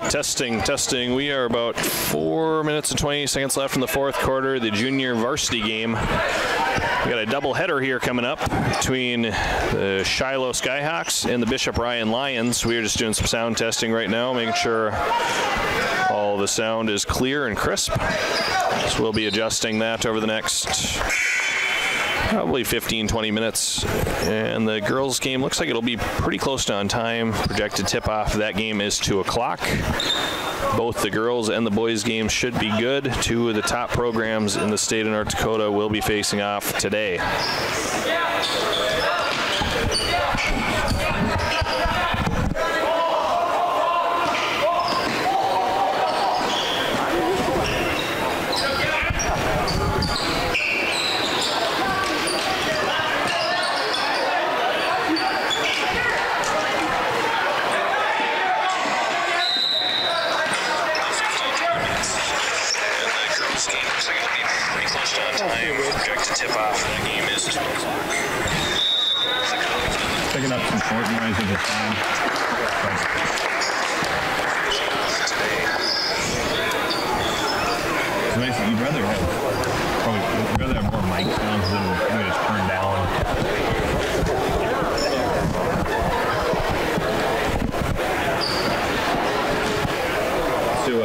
Testing. We are about 4 minutes and 20 seconds left in the fourth quarter. The junior varsity game. We got a double header here coming up between the Shiloh Skyhawks and the Bishop Ryan Lions. We are just doing some sound testing right now, making sure all the sound is clear and crisp. So we'll be adjusting that over the next probably 15-20 minutes. And the girls game looks like it'll be pretty close to on time. Projected tip-off of that game is 2 o'clock. Both the girls and the boys games should be good. Two of the top programs in the state of North Dakota will be facing off today. Picking up some short noise at the time. It's nice that you'd rather have more mic sounds than you just turn down. Let's do a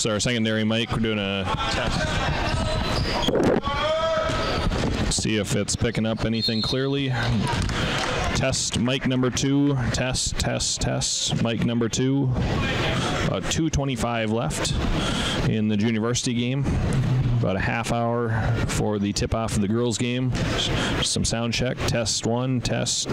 So our secondary mic, we're doing a test. See if it's picking up anything clearly. Test mic number 2. Test. Mic number 2. 2:25 left in the junior varsity game. About a half hour for the tip-off of the girls game. Some sound check. Test 1. Test.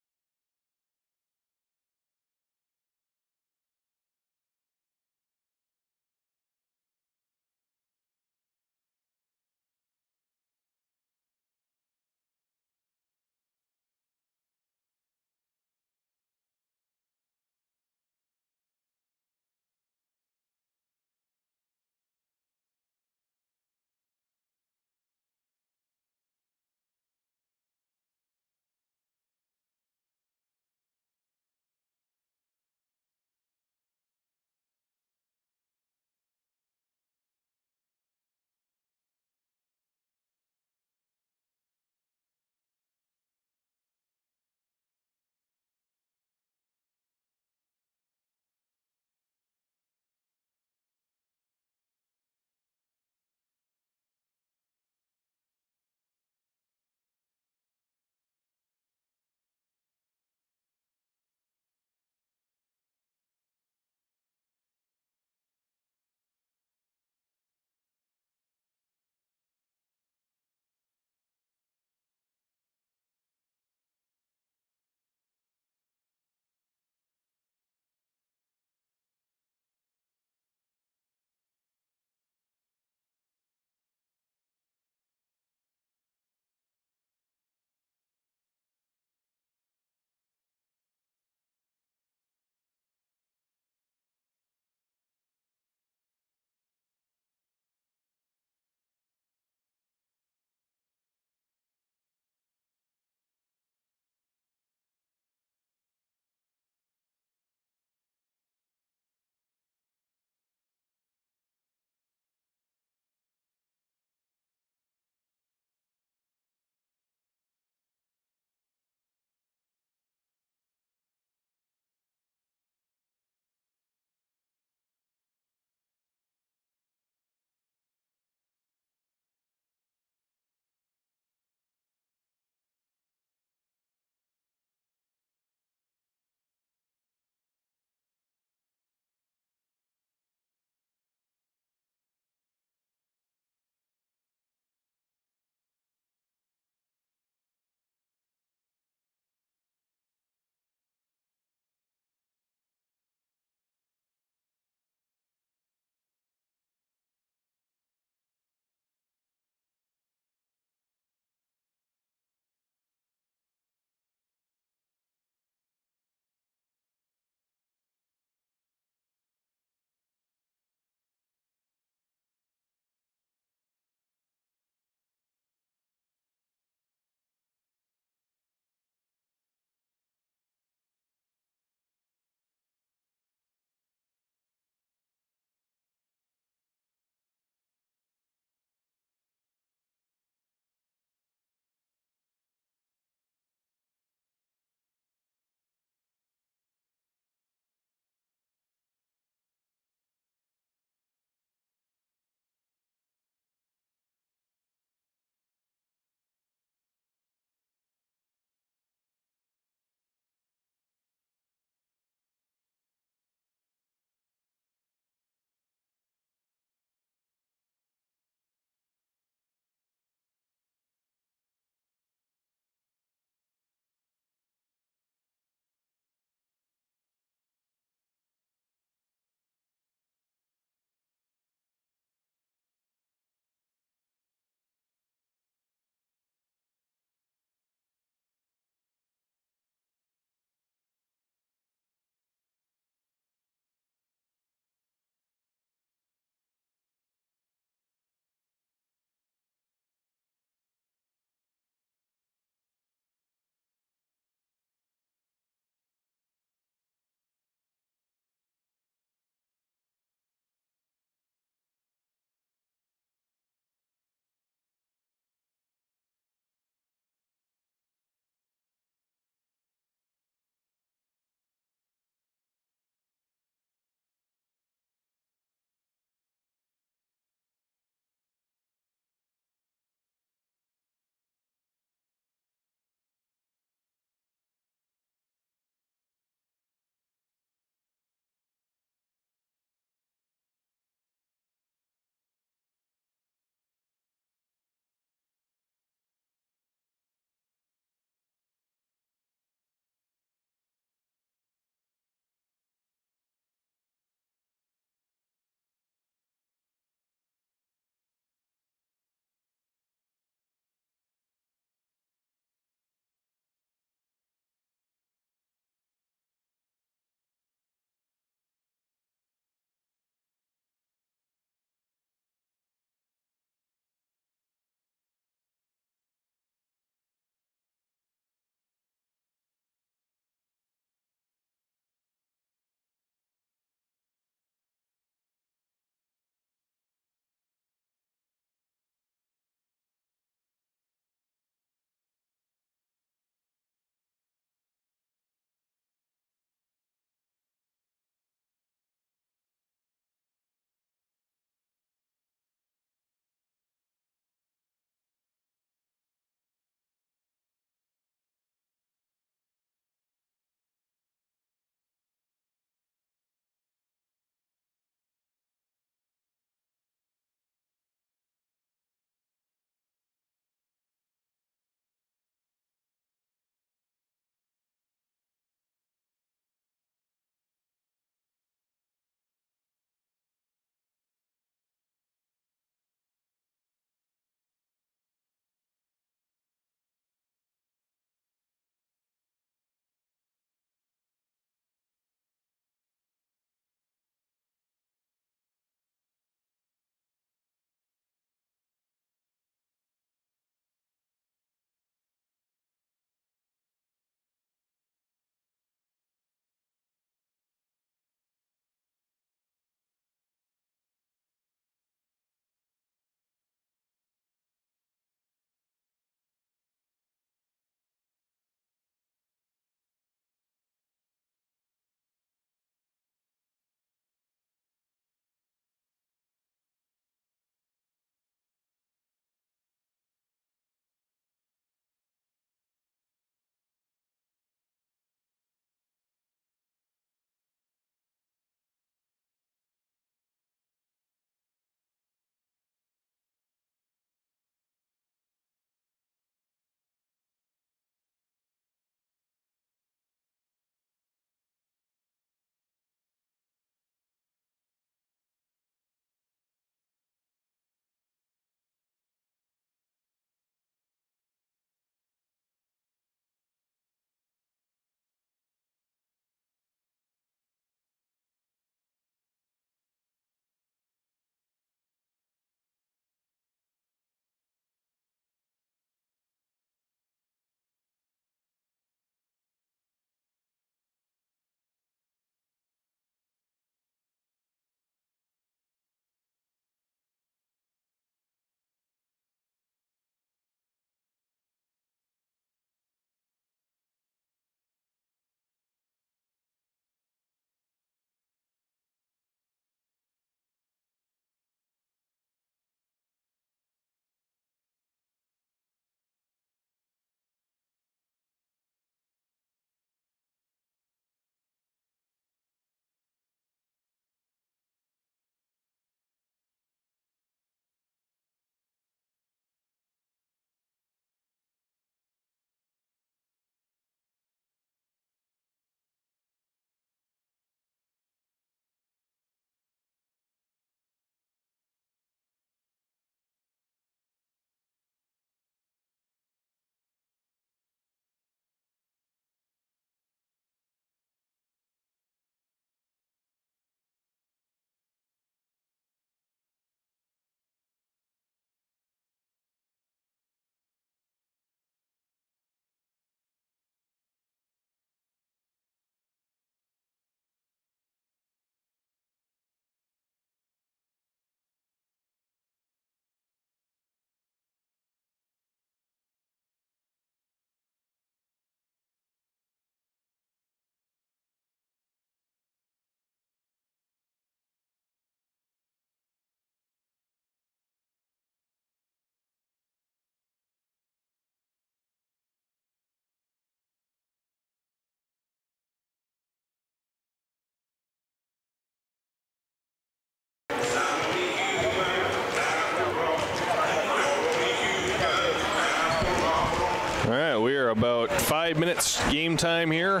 All right, we are about 5 minutes game time here.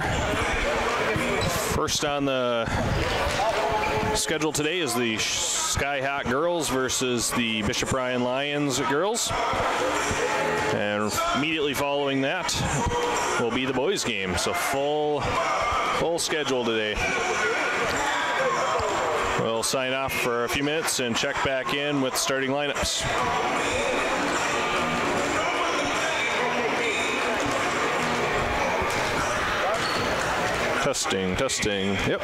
First on the schedule today is the Skyhawk girls versus the Bishop Ryan Lions girls. And immediately following that will be the boys game. So full schedule today. We'll sign off for a few minutes and check back in with starting lineups. Testing. Yep.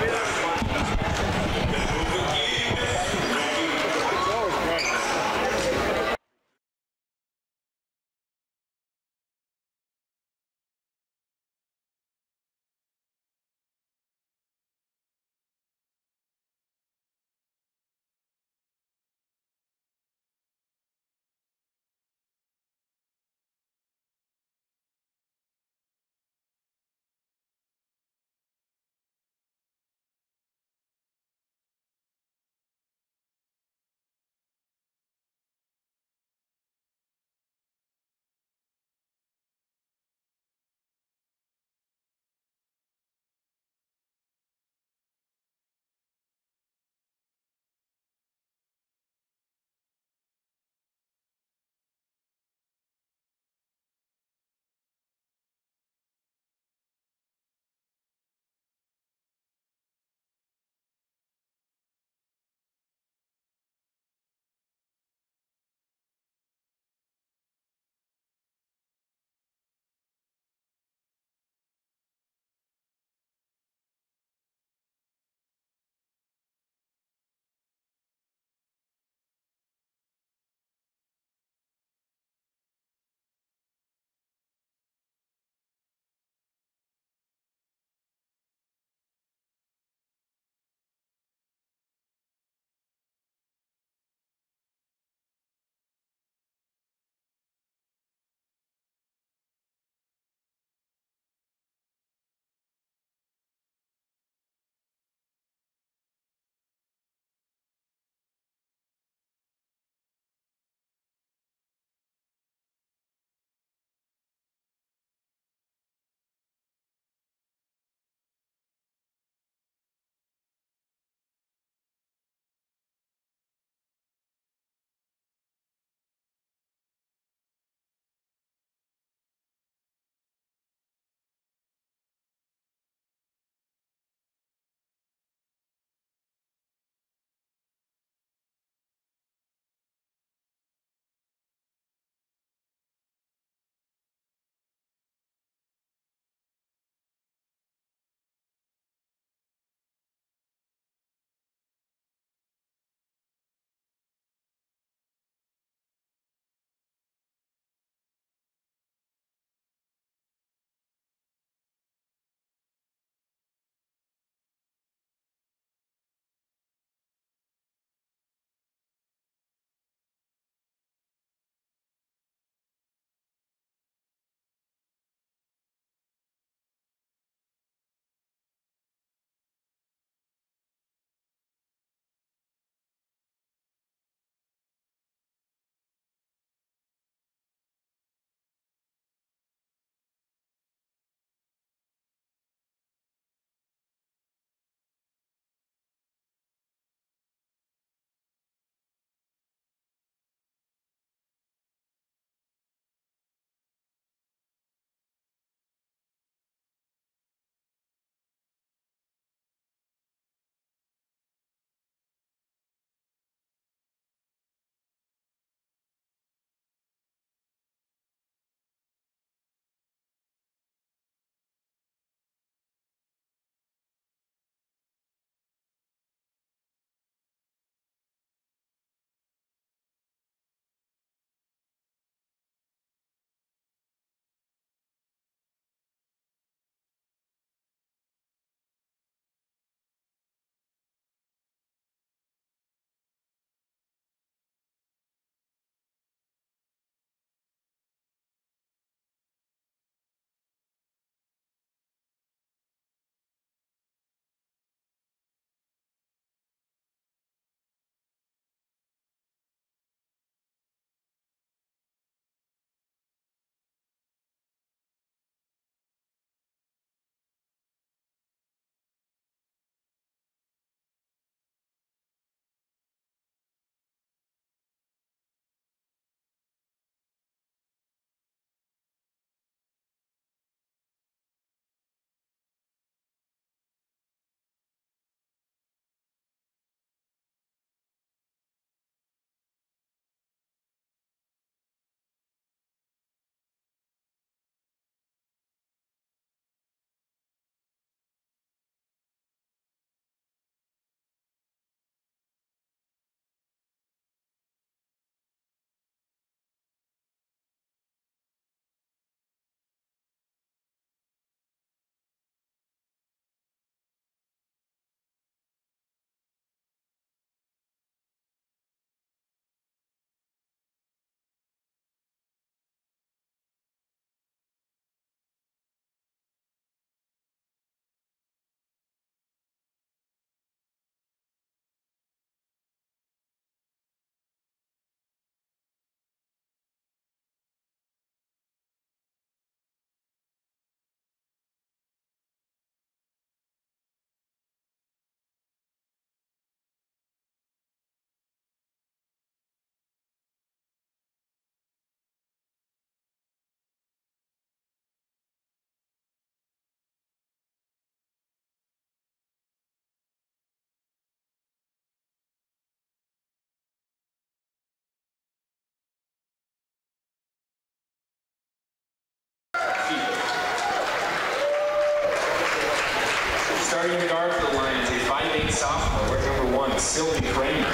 Starting the guard for the Lions, a 5'8" sophomore, wearing number 1, Sylvie Kramer.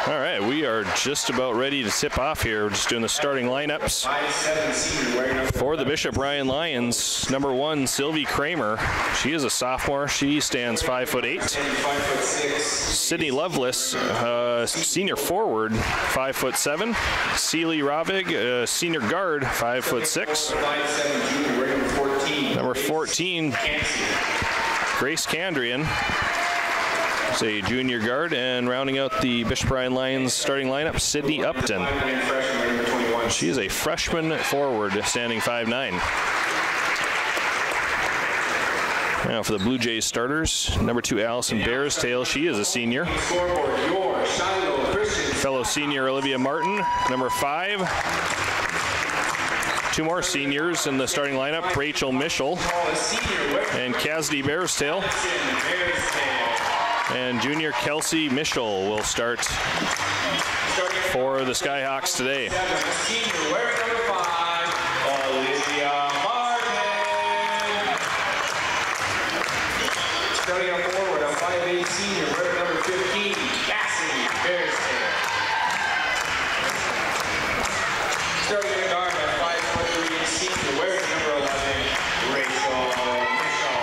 All right, we are just about ready to tip off here. We're just doing the starting lineups. 5'7" senior, wearing number For the Bishop Ryan Lions, number 1, Sylvie Kramer. She is a sophomore. She stands 5'8". 5'6". Sydney Lovelace, senior forward, 5'7". Celie Ravig, senior guard, 5'6". 5'7" junior, wearing number 14. Number 14, Grace Candrian. It's a junior guard, and rounding out the Bishop Ryan Lions starting lineup, Sydney Upton. 5'9" freshman, wearing number 21. She is a freshman forward, standing 5'9". Now for the Blue Jays starters, number 2, Allison Bearstail. She is a senior. Scoreboard, your Shiloh Christian. Fellow senior Olivia Martin, number 5. 2 more seniors in the starting lineup, Rachel Mischel and Cassidy Bearstail. And junior Kelsey Mischel will start for the Skyhawks today. Senior, wearing number 5, Olivia Martin. Starting up forward, a 5'8" senior, wearing number 15, Cassidy Bearstail. Starting in the guard, a 5'3" senior, wearing number 11, Rachel Mischel.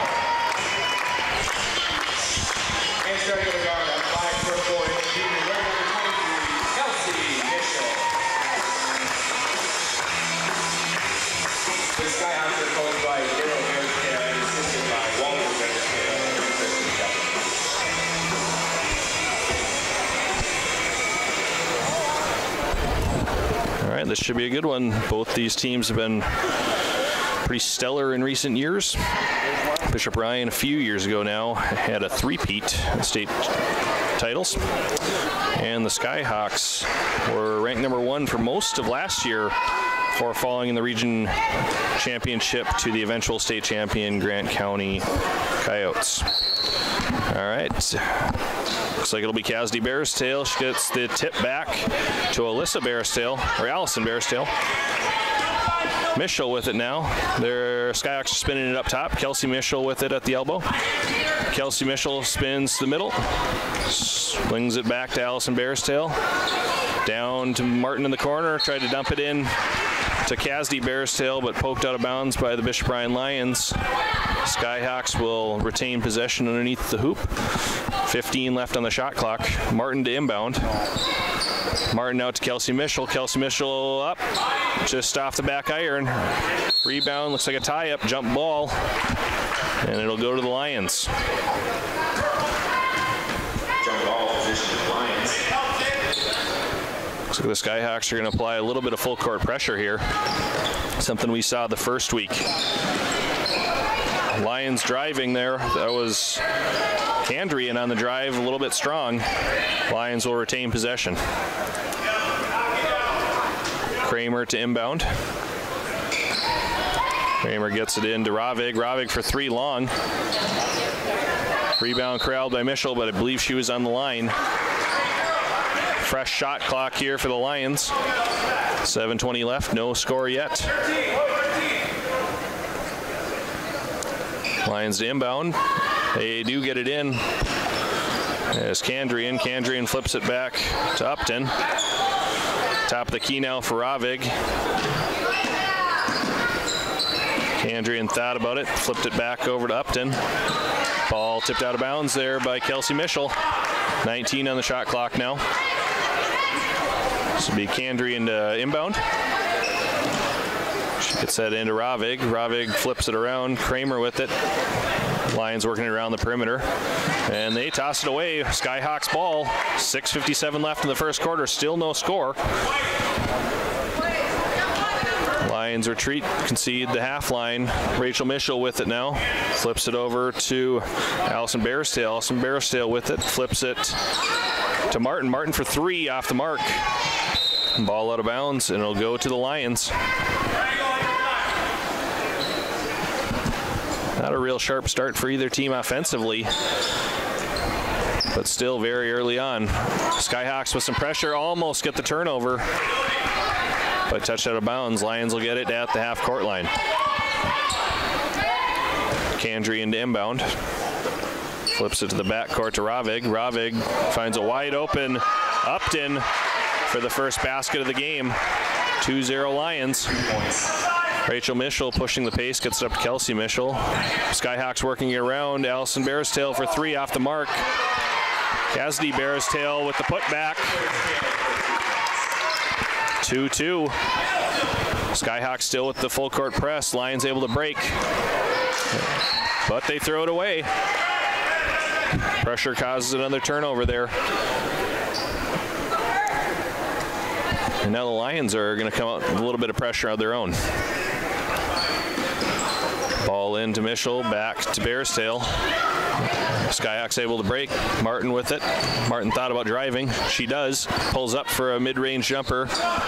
And starting in the guard, a 5'4" junior, wearing number 23, Kelsey Mischel. The Skyhawks are coached by Daryl Bearstail and assisted by Walter Bearstail and Kristen Shepherd. All right, this should be a good one. Both these teams have been pretty stellar in recent years. Bishop Ryan, a few years ago now, had a three-peat in state titles. And the Skyhawks were ranked number 1 for most of last year before falling in the region championship to the eventual state champion Grant County Coyotes. All right. Looks like it'll be Cassidy Bearstail. She gets the tip back to Alyssa Bearstail, or Allison Bearstail. Mischel with it now. Their Skyhawks are spinning it up top. Kelsey Mischel with it at the elbow. Kelsey Mischel spins to the middle. Swings it back to Allison Bearstail. Down to Martin in the corner. Tried to dump it in to Cassidy Bearstail, but poked out of bounds by the Bishop Ryan Lions. Skyhawks will retain possession underneath the hoop. 15 left on the shot clock. Martin to inbound. Martin out to Kelsey Mischel. Kelsey Mischel up, just off the back iron. Rebound, looks like a tie-up, jump ball, and it'll go to the Lions. Jump ball position of the Lions. Looks like the Skyhawks are going to apply a little bit of full court pressure here. Something we saw the first week. Lions driving there. That was Candrian on the drive, a little bit strong. Lions will retain possession. Kramer to inbound. Kramer gets it in to Ravig. Ravig for 3 long. Rebound corralled by Mischel, but I believe she was on the line. Fresh shot clock here for the Lions. 7:20 left, no score yet. Lions to inbound. They do get it in. As Candrian flips it back to Upton. Top of the key now for Ravig. Candrian thought about it, flipped it back over to Upton. Ball tipped out of bounds there by Kelsey Mischel. 19 on the shot clock now. This will be Candrian to inbound. She gets that into Ravig. Ravig flips it around. Kramer with it. Lions working it around the perimeter. And they toss it away. Skyhawks ball. 6:57 left in the first quarter. Still no score. Lions retreat, concede the half line. Rachel Mischel with it now. Flips it over to Allison Bearstail. Allison Bearstail with it. Flips it to Martin. Martin for 3 off the mark. Ball out of bounds, and it'll go to the Lions. Not a real sharp start for either team offensively, but still very early on. Skyhawks with some pressure, almost get the turnover, but touched out of bounds. Lions will get it at the half-court line. Candrian to inbound. Flips it to the backcourt to Ravig. Ravig finds a wide open Upton for the first basket of the game. 2-0 Lions. Rachel Mischel pushing the pace, gets it up to Kelsey Mischel. Skyhawks working it around. Allison Barristail for three off the mark. Cassidy Barristail with the putback. 2-2. Skyhawks still with the full court press. Lions able to break, but they throw it away. Pressure causes another turnover there. And now the Lions are going to come out with a little bit of pressure of their own. Ball into Mischel, back to Barristail. Skyhawks able to break. Martin with it. Martin thought about driving. She does. Pulls up for a mid-range jumper.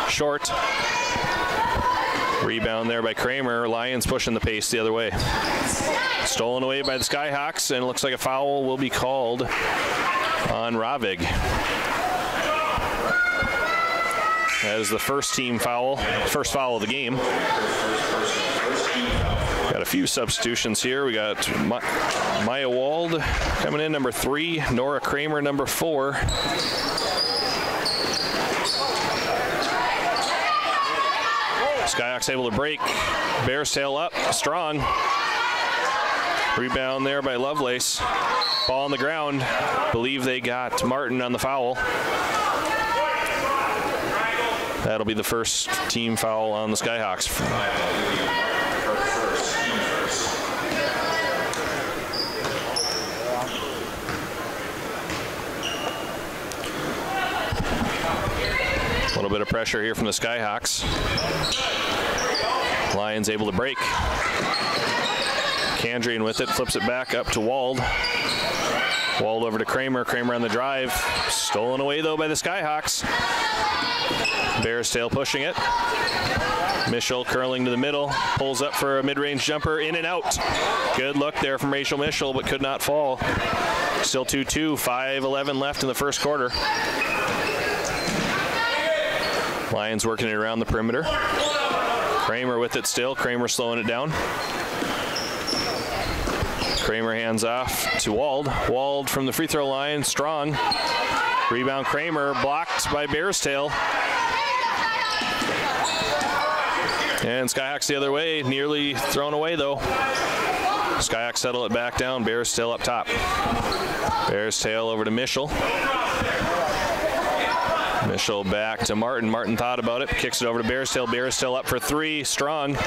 Short. Rebound there by Kramer. Lions pushing the pace the other way. Stolen away by the Skyhawks, and it looks like a foul will be called on Ravig. That is the first team foul, first foul of the game. Got a few substitutions here. We got Maya Wald coming in, number 3. Nora Kramer, number 4. Skyhawks able to break. Barristail up, strong. Rebound there by Lovelace. Ball on the ground. Believe they got Martin on the foul. That'll be the first team foul on the Skyhawks. A little bit of pressure here from the Skyhawks. Lions able to break. Candrian with it, flips it back up to Wald. Wald over to Kramer. Kramer on the drive. Stolen away though by the Skyhawks. Barristail pushing it. Mischel curling to the middle. Pulls up for a mid-range jumper. In and out. Good look there from Rachel Mischel, but could not fall. Still 2-2. 5:11 left in the first quarter. Lions working it around the perimeter. Kramer with it still. Kramer slowing it down. Kramer hands off to Wald. Wald from the free throw line, strong. Rebound Kramer, blocked by Barristail. And Skyhawks the other way, nearly thrown away though. Skyhawks settle it back down, Barristail up top. Barristail over to Mischel. Mischel back to Martin. Martin thought about it, kicks it over to Barristail. Barristail up for 3, strong.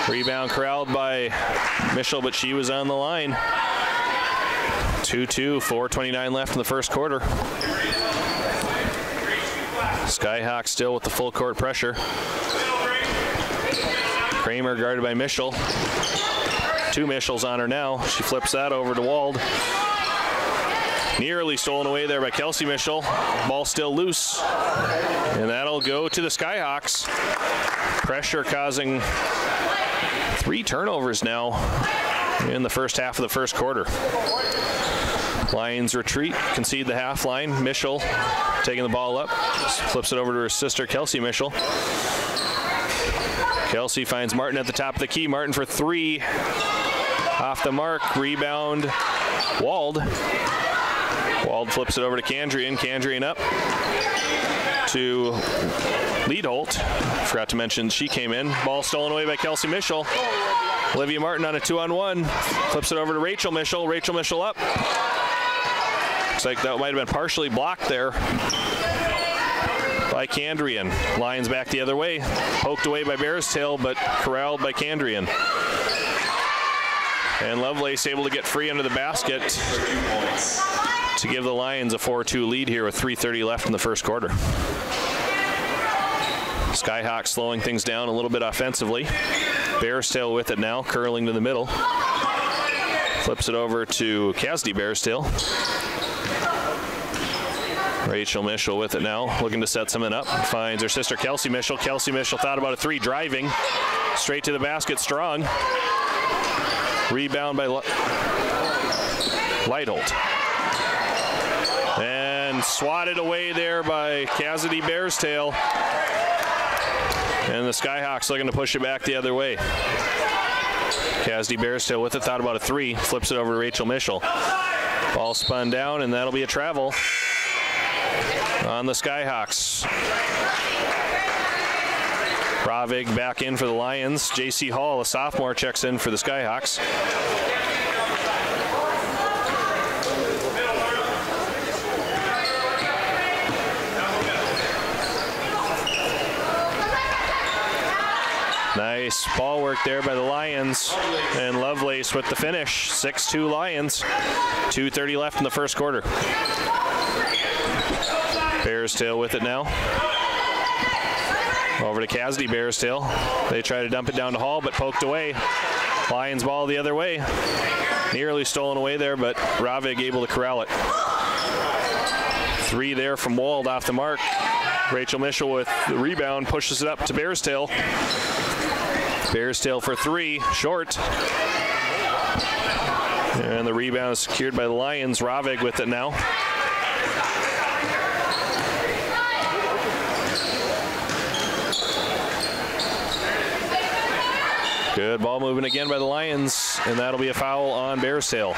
Rebound corralled by Mischel, but she was on the line. 2-2, 4:29 left in the first quarter. Skyhawks still with the full court pressure. Kramer guarded by Mischel. 2 Mischels on her now. She flips that over to Wald. Nearly stolen away there by Kelsey Mischel. Ball still loose. And that'll go to the Skyhawks. Pressure causing 3 turnovers now in the first half of the first quarter. Lions retreat, concede the half line. Mischel taking the ball up, flips it over to her sister Kelsey Mischel. Kelsey finds Martin at the top of the key. Martin for 3, off the mark. Rebound Wald. Wald flips it over to Candrian. Candrian up to Leadholt. Forgot to mention she came in. Ball stolen away by Kelsey Mischel. Olivia Martin on a 2-on-1. Flips it over to Rachel Mischel. Rachel Mischel up. Looks like that might have been partially blocked there by Candrian. Lions back the other way. Poked away by Barristail, but corralled by Candrian. And Lovelace able to get free under the basket to give the Lions a 4-2 lead here with 3:30 left in the first quarter. Skyhawks slowing things down a little bit offensively. Barristail with it now, curling to the middle. Flips it over to Cassidy Barristail. Rachel Mischel with it now, looking to set something up. Finds her sister Kelsey Mischel. Kelsey Mischel thought about a 3, driving. Straight to the basket, strong. Rebound by Leitholt. And swatted away there by Cassidy Barristail. And the Skyhawks looking to push it back the other way. Casdy Bearstail with it, thought about a 3, flips it over to Rachel Mischel. Ball spun down, and that'll be a travel on the Skyhawks. Ravig back in for the Lions. J.C. Hall, a sophomore, checks in for the Skyhawks. Nice ball work there by the Lions, and Lovelace with the finish. 6-2 Lions. 2:30 left in the first quarter. Bearstail with it now. Over to Casdy Bearstail. They try to dump it down to Hall, but poked away. Lions ball the other way. Nearly stolen away there, but Ravig able to corral it. 3 there from Wald off the mark. Rachel Mischel with the rebound, pushes it up to Bearstail. Bearstail for 3, short. And the rebound is secured by the Lions. Ravig with it now. Good ball movement again by the Lions, and that'll be a foul on Bearstail.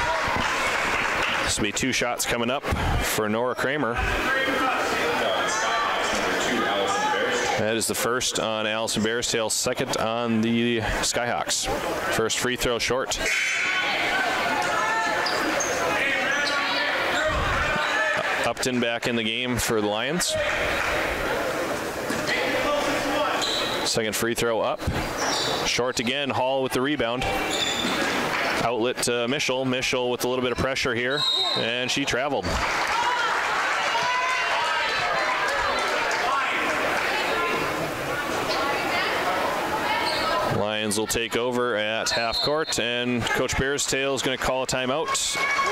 This will be 2 shots coming up for Nora Kramer. That is the first on Allison Bearstail, second on the Skyhawks. First free throw short. Upton back in the game for the Lions. Second free throw up. Short again, Hall with the rebound. Outlet to Mischel. Mischel with a little bit of pressure here, and she traveled. Lions will take over at half court, and Coach Bearstail is going to call a timeout.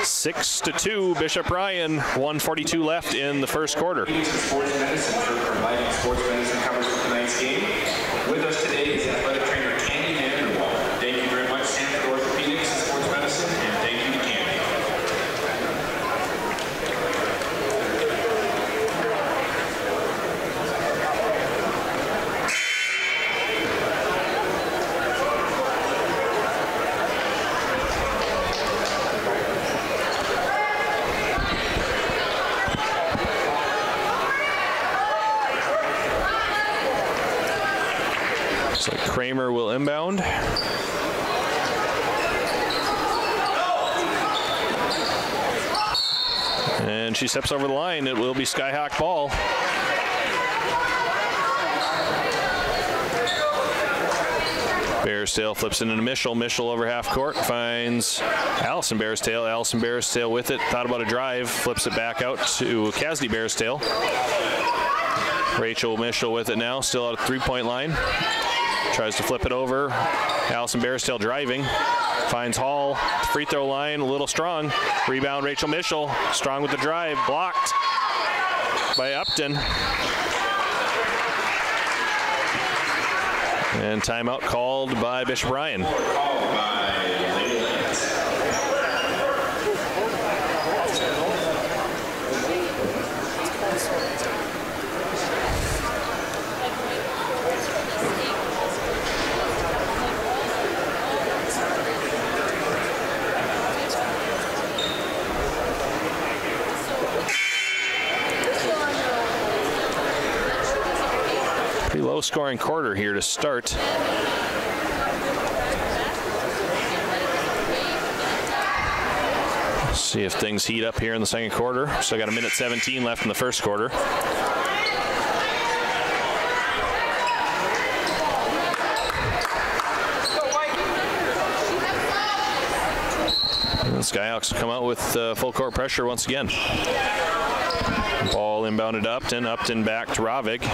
6-2, Bishop Ryan. 1:42 left in the first quarter. Sports medicine for providing sports medicine coverage for tonight's game. With us today is athletic trainer Candy Vanderwall. Thank you very much, Sanford Orthopedics and Sports Medicine, and thank you to Candy. So Kramer will inbound. And she steps over the line. It will be Skyhawk ball. Bearstail flips it into Mischel. Mischel over half court finds Allison Bearstail. Allison Bearstail with it. Thought about a drive. Flips it back out to Casdy Bearstail. Rachel Mischel with it now. Still at a 3-point line. Tries to flip it over. Allison Bearstail driving. Finds Hall. Free throw line, a little strong. Rebound, Rachel Mischel. Strong with the drive. Blocked by Upton. And timeout called by Bishop Ryan. Pretty low scoring quarter here to start. See if things heat up here in the second quarter. Still got 1:17 left in the first quarter. And the Skyhawks come out with full court pressure once again. Ball inbounded Upton. Upton back to Ravig.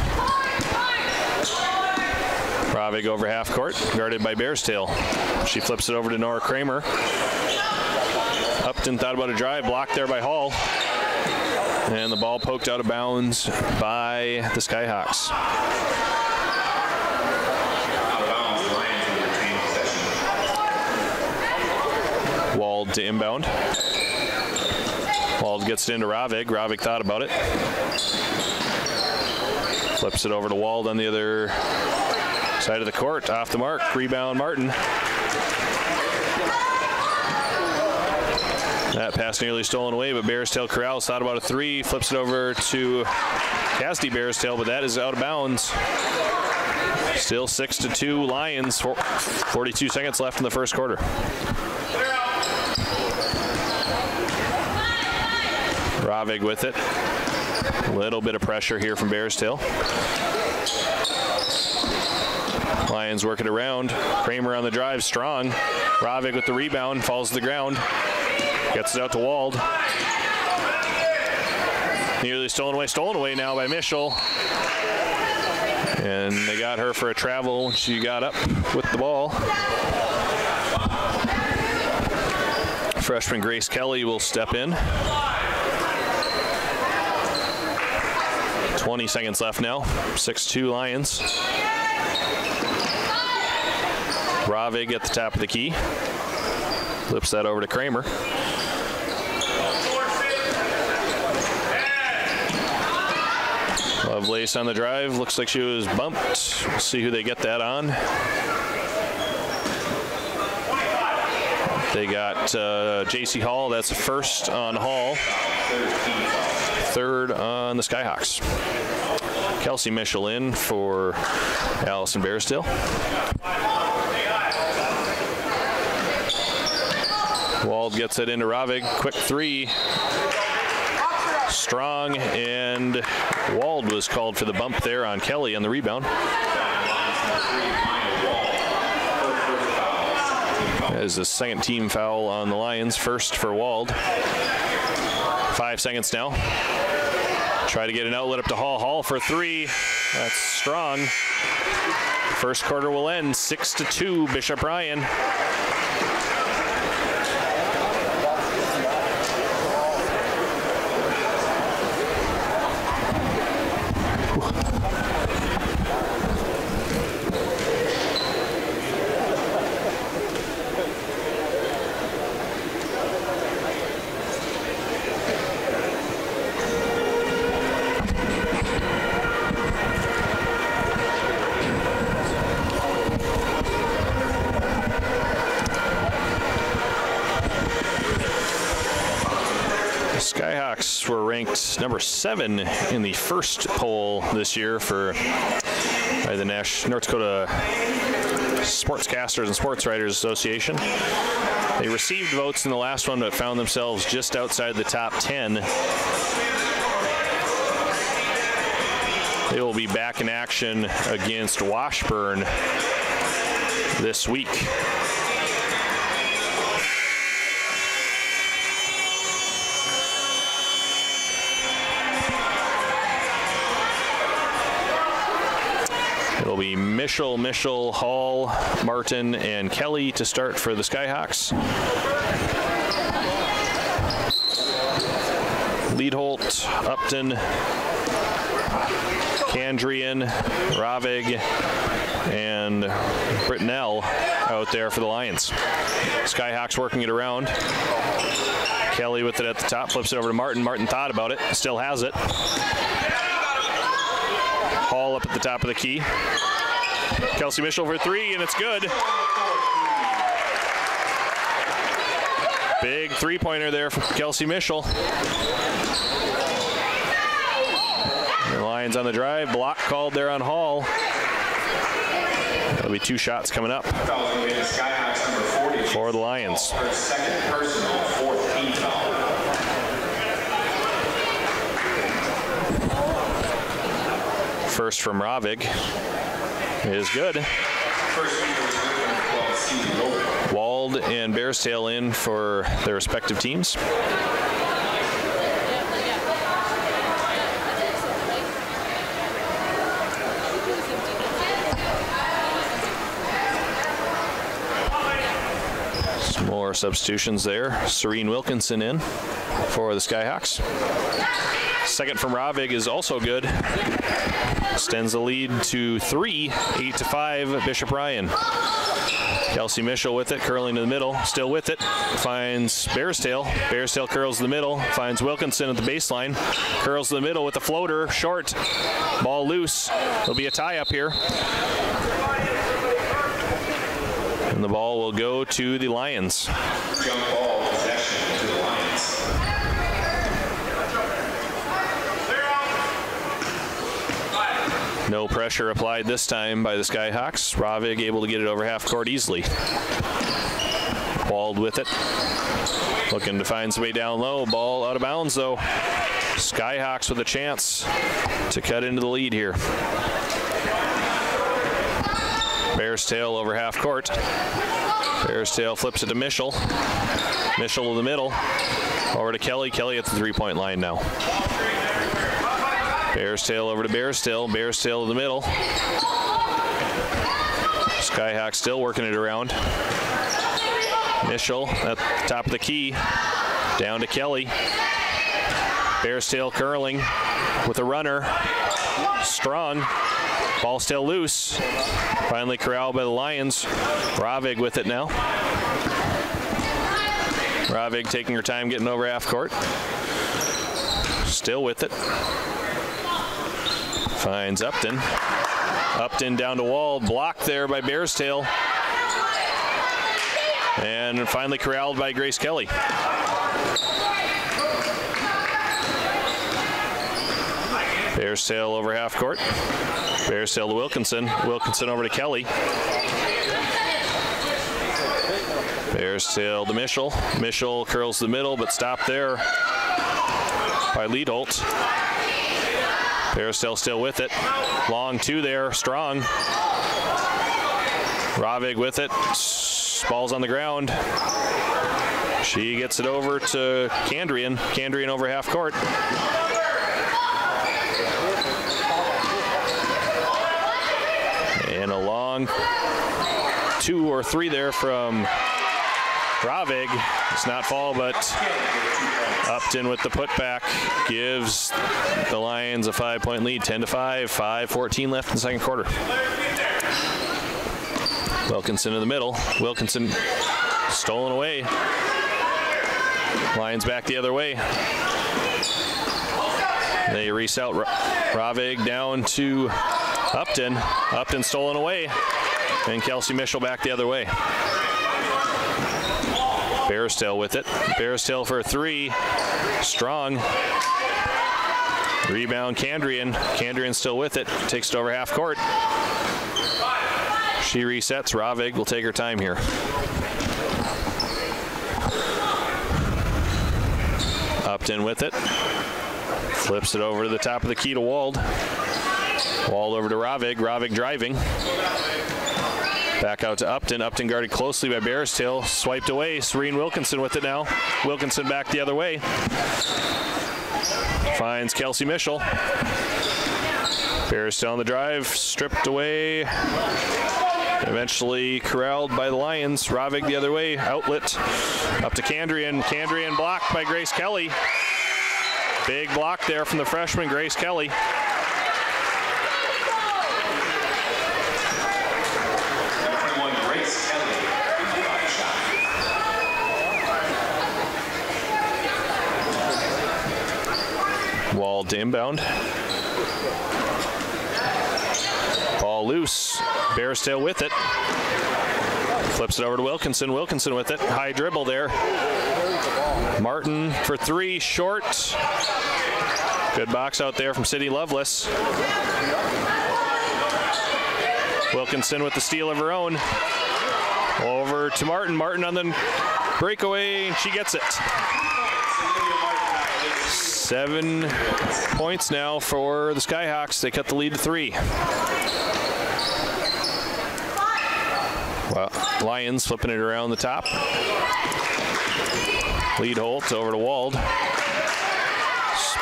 Ravig over half court, guarded by Bearstail. She flips it over to Nora Kramer. Upton thought about a drive, blocked there by Hall. And the ball poked out of bounds by the Skyhawks. Wald to inbound. Wald gets it into Ravig. Ravig thought about it. Flips it over to Wald on the other side of the court. Off the mark. Rebound Martin. That pass nearly stolen away, but Bearstail Corrales thought about a three, flips it over to Cassidy Bearstail, but that is out of bounds. Still 6-2 Lions, 42 seconds left in the first quarter. Ravig with it. A little bit of pressure here from Bearstail. Lions work it around. Kramer on the drive, strong. Ravig with the rebound, falls to the ground. Gets it out to Wald. Nearly stolen away now by Mischel. And they got her for a travel when she got up with the ball. Freshman Grace Kelly will step in. 20 seconds left now. 6-2 Lions. Ravig at the top of the key. Flips that over to Kramer. Lovelace on the drive. Looks like she was bumped. We'll see who they get that on. They got J.C. Hall. That's first on Hall. Third on the Skyhawks. Kelsey Mischel in for Allison Bearstail. Wald gets it into Ravig. Quick three. Strong, and Wald was called for the bump there on Kelly on the rebound. That is the second team foul on the Lions, first for Wald. 5 seconds now. Try to get an outlet up to Hall. Hall for three. That's strong. First quarter will end 6-2 Bishop Ryan. Skyhawks were ranked number 7 in the first poll this year by the North Dakota Sportscasters and Sports Writers Association. They received votes in the last one, but found themselves just outside the top 10. They will be back in action against Washburn this week. It'll be Mischel, Hall, Martin, and Kelly to start for the Skyhawks. Leadholt, Upton, Candrian, Ravig, and Brittenell out there for the Lions. Skyhawks working it around. Kelly with it at the top, flips it over to Martin. Martin thought about it, still has it. Hall up at the top of the key. Kelsey Mischel for three, and it's good. Big three-pointer there from Kelsey Mischel. The Lions on the drive. Block called there on Hall. That'll be 2 shots coming up for the Lions. Second personal, 4th team foul. First from Ravig is good. Wald and Bearstail in for their respective teams. Some more substitutions there. Serene Wilkinson in for the Skyhawks. Second from Ravig is also good. Extends the lead to 3, 8-5 Bishop Ryan. Kelsey Mischel with it, curling to the middle, still with it, finds Bearstail. Bearstail curls to the middle, finds Wilkinson at the baseline, curls to the middle with the floater, short, ball loose. There'll be a tie up here. And the ball will go to the Lions. Jump ball possession to the Lions. No pressure applied this time by the Skyhawks. Ravig able to get it over half court easily. Wald with it. Looking to find some way down low. Ball out of bounds though. Skyhawks with a chance to cut into the lead here. Bears tail over half court. Bears tail flips it to Mischel. Mischel to the middle. Over to Kelly. Kelly at the three-point line now. Bears tail over to Bears tail. Bears tail to the middle. Skyhawks still working it around. Mischel at the top of the key. Down to Kelly. Bears tail curling with a runner. Strong. Ball still loose. Finally corralled by the Lions. Ravig with it now. Ravig taking her time getting over half court. Still with it. Finds Upton. Upton down to Wald. Blocked there by Bears tail. And finally corralled by Grace Kelly. Bears tail over half court. Bears tail to Wilkinson. Wilkinson over to Kelly. Bears tail to Mischel. Mischel curls the middle, but stopped there by Liedholt. Bears tail still with it. Long two there, strong. Ravig with it. Ball's on the ground. She gets it over to Kandrian. Kandrian over half court. And a long 2 or 3 there from Ravig. It's not fall, but Upton with the putback gives the Lions a 5-point lead, 10-5, 5:14 left in the second quarter. Wilkinson in the middle. Wilkinson stolen away. Lions back the other way. They reset Ravig down to Upton. Upton stolen away. And Kelsey Mischel back the other way. Bearstail with it. Bearstail for a 3. Strong. Rebound Kandrian. Kandrian still with it. Takes it over half court. She resets. Ravig will take her time here. Upton with it. Flips it over to the top of the key to Wald. Wald over to Ravig. Ravig driving. Back out to Upton. Upton guarded closely by Bearstail. Swiped away. Serene Wilkinson with it now. Wilkinson back the other way. Finds Kelsey Mischel. Bearstail on the drive. Stripped away. Eventually corralled by the Lions. Ravig the other way. Outlet. Up to Kandrian. Kandrian blocked by Grace Kelly. Big block there from the freshman, Grace Kelly. Wald to inbound. Ball loose. Bearstail with it. Flips it over to Wilkinson. Wilkinson with it. High dribble there. Martin for 3, short. Good box out there from Sydney Lovelace. Wilkinson with the steal of her own. Over to Martin. Martin on the breakaway, and she gets it. 7 points now for the Skyhawks. They cut the lead to 3. Well, Lions flipping it around the top. Liedholt over to Wald.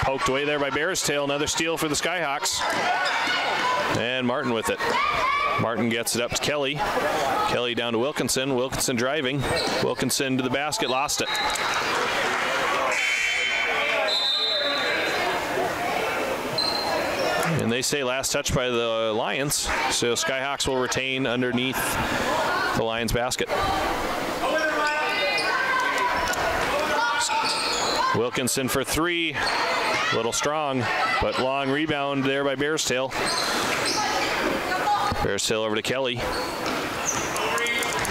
Poked away there by Bearstail. Another steal for the Skyhawks. And Martin with it. Martin gets it up to Kelly. Kelly down to Wilkinson. Wilkinson driving. Wilkinson to the basket. Lost it. And they say last touch by the Lions. So Skyhawks will retain underneath the Lions basket. Wilkinson for 3. Little strong, but long rebound there by Bearstail. Bearstail over to Kelly.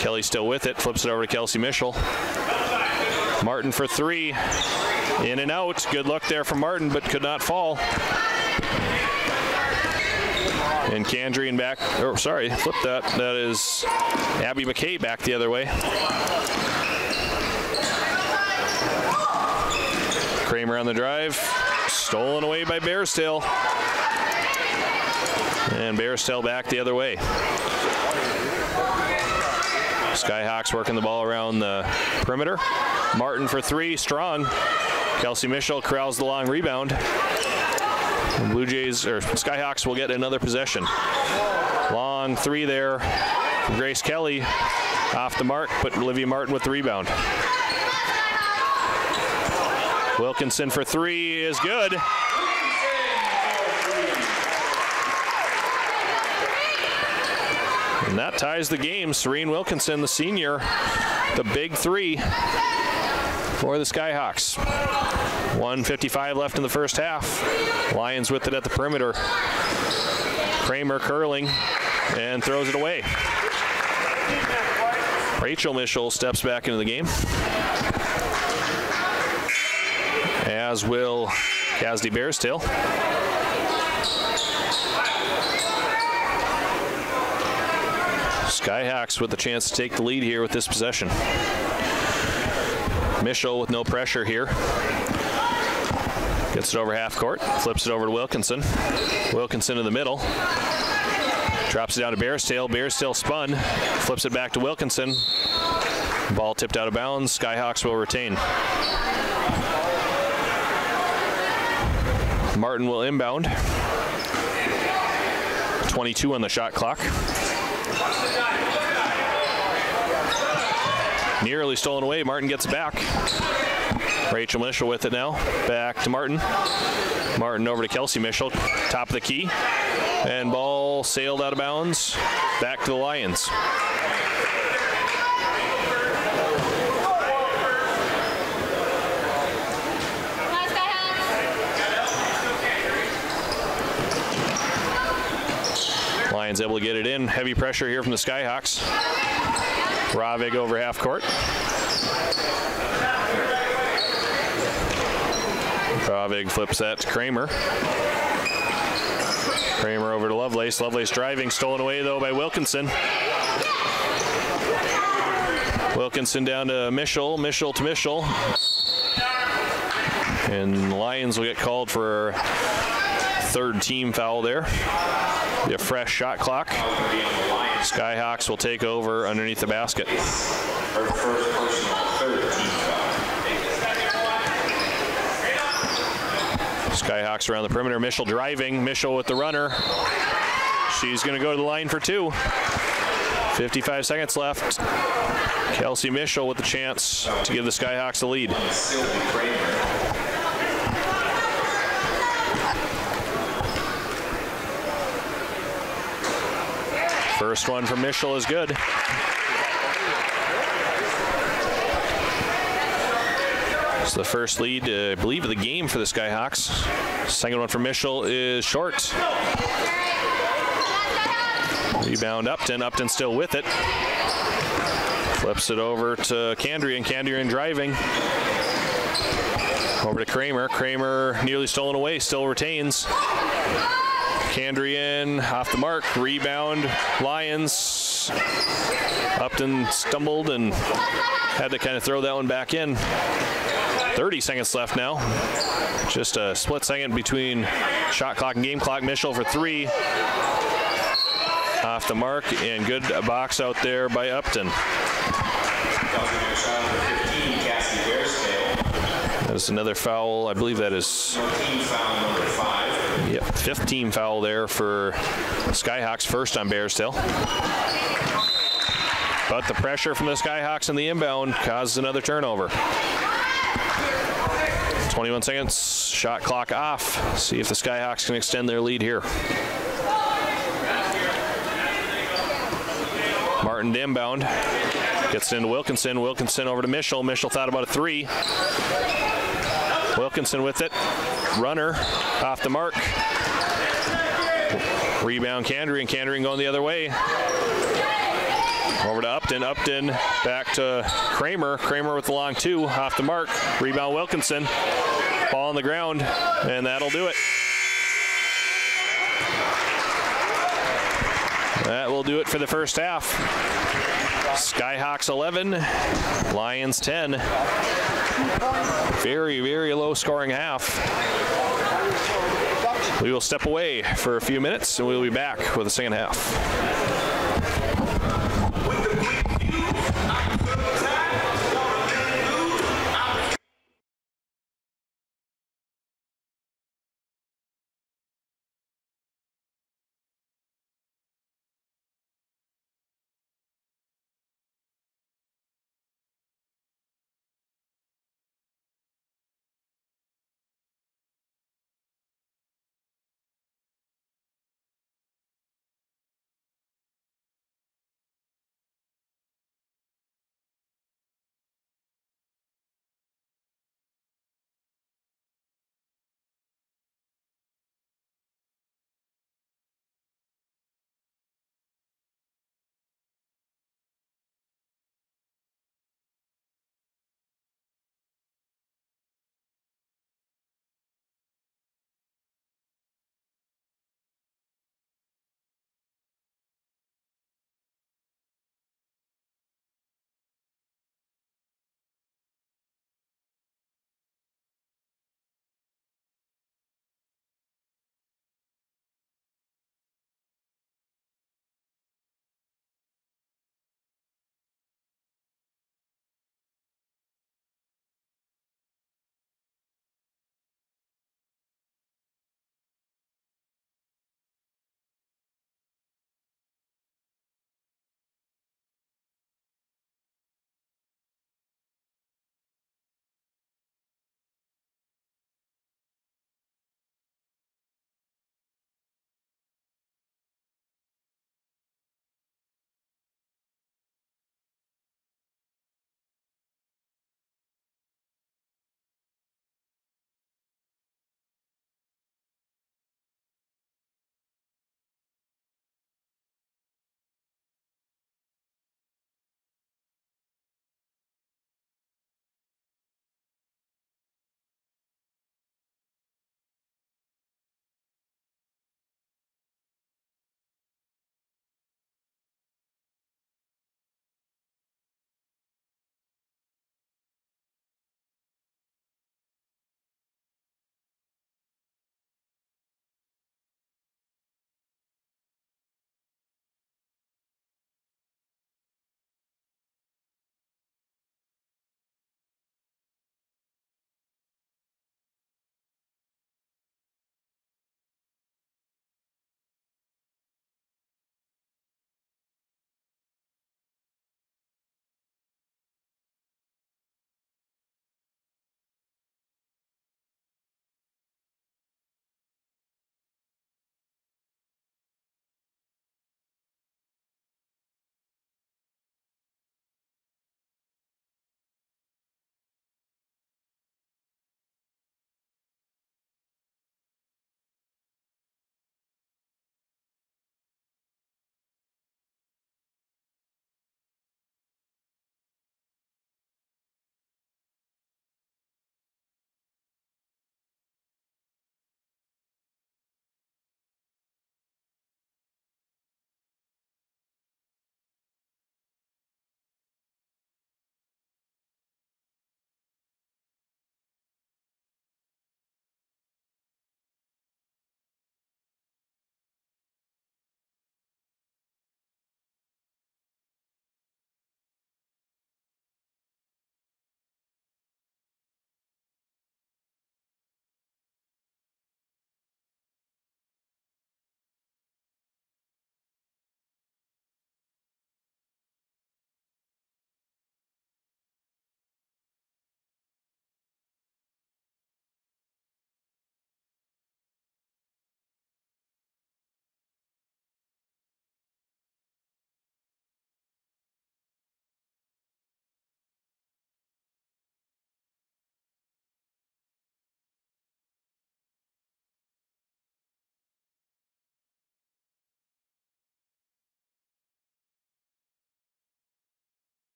Kelly still with it. Flips it over to Kelsey Mischel. Martin for 3. In and out. Good look there from Martin, but could not fall. And Kandrian back, or sorry, flip that. That is Abby McKay back the other way. Kramer on the drive, stolen away by Bearstail. And Bearstail back the other way. Skyhawks working the ball around the perimeter. Martin for three, strong. Kelsey Mischel corrals the long rebound. And Blue Jays, or Skyhawks will get another possession. Long three there from Grace Kelly. Off the mark, but Olivia Martin with the rebound. Wilkinson for three is good. And that ties the game. Serene Wilkinson, the senior, the big three for the Skyhawks. 1:55 left in the first half. Lions with it at the perimeter. Kramer curling and throws it away. Rachel Mischel steps back into the game, as will Casdy Bearstail. Skyhawks with the chance to take the lead here with this possession. Mischel with no pressure here. Gets it over half court, flips it over to Wilkinson. Wilkinson in the middle. Drops it down to Bearstail. Bearstail spun, flips it back to Wilkinson. Ball tipped out of bounds. Skyhawks will retain. Martin will inbound. 22 on the shot clock. Nearly stolen away. Martin gets it back. Rachel Mischel with it now. Back to Martin. Martin over to Kelsey Mischel. Top of the key. And ball sailed out of bounds. Back to the Lions. Lions able to get it in. Heavy pressure here from the Skyhawks. Ravig over half court. Ravig flips that to Kramer. Kramer over to Lovelace. Lovelace driving, stolen away though by Wilkinson. Wilkinson down to Mischel. Mischel to Mischel. And the Lions will get called for third team foul there. Be a fresh shot clock. Skyhawks will take over underneath the basket. Skyhawks around the perimeter. Mischel driving. Mischel with the runner. She's going to go to the line for two. 55 seconds left. Kelsey Mischel with the chance to give the Skyhawks the lead. First one from Mischel is good. It's the first lead, I believe, of the game for the Skyhawks. Second one from Mischel is short. Rebound Upton. Upton still with it. Flips it over to Kandrian. Kandrian driving. Over to Kramer. Kramer nearly stolen away, still retains. Kandrian off the mark. Rebound Lions. Upton stumbled and had to kind of throw that one back in. 30 seconds left now. Just a split second between shot clock and game clock. Mischel for three. Off the mark, and good box out there by Upton. That's another foul. I believe that is fifth team foul there for Skyhawks, first on Bearstail. But the pressure from the Skyhawks in the inbound causes another turnover. 21 seconds, shot clock off. See if the Skyhawks can extend their lead here. Martin to inbound. Gets into Wilkinson. Wilkinson over to Mischel. Mischel thought about a three. Wilkinson with it. Runner off the mark. Rebound Kandrian. Kandrian going the other way. Over to Upton. Upton back to Kramer. Kramer with the long two. Off the mark. Rebound Wilkinson. Ball on the ground. And that'll do it. That will do it for the first half. Skyhawks 11, Lions 10. Very, very low scoring half. We will step away for a few minutes and we'll be back with the second half.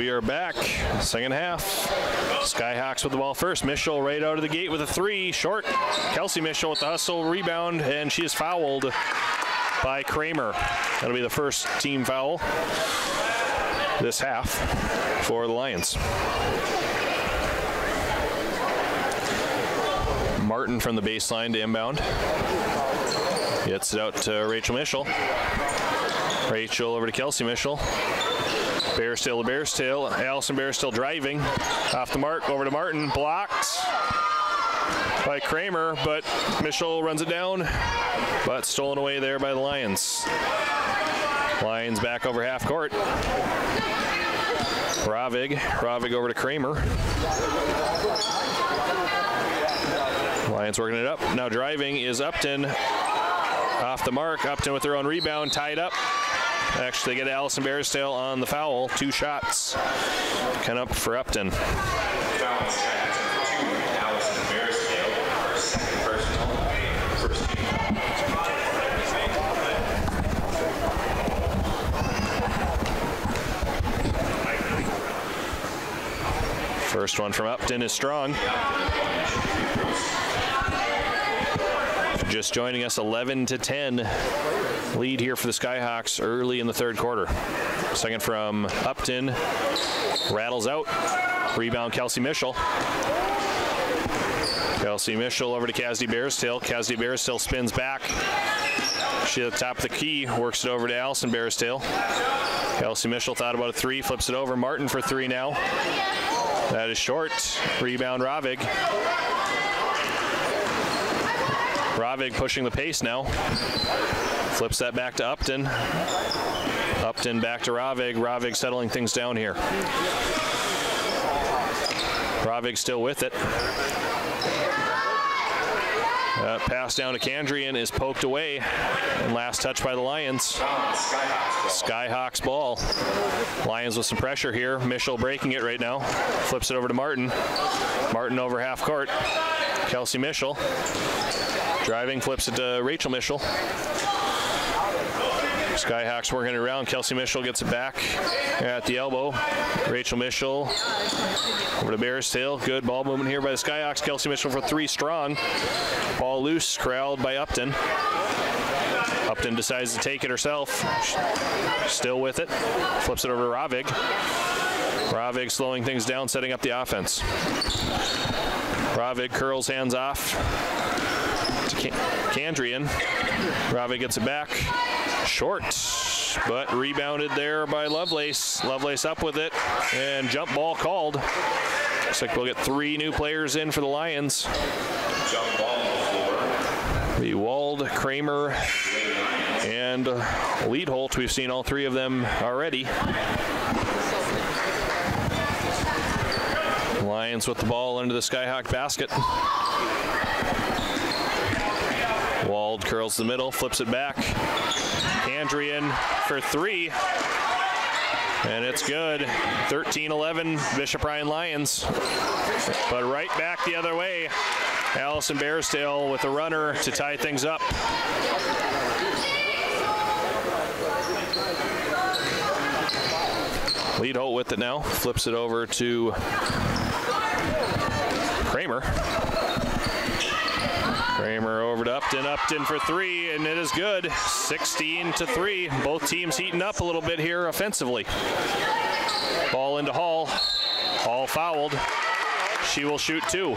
we are back. Second half. Skyhawks with the ball first. Mischel right out of the gate with a 3. Short. Kelsey Mischel with the hustle rebound, and she is fouled by Kramer. That'll be the first team foul this half for the Lions. Martin from the baseline to inbound. Gets it out to Rachel Mischel. Rachel over to Kelsey Mischel. Bearstail to Bearstail. Allison Bearstail driving. Off the mark, over to Martin. Blocked by Kramer, but Mischel runs it down. But stolen away there by the Lions. Lions back over half court. Ravig over to Kramer. Lions working it up. Now driving is Upton. Off the mark. Upton with their own rebound. Tied up. Actually, they get Allison Bearstail on the foul. 2 shots. Kind of up for Upton. Allison Bearstail, our second personal, first team. First one from Upton is strong. Just joining us, 11-10 lead here for the Skyhawks early in the third quarter. Second from Upton, rattles out. Rebound Kelsey Mischel. Kelsey Mischel over to Cassidy Bearstail. Cassidy Bearstail spins back. She at the top of the key, works it over to Allison Bearstail. Kelsey Mischel thought about a 3, flips it over. Martin for 3 now. That is short. Rebound Ravig. Ravig pushing the pace now. Flips that back to Upton. Upton back to Ravig. Ravig settling things down here. Ravig still with it. Pass down to Kandrian is poked away. And last touch by the Lions. Skyhawks ball. Lions with some pressure here. Mischel breaking it right now. Flips it over to Martin. Martin over half court. Kelsey Mischel. Driving, flips it to Rachel Mischel. Skyhawks working it around. Kelsey Mischel gets it back at the elbow. Rachel Mischel over to Bearstail. Good ball movement here by the Skyhawks. Kelsey Mischel for 3 strong. Ball loose, corralled by Upton. Upton decides to take it herself. Still with it. Flips it over to Ravig. Ravig slowing things down, setting up the offense. Ravig curls hands off to Kandrian. Ravig gets it back. Short, but rebounded there by Lovelace. Lovelace up with it, and jump ball called. Looks like we'll get 3 new players in for the Lions. Jump ball on the floor. The Wald, Kramer, and Leadholt. We've seen all 3 of them already. Lions with the ball into the Skyhawk basket. Wald curls the middle, flips it back. Kandrian for 3. And it's good. 13-11 Bishop Ryan Lions. But right back the other way. Allison Bearstail with a runner to tie things up. Leadholt with it now. Flips it over to Kramer. Kramer over to Upton. Upton for 3, and it is good. 16-3. Both teams heating up a little bit here offensively. Ball into Hall. Hall fouled. She will shoot 2.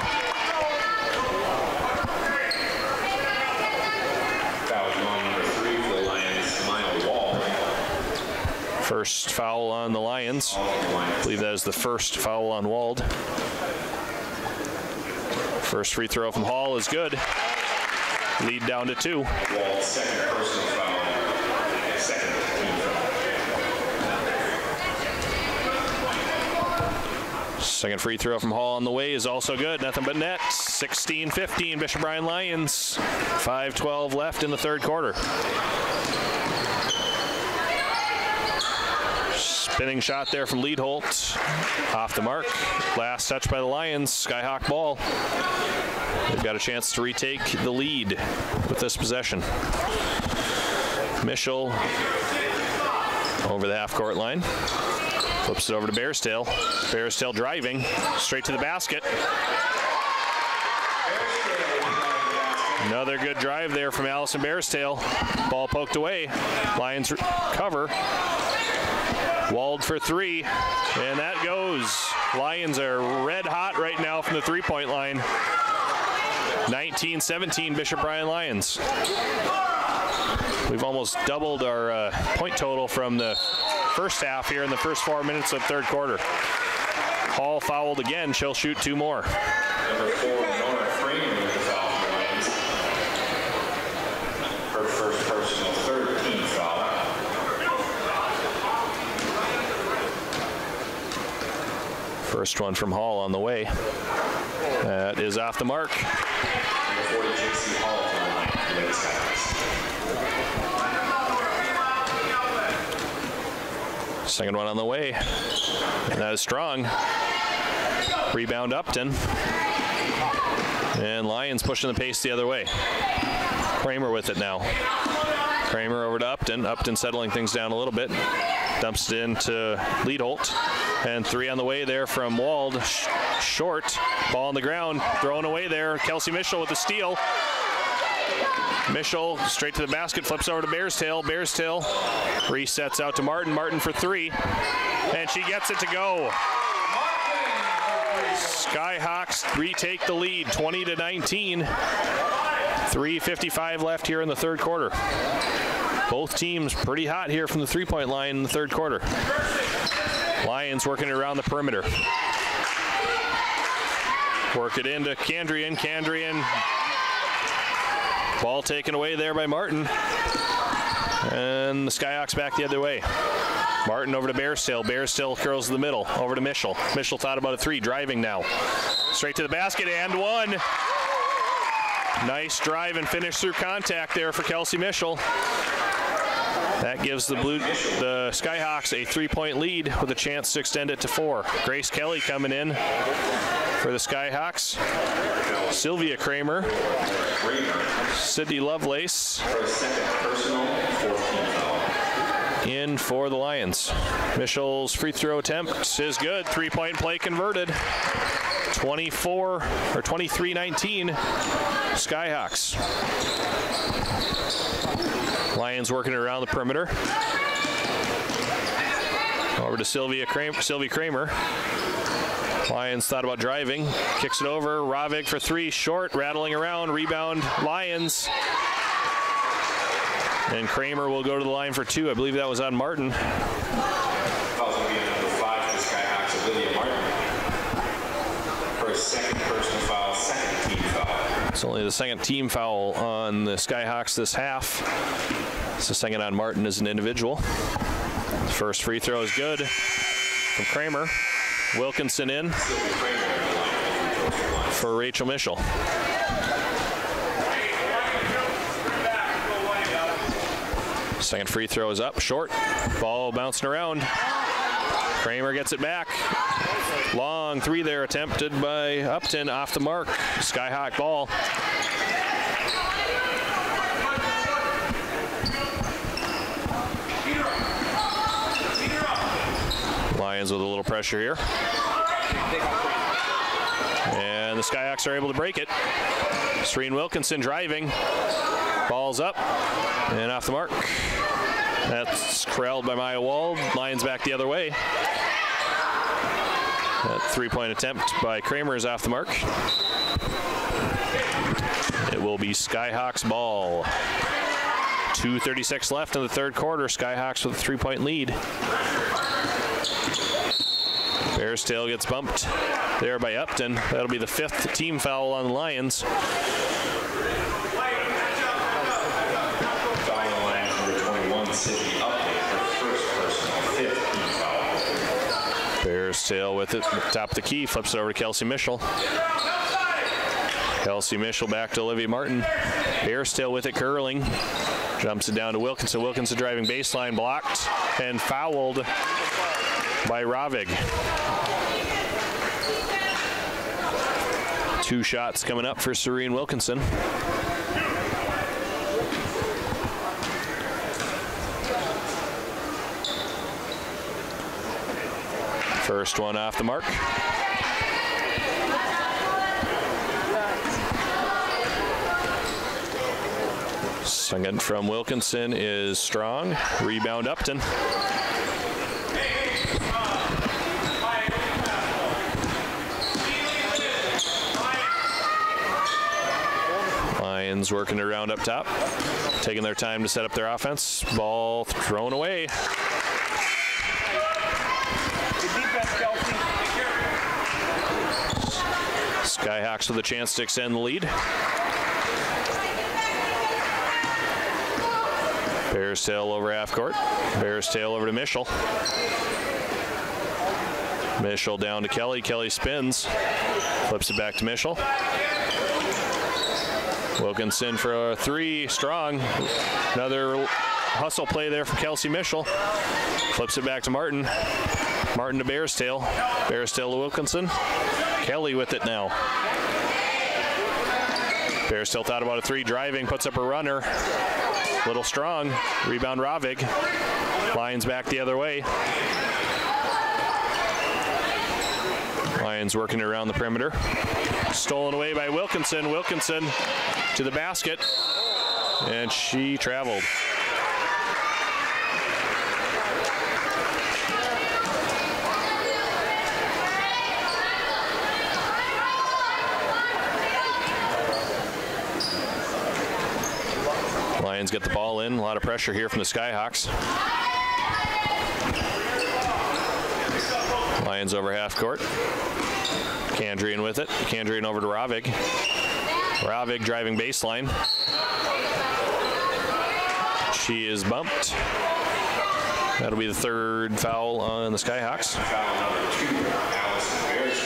Foul on number 3 for the Lions, Maya Wall. First foul on the Lions. I believe that is the first foul on Wald. First free throw from Hall is good. Lead down to 2. Wald's second personal foul. Second team foul. Second free throw from Hall on the way is also good. Nothing but net. 16-15 Bishop Ryan Lions. 5:12 left in the third quarter. Spinning shot there from Leadholt. Off the mark. Last touch by the Lions. Skyhawk ball. They've got a chance to retake the lead with this possession. Mischel Over the half-court line. Flips it over to Bearstail. Bearstail driving straight to the basket. Another good drive there from Allison Bearstail. Ball poked away. Lions cover. Walled for three, and that goes. Lions are red hot right now from the three-point line. 19-17 Bishop Bryan Lions. We've almost doubled our point total from the first half here in the first 4 minutes of third quarter. Hall fouled again. She'll shoot two more. Number 4, Nora Freeman with the foul for the Lions. Her first personal, third team foul. First one from Hall on the way. That is off the mark. Number 40, JC Hall to the line for the Lady Skyhawks. Second one on the way. And that is strong. Rebound Upton. And Lions pushing the pace the other way. Kramer with it now. Kramer over to Upton. Upton settling things down a little bit. Dumps it into Leadholt. And three on the way there from Wald. Short. Ball on the ground. Thrown away there. Kelsey Mischel with the steal. Mischel straight to the basket. Flips over to Bearstail. Bearstail resets out to Martin. Martin for three. And she gets it to go. Skyhawks retake the lead, 20-19. 3:55 left here in the third quarter. Both teams pretty hot here from the three-point line in the third quarter. Lions working it around the perimeter. Work it into Candrian. Candrian. Ball taken away there by Martin. And the Skyhawks back the other way. Martin over to Bearstail. Bearstail curls to the middle. Over to Mischel. Mischel thought about a three. Driving now. Straight to the basket and one. Nice drive and finish through contact there for Kelsey Mischel. That gives the Skyhawks a three-point lead with a chance to extend it to four. Grace Kelly coming in for the Skyhawks. Sylvia Kramer. Sydney Lovelace. In for the Lions. Mischel's free throw attempt is good. Three-point play converted. 23-19 Skyhawks. Lions working it around the perimeter. Over to Sylvie Kramer. Lions thought about driving. Kicks it over. Ravig for three. Short. Rattling around. Rebound. Lions. And Kramer will go to the line for two. I believe that was on Martin. Foul's going to be on number 5 for the Skyhawks, Olivia Martin. For a second personal foul, second team foul. It's only the second team foul on the Skyhawks this half. It's the second on Martin as an individual. First free throw is good from Kramer. Wilkinson in for Rachel Mischel. Second free throw is up, short. Ball bouncing around. Kramer gets it back. Long three there attempted by Upton, off the mark. Skyhawk ball. Lions with a little pressure here. And the Skyhawks are able to break it. Serene Wilkinson driving. Ball's up and off the mark. That's corralled by Maya Wald. Lions back the other way. That three-point attempt by Kramer is off the mark. It will be Skyhawks ball. 2:36 left in the third quarter. Skyhawks with a three-point lead. Bearstail gets bumped there by Upton. That'll be the fifth team foul on the Lions. Sydney Upton, her first personal, fifth team foul. Bearstail with it, top of the key, flips it over to Kelsey Mischel. Kelsey Mischel back to Olivia Martin. Bearstail with it, curling. Jumps it down to Wilkinson. Wilkinson driving baseline, blocked and fouled by Ravig. Two shots coming up for Serene Wilkinson. First one off the mark. Second from Wilkinson is strong. Rebound Upton. Lions working around up top, taking their time to set up their offense. Ball thrown away. Skyhawks with a chance to extend the lead. Bears tail over half court. Bears tail over to Mischel. Mischel down to Kelly. Kelly spins. Flips it back to Mischel. Wilkinson for a three. Strong. Another hustle play there for Kelsey Mischel. Flips it back to Martin. Martin to Bears tail. Bears tail to Wilkinson. Kelly with it now. Bears still thought about a three. Driving. Puts up a runner. Little strong. Rebound Ravig. Lions back the other way. Lions working around the perimeter. Stolen away by Wilkinson. Wilkinson to the basket. And she traveled. Lions get the ball in. A lot of pressure here from the Skyhawks. Lions over half court. Kandrian with it. Kandrian over to Ravig. Ravig driving baseline. She is bumped. That'll be the third foul on the Skyhawks. Foul number 2, Allison Bears.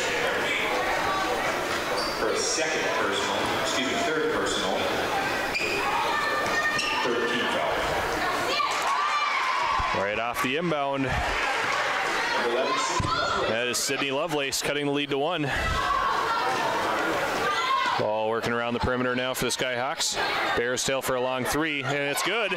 Her second personal, third personal. 13 foul. Right off the inbound. That is Sydney Lovelace cutting the lead to 1. Ball working around the perimeter now for the Skyhawks. Bears tail for a long three, and it's good.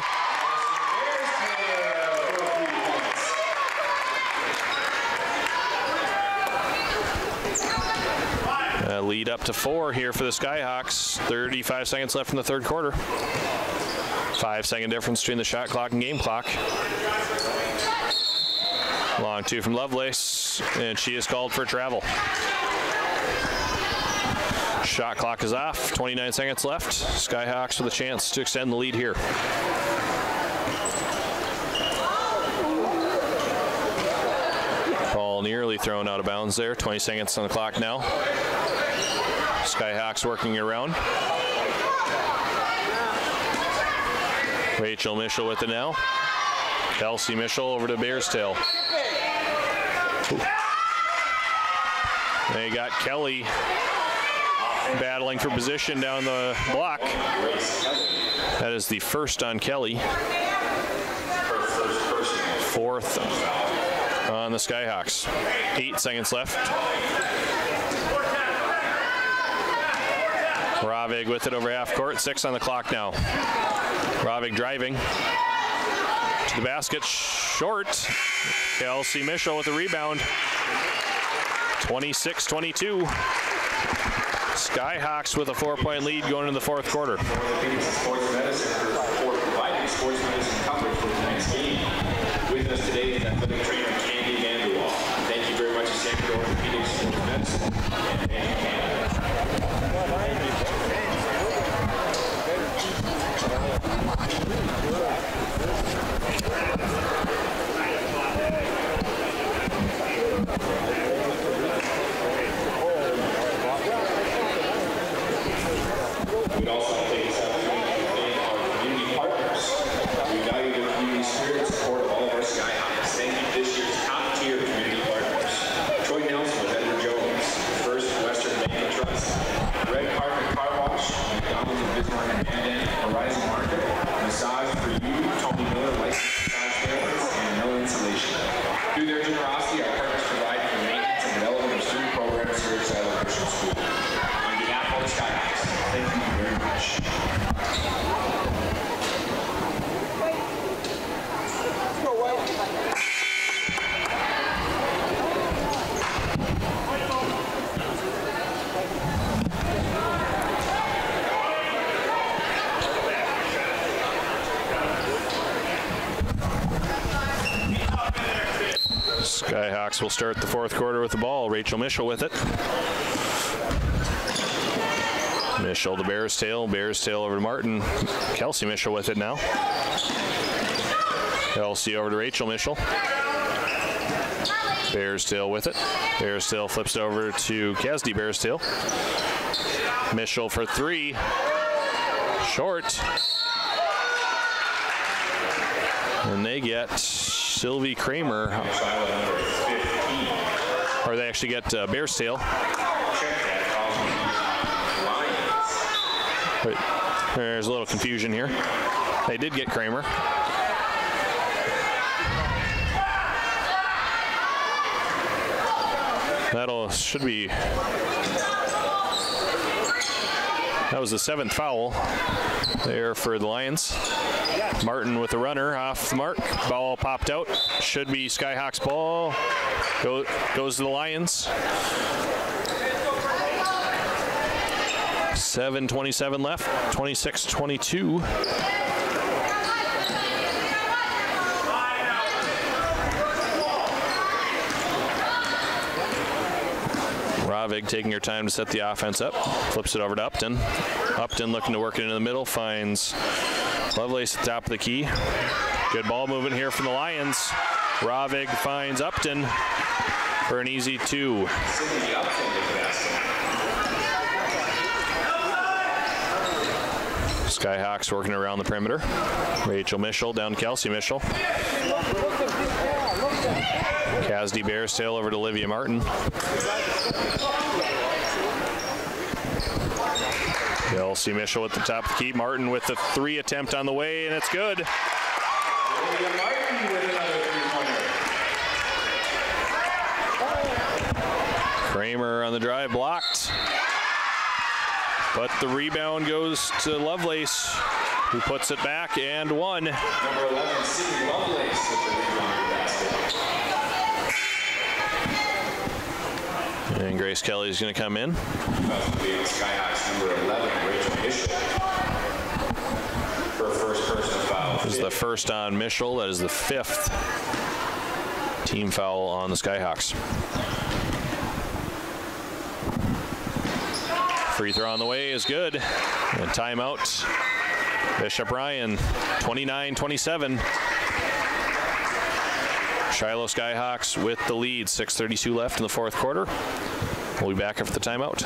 Lead up to 4 here for the Skyhawks. 35 seconds left in the third quarter. 5-second difference between the shot clock and game clock. Long two from Lovelace, and she is called for travel. Shot clock is off. 29 seconds left. Skyhawks with a chance to extend the lead here. Ball nearly thrown out of bounds there. 20 seconds on the clock now. Skyhawks working around. Rachel Mischel with it now. Kelsey Mischel over to Bears tail. They got Kelly battling for position down the block. That is the first on Kelly. Fourth on the Skyhawks. 8 seconds left. Ravig with it over half court. 6 on the clock now. Ravig driving to the basket. Short. Kelsey Mischel with the rebound. 26-22. Skyhawks with a 4-point lead going into the fourth quarter. Sports Medicine for providing sports medicine coverage for tonight's game. With us today is athletic trainer Candy Vanderwall. Thank you very much to Sanford Orthopedics Sports Medicine and Canada. We'd also take this opportunity to thank our community partners. We value their community spirit and support of all of our Skyhawks. Thank you to this year's top-tier community partners. Troy Nelson with Edward Jones, First Western Bank Skyhawks will start the fourth quarter with the ball. Rachel Mischel with it. Mischel to Bears Tail over to Martin. Kelsey Mischel with it now. Kelsey over to Rachel Mischel. Bears Tail with it. Bears Tail flips over to Kasdi Bears Tail. Mischel for three. Short. And they get Sylvie Kramer. Or they actually get Bears Tail. But there's a little confusion here. They did get Kramer. Should be. That was the 7th foul there for the Lions. Martin with the runner off the mark. Ball popped out. Should be Skyhawks ball. Goes to the Lions. 7:27 left. 26-22. Ravig taking her time to set the offense up. Flips it over to Upton. Upton looking to work it into the middle. Finds Lovelace at the top of the key. Good ball movement here from the Lions. Ravig finds Upton for an easy 2. Skyhawks working around the perimeter. Rachel Mischel down to Kelsey Mischel. Kasdi Bears Tail over to Olivia Martin. Kelsey Mischel at the top of the key. Martin with the 3 attempt on the way, and it's good. Olivia Martin with another 3-pointer. Kramer on the drive, blocked. But the rebound goes to Lovelace, who puts it back and one. Number 11, Sydney Lovelace with the rebound basket. And Grace Kelly's going to come in. Skyhawks number 11, Rachel Mischel. Her first personal foul. This is the first on Mischel. That is the 5th team foul on the Skyhawks. Free throw on the way is good. And timeout. Bishop Ryan, 29-27. Shiloh Skyhawks with the lead. 6:32 left in the fourth quarter. We'll be back after the timeout.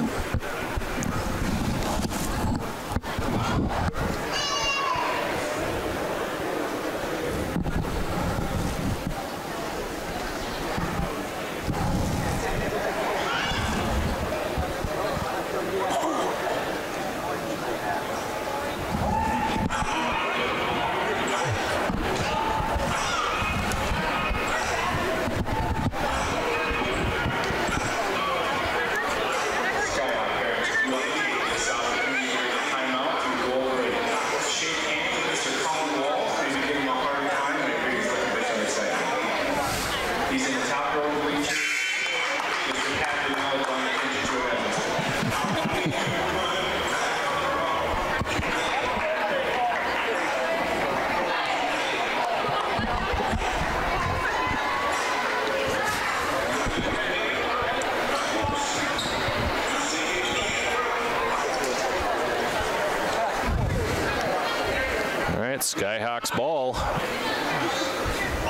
Skyhawks ball.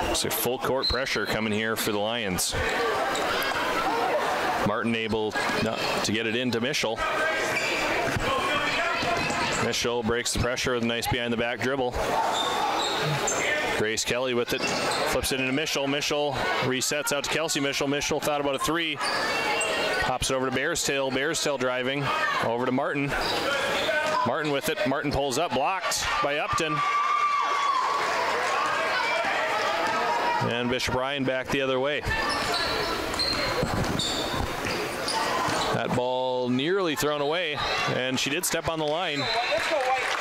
Looks like full court pressure coming here for the Lions. Martin able to get it into Mischel. Mischel breaks the pressure with a nice behind the back dribble. Grace Kelly with it, flips it into Mischel. Mischel resets out to Kelsey Mischel. Mischel thought about a 3. Pops it over to Bears Tail. Bears Tail driving over to Martin. Martin with it. Martin pulls up, blocked by Upton. And Bishop Ryan back the other way. That ball nearly thrown away, and she did step on the line.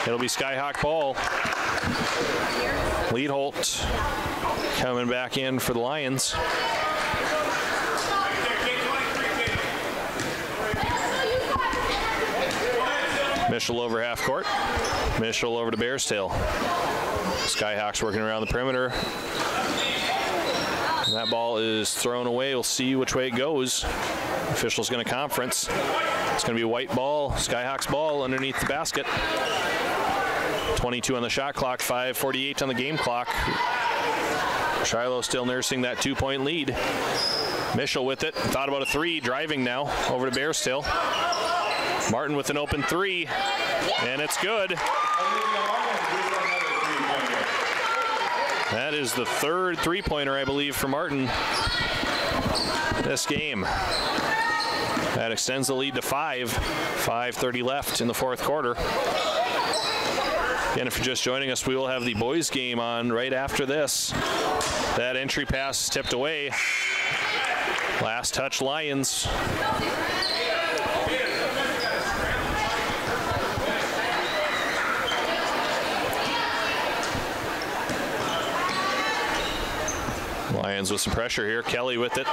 It'll be Skyhawk ball. Leadholt coming back in for the Lions. Mischel over half court. Mischel over to Bears Tail. Skyhawks working around the perimeter. That ball is thrown away. We'll see which way it goes. Official's going to conference. It's going to be a white ball, Skyhawks ball underneath the basket. 22 on the shot clock, 5:48 on the game clock. Shiloh still nursing that 2-point lead. Mitchell with it, thought about a three, driving now over to Bearstill. Martin with an open three, and it's good. That is the third three-pointer, I believe, for Martin this game. That extends the lead to 5. 5:30 left in the fourth quarter. Again, if you're just joining us, we will have the boys game on right after this. That entry pass tipped away. Last touch, Lions. Lions with some pressure here. Kelly with it.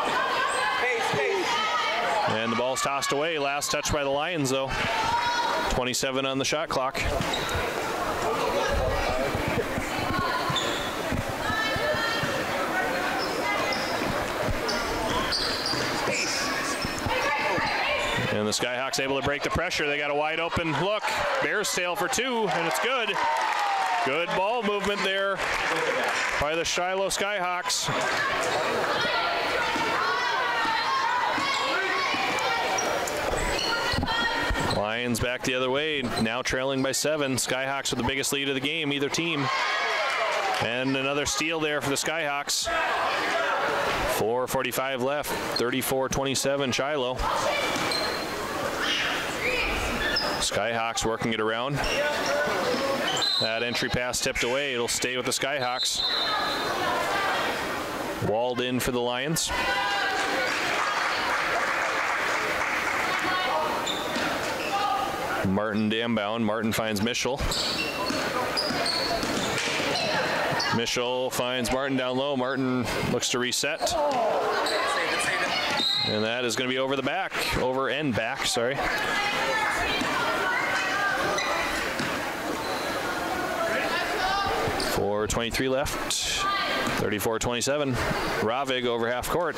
And the ball's tossed away. Last touch by the Lions, though. 27 on the shot clock. And the Skyhawks able to break the pressure. They got a wide open look. Bears tail for 2, and it's good. Good ball movement there by the Shiloh Skyhawks. Lions back the other way, now trailing by 7. Skyhawks with the biggest lead of the game, either team. And another steal there for the Skyhawks. 4:45 left, 34-27 Shiloh. Skyhawks working it around. That entry pass tipped away. It'll stay with the Skyhawks. Walled in for the Lions. Martin downbound. Martin finds Mitchell. Mitchell finds Martin down low. Martin looks to reset. And that is going to be over the back. Over and back, sorry. .23 left, 34-27. Ravig over half court.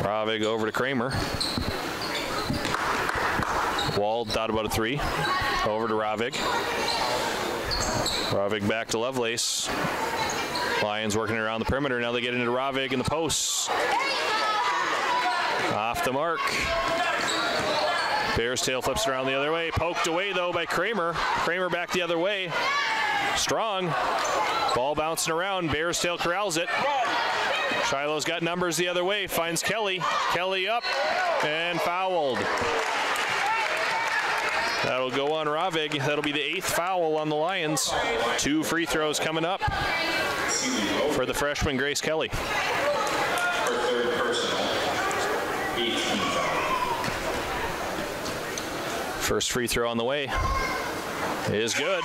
Ravig over to Kramer. Wald thought about a three. Over to Ravig. Ravig back to Lovelace. Lions working around the perimeter. Now they get into Ravig in the posts. Off the mark. Bears tail flips around the other way. Poked away though by Kramer. Kramer back the other way. Strong. Ball bouncing around. Bears tail corrals it. Shiloh's got numbers the other way. Finds Kelly. Kelly up and fouled. That'll go on Ravig. That'll be the 8th foul on the Lions. 2 free throws coming up for the freshman Grace Kelly. Her third personal. 18 foul. First free throw on the way is good.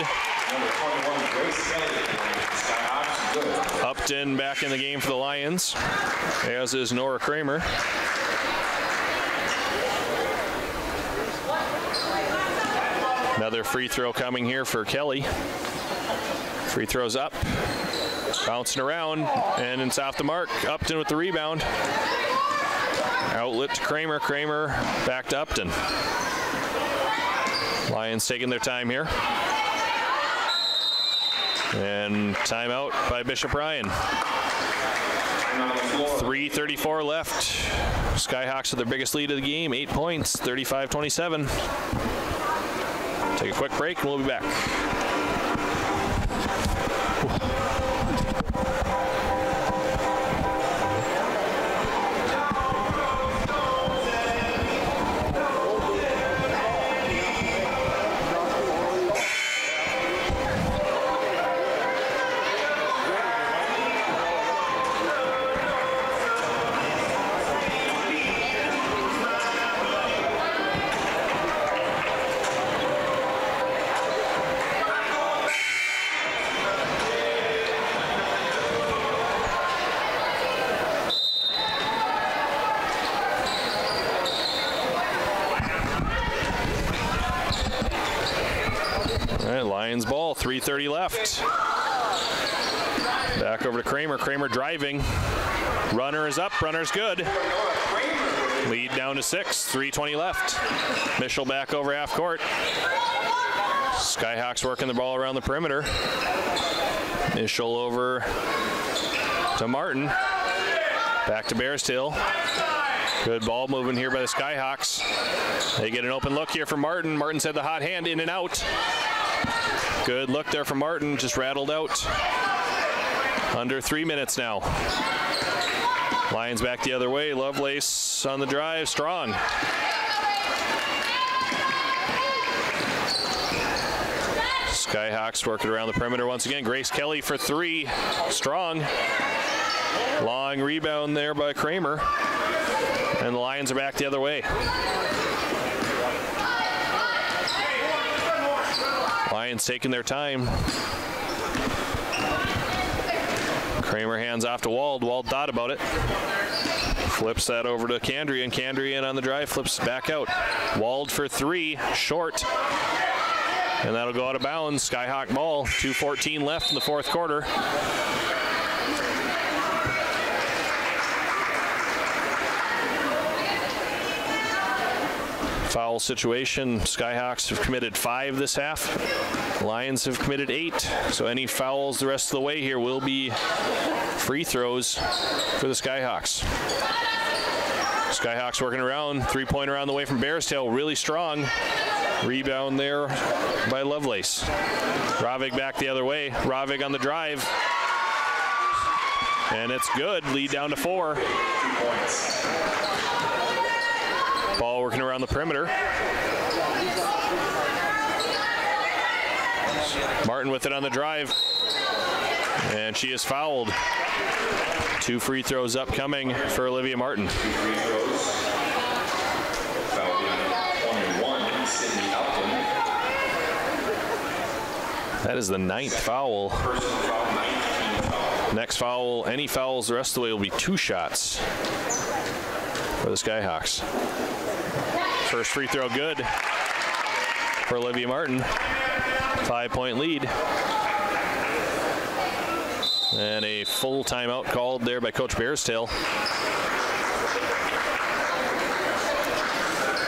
Number 21, Grace Kelly. Skyhawks, good. Upton back in the game for the Lions, as is Nora Kramer. Another free throw coming here for Kelly. Free throws up, bouncing around, and it's off the mark. Upton with the rebound. Outlet to Kramer. Kramer back to Upton. Lions taking their time here. And timeout by Bishop Ryan. 3:34 left. Skyhawks with their biggest lead of the game, 8 points, 35-27. Take a quick break and we'll be back. Lions ball, 3:30 left. Back over to Kramer. Kramer driving. Runner is up. Runner's good. Lead down to 6. 3:20 left. Mischel back over half court. Skyhawks working the ball around the perimeter. Mischel over to Martin. Back to Bearstill. Good ball moving here by the Skyhawks. They get an open look here for Martin. Martin's had the hot hand, in and out. Good look there for Martin, just rattled out. Under 3 minutes now. Lions back the other way. Lovelace on the drive, strong. Skyhawks working around the perimeter once again. Grace Kelly for 3, strong. Long rebound there by Kramer. And the Lions are back the other way. Lions taking their time. Kramer hands off to Wald. Wald thought about it. Flips that over to Candrian. Candrian on the drive, flips back out. Wald for 3, short. And that'll go out of bounds. Skyhawk ball. 2:14 left in the fourth quarter. Foul situation. Skyhawks have committed 5 this half. Lions have committed 8. So any fouls the rest of the way here will be free throws for the Skyhawks. Skyhawks working around. 3-pointer on the way from Bearstail. Really strong. Rebound there by Lovelace. Ravig back the other way. Ravig on the drive. And it's good. Lead down to 4. Ball working around the perimeter. Martin with it on the drive. And she is fouled. 2 free throws upcoming for Olivia Martin. That is the 9th foul. Next foul, any fouls the rest of the way will be 2 shots for the Skyhawks. First free throw good for Olivia Martin. 5-point lead. And a full timeout called there by Coach Bearstail.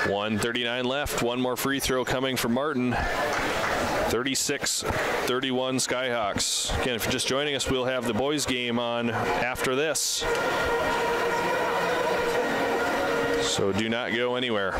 1:39 left. One more free throw coming from Martin. 36-31 Skyhawks. Again, if you're just joining us, we'll have the boys game on after this. So do not go anywhere.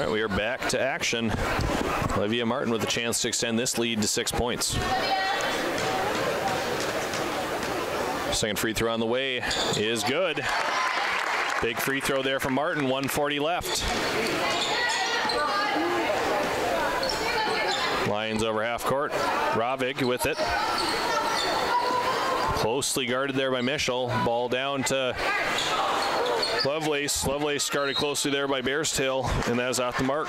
We are back to action. Olivia Martin with a chance to extend this lead to 6 points. Second free throw on the way is good. Big free throw there from Martin, 1:40 left. Lions over half court. Ravig with it. Closely guarded there by Mischel. Ball down to Lovelace. Lovelace guarded closely there by Bearstail, and that is off the mark.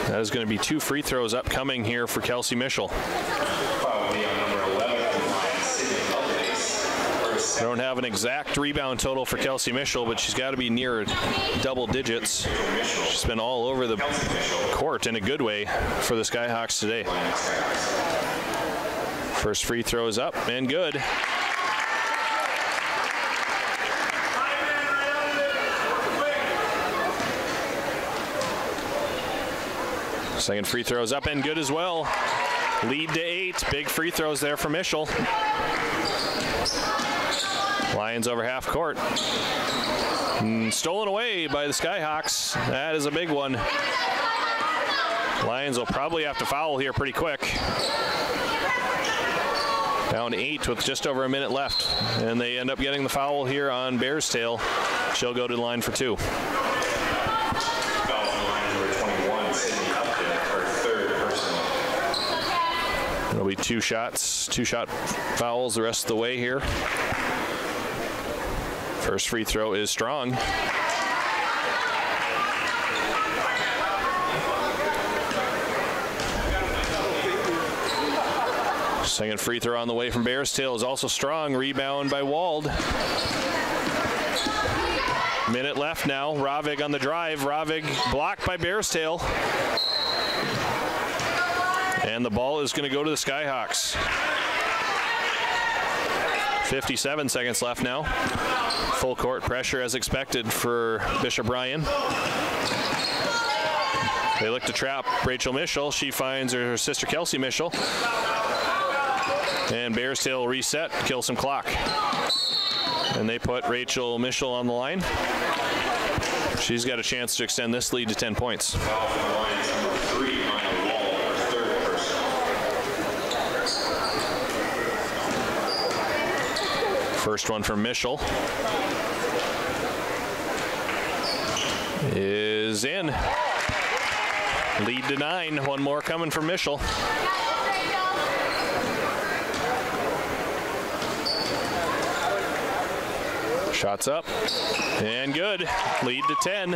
That is going to be 2 free throws upcoming here for Kelsey Mischel. I don't have an exact rebound total for Kelsey Mischel, but she's got to be near double digits. She's been all over the court in a good way for the Skyhawks today. First free throw is up and good. Second free throw is up and good as well. Lead to 8. Big free throws there for Mischel. Lions over half court. Stolen away by the Skyhawks. That is a big one. Lions will probably have to foul here pretty quick. Down 8 with just over a minute left. And they end up getting the foul here on Bears Tail. She'll go to the line for 2. It'll be 2 shot fouls the rest of the way here. First free throw is strong. Second free throw on the way from Bears Tail is also strong. Rebound by Wald. Minute left now. Ravig on the drive. Ravig blocked by Bears Tail. And the ball is going to go to the Skyhawks. 57 seconds left now. Full court pressure as expected for Bishop Ryan. They look to trap Rachel Mischel. She finds her sister Kelsey Mischel. And Bears Tail will reset, kill some clock. And they put Rachel Mischel on the line. She's got a chance to extend this lead to 10 points. First one from Mischel is in. Lead to 9. One more coming from Mischel. Shots up and good. Lead to 10.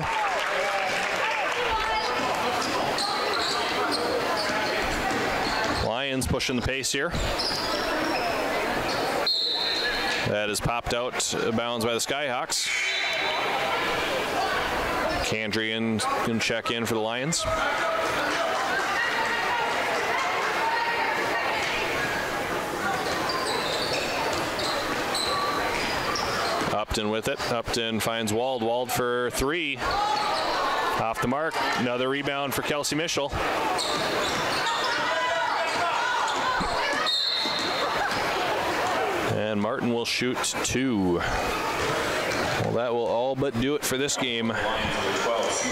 Lions pushing the pace here. That is popped out of bounds by the Skyhawks. Candrian can check in for the Lions. Upton with it. Upton finds Wald. Wald for 3. Off the mark. Another rebound for Kelsey Mischel. And Martin will shoot 2. Well, that will all but do it for this game.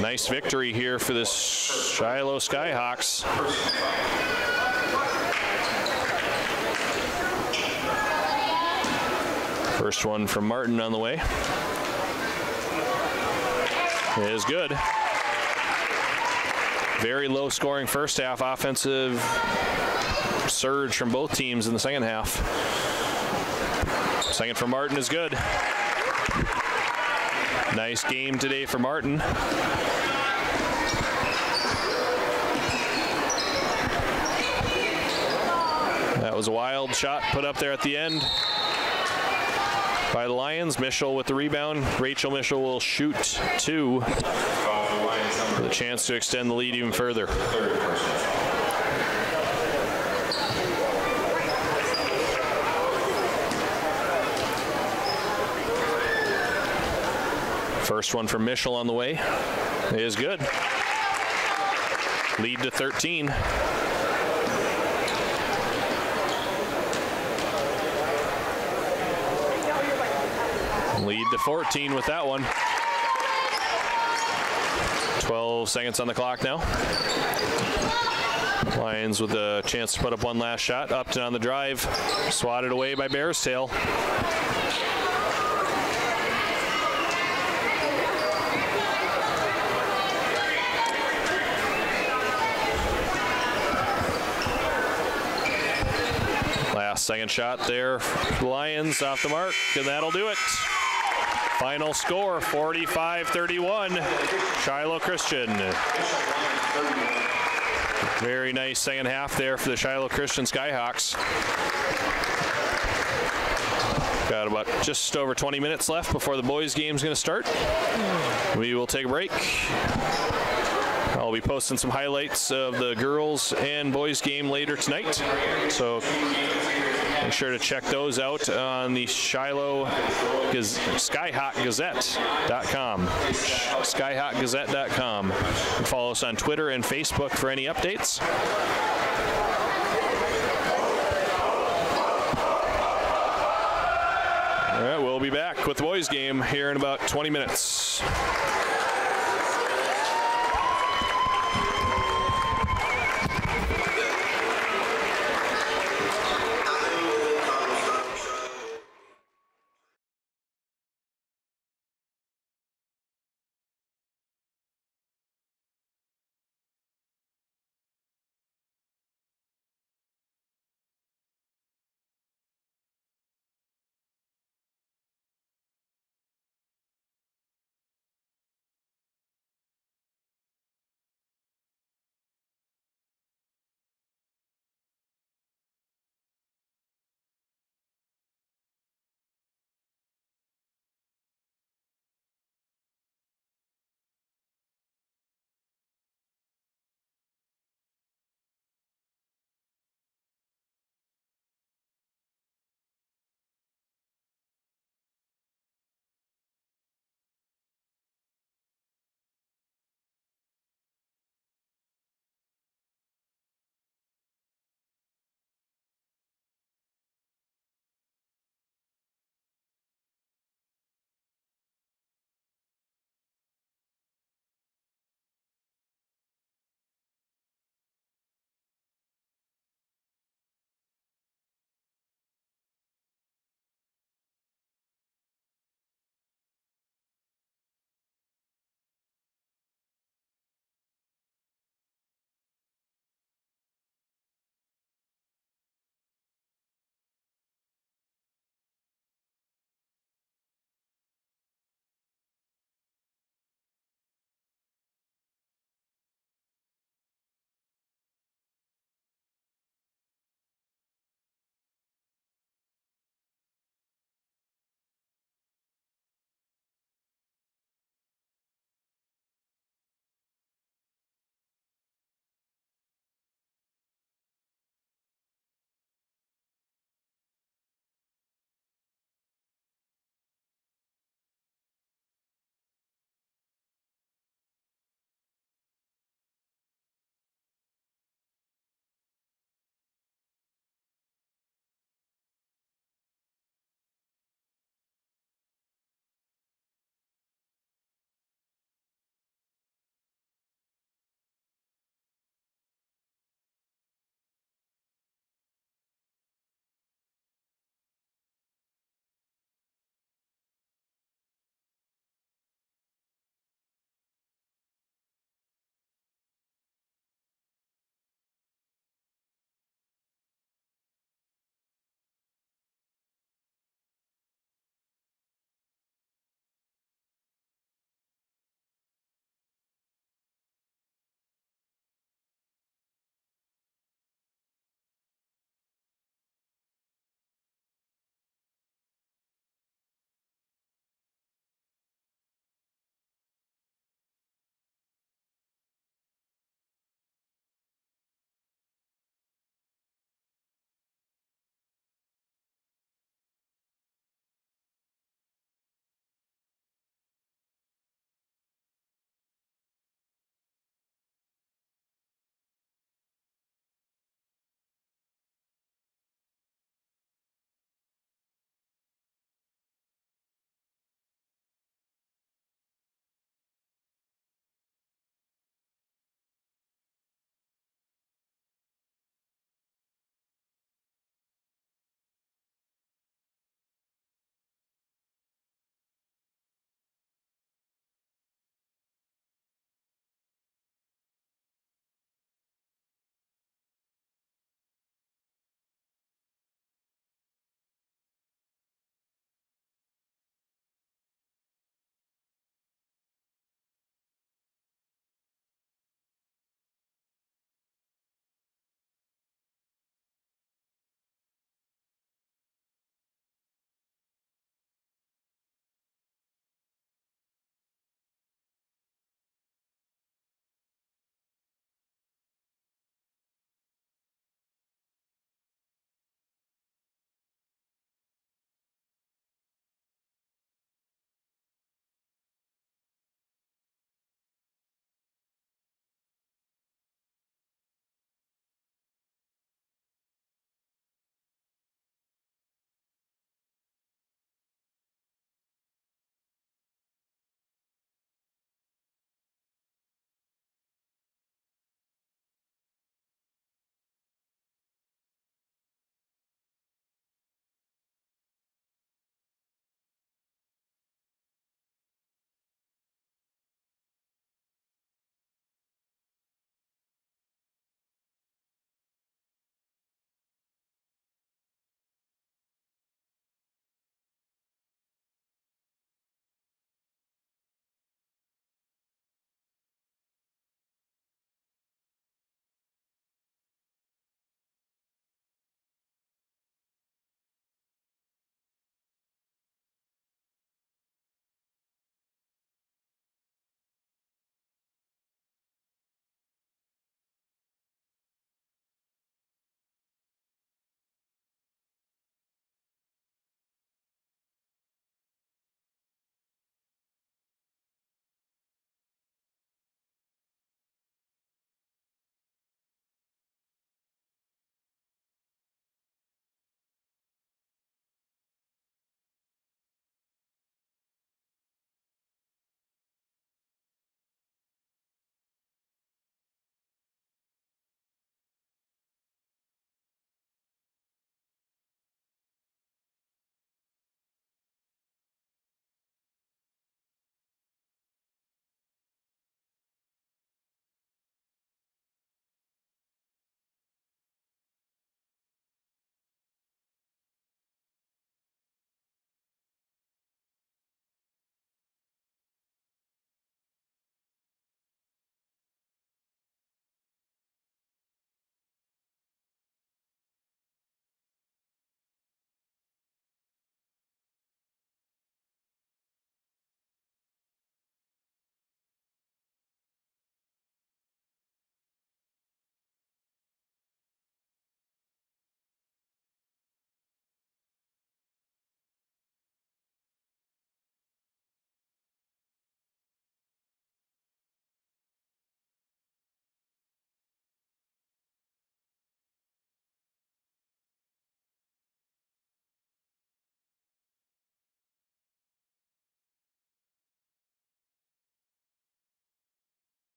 Nice victory here for the Shiloh Skyhawks. First one from Martin on the way. It is good. Very low scoring first half. Offensive surge from both teams in the second half. Second from Martin is good. Nice game today for Martin. That was a wild shot put up there at the end by the Lions. Mischel with the rebound. Rachel Mischel will shoot 2 with a chance to extend the lead even further. First one from Mischel on the way is good. Lead to 13. Lead to 14 with that one. 12 seconds on the clock now. Lions with a chance to put up one last shot. Upton on the drive. Swatted away by Bears Tail. Last second shot there for the Lions off the mark, and that'll do it. Final score, 45-31, Shiloh Christian. Very nice second half there for the Shiloh Christian Skyhawks. Got about just over 20 minutes left before the boys' game is going to start. We will take a break. I'll be be posting some highlights of the girls and boys game later tonight. So make sure to check those out on the Shiloh SkyhawkGazette.com. SkyhawkGazette.com. And follow us on Twitter and Facebook for any updates. All right, we'll be back with the boys game here in about 20 minutes.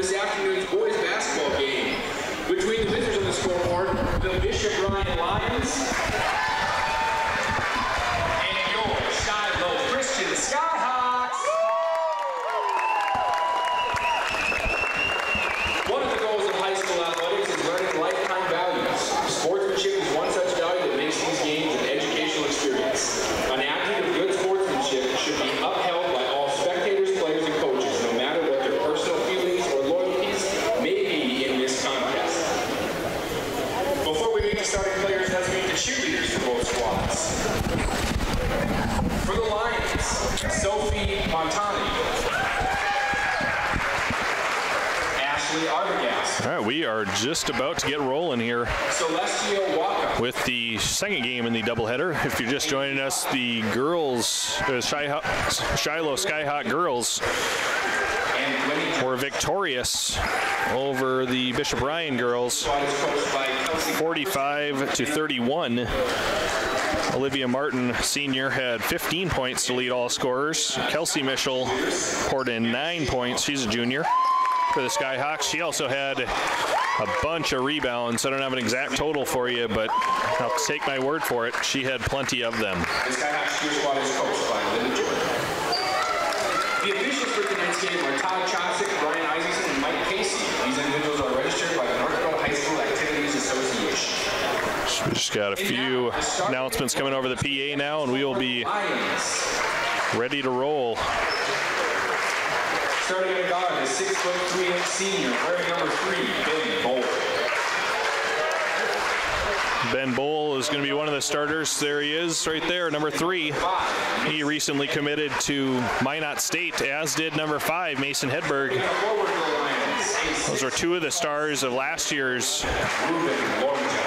this afternoon's boys basketball game. Between the visitors on the scoreboard, the Bishop Ryan Lions and your Shiloh Christian Skyhawks. One of the goals of high school athletics is learning lifetime values. Sportsmanship is one such value that makes these games an educational experience. An athlete of good sportsmanship should be upheld by all spectators, players, and coaches, no matter what their personal feelings or loyalties may be in this contest. Before we meet the starting players, let's meet the cheerleaders for both squads. For the Lions, Sophie Montani, Ashley Arbogast. All right, we are just about to get rolling here Celestia Waka. with the second game in the doubleheader. If you're just joining us, the girls, Shiloh Skyhawk girls, were victorious over the Bishop Ryan girls, 45-31. Olivia Martin, senior, had 15 points to lead all scorers. Kelsey Mischel poured in 9 points. She's a junior for the Skyhawks. She also had a bunch of rebounds. I don't have an exact total for you, but I'll take my word for it. She had plenty of them. The Skyhawks cheer squad is coached by Linda Jordan. The officials for tonight's game are Todd Chopstick, Brian Isaacson, and Mike Casey. These individuals are registered by the North Dakota High School Activities Association. We just got a few announcements coming over the PA now, and we will be ready to roll. Starting at a guard, the 6'3" senior, wearing number 3, Ben Bowl. Ben Bowl is going to be one of the starters. There he is, right there, number 3. He recently committed to Minot State, as did number 5, Mason Hedberg. Those are 2 of the stars of last year's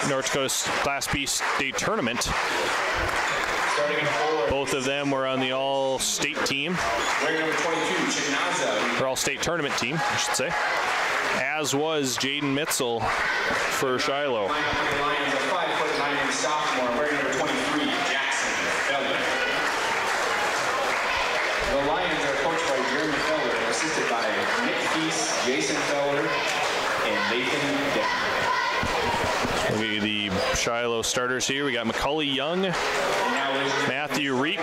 North Dakota Class B state tournament. Both of them were on the all-state team, or all-state tournament team, I should say, as was Jaden Mitzel for Shiloh. The Lions are coached by Jeremy Feller, assisted by Nick Feast, Jason Feller, and Nathan Decker. Look at the Shiloh starters here. We got McCully Young, Matthew Reap,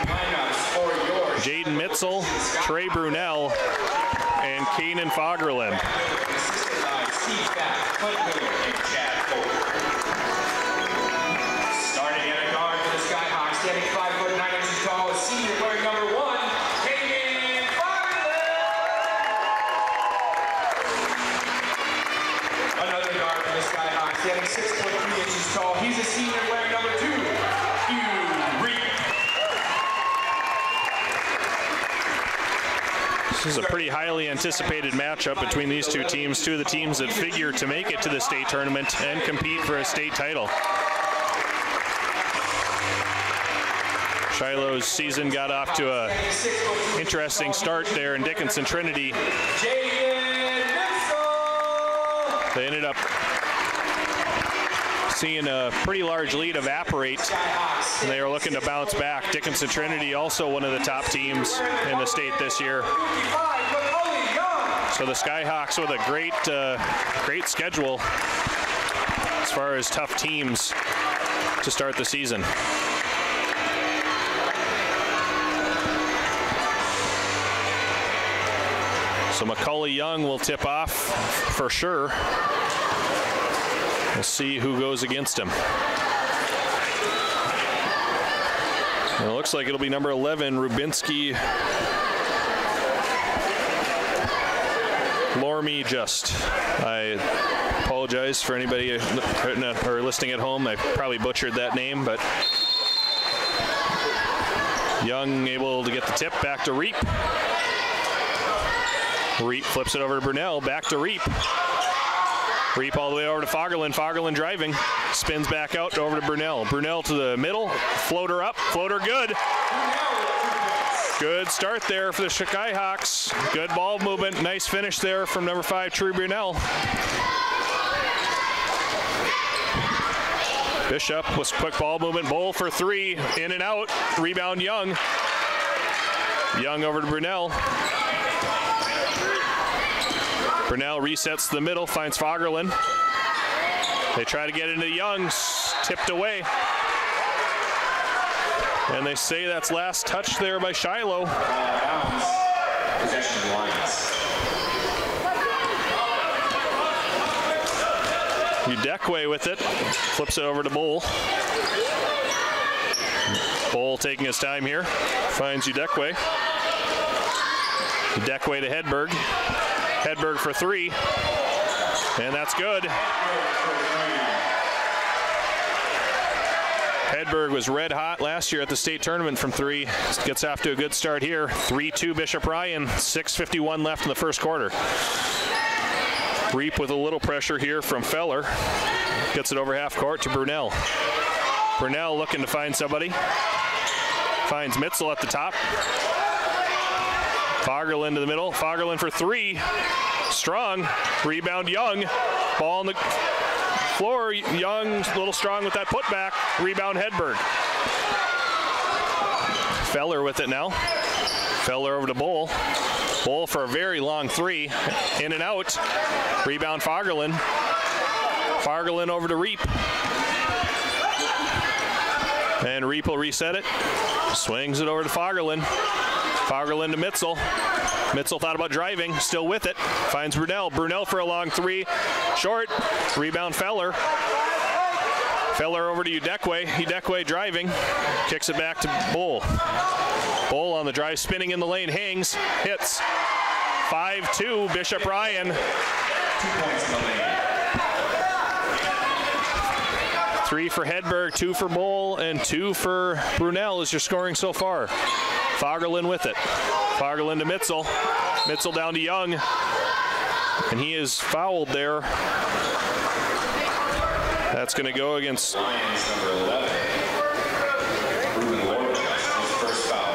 Jaden Mitzel, Trey Brunel, and Kanan Fagerlin. Assisted by Steve Fack, Clint Miller, and Chad Cole. Starting at a guard for the Skyhawks, standing 5'9" tall, is senior wearing number 1, Kanan Fagerlin. Another guard for the Skyhawks, standing 6'3" tall. He's a senior wearing number 2, Hugh Reed. This is a pretty highly anticipated matchup between these two teams, 2 of the teams that figure to make it to the state tournament and compete for a state title. Shiloh's season got off to a interesting start there in Dickinson Trinity. They ended up seeing a pretty large lead evaporate, and they are looking to bounce back. Dickinson Trinity, also one of the top teams in the state this year. So the Skyhawks with a great schedule as far as tough teams to start the season. So McCully Young will tip off for sure. We'll see who goes against him. And it looks like it'll be number 11, Rubinski Lorme Just. I apologize for anybody or listening at home. I probably butchered that name, but Young able to get the tip back to Reap. Reap flips it over to Brunel, back to Reap. Reap all the way over to Fagerlin. Fagerlin driving, spins back out over to Brunel. Brunel to the middle, floater up, floater good. Good start there for the Skyhawks. Good ball movement, nice finish there from number 5, True Brunel. Bishop with quick ball movement, Bowl for 3, in and out, rebound Young. Young over to Brunel. Brunel resets to the middle, finds Fagerlund. They try to get into Young, tipped away. And they say that's last touch there by Shiloh. Possession of the Lions. Udekwe with it, flips it over to Bull. Bull taking his time here, finds Udekwe. Udekwe to Hedberg. Hedberg for three, and that's good. Hedberg was red hot last year at the state tournament from three. Gets off to a good start here. 3-2 Bishop Ryan, 6:51 left in the first quarter. Reap with a little pressure here from Feller. Gets it over half court to Brunel. Brunel looking to find somebody. Finds Mitzel at the top. Fagerlund to the middle. Fagerlund for three. Strong. Rebound Young. Ball on the floor. Young a little strong with that putback. Rebound Hedberg. Feller with it now. Feller over to Bull. Bull for a very long three. In and out. Rebound Fagerlund. Fagerlund over to Reap. And Reap will reset it. Swings it over to Fagerlund. Fagerlund to Mitzel. Mitzel thought about driving, still with it. Finds Brunel. Brunel for a long three. Short. Rebound Feller. Feller over to Udekwe. Udekwe driving. Kicks it back to Bull. Bull on the drive, spinning in the lane. Hangs. Hits. 5-2 Bishop Ryan. 2 points in the lane. 3 for Hedberg, 2 for Bull, and 2 for Brunel is your scoring so far. Fagerlund with it. Fagerlund to Mitzel. Mitzel down to Young. And he is fouled there. That's going to go against Lions number 11. Ruben Lorgust, his first foul.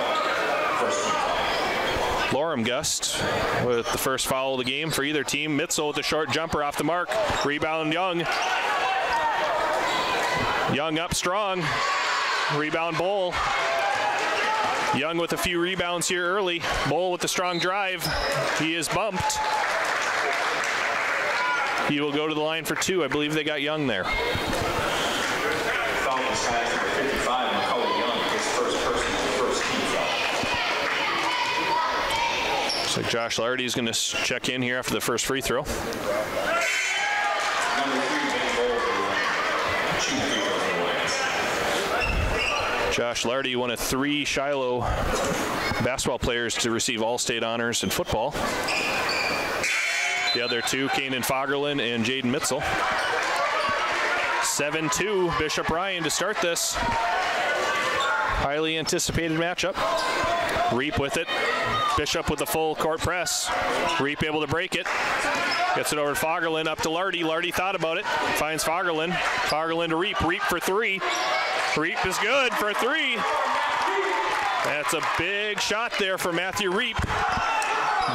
First team foul. Lorem Gust with the first foul of the game for either team. Mitzel with the short jumper off the mark. Rebound Young. Young up strong. Rebound Bull. Young with a few rebounds here early. Bull with the strong drive. He is bumped. He will go to the line for 2. I believe they got Young there. Foul was tied number 55, McCullough Young, his first personal, first team foul. Looks like Josh Lardy is going to check in here after the first free throw. Number 3, Ben Gold, 2 free throws for the Lions. Josh Lardy, one of 3 Shiloh basketball players to receive all-state honors in football. The other 2, Kanan Fagerlund and Jaden Mitzel. 7-2 Bishop Ryan to start this highly anticipated matchup. Reap with it. Bishop with the full court press. Reap able to break it. Gets it over to Fagerlund, up to Lardy. Lardy thought about it. Finds Fagerlund. Fagerlund to Reap. Reap for 3. Reap is good for 3. That's a big shot there for Matthew Reap.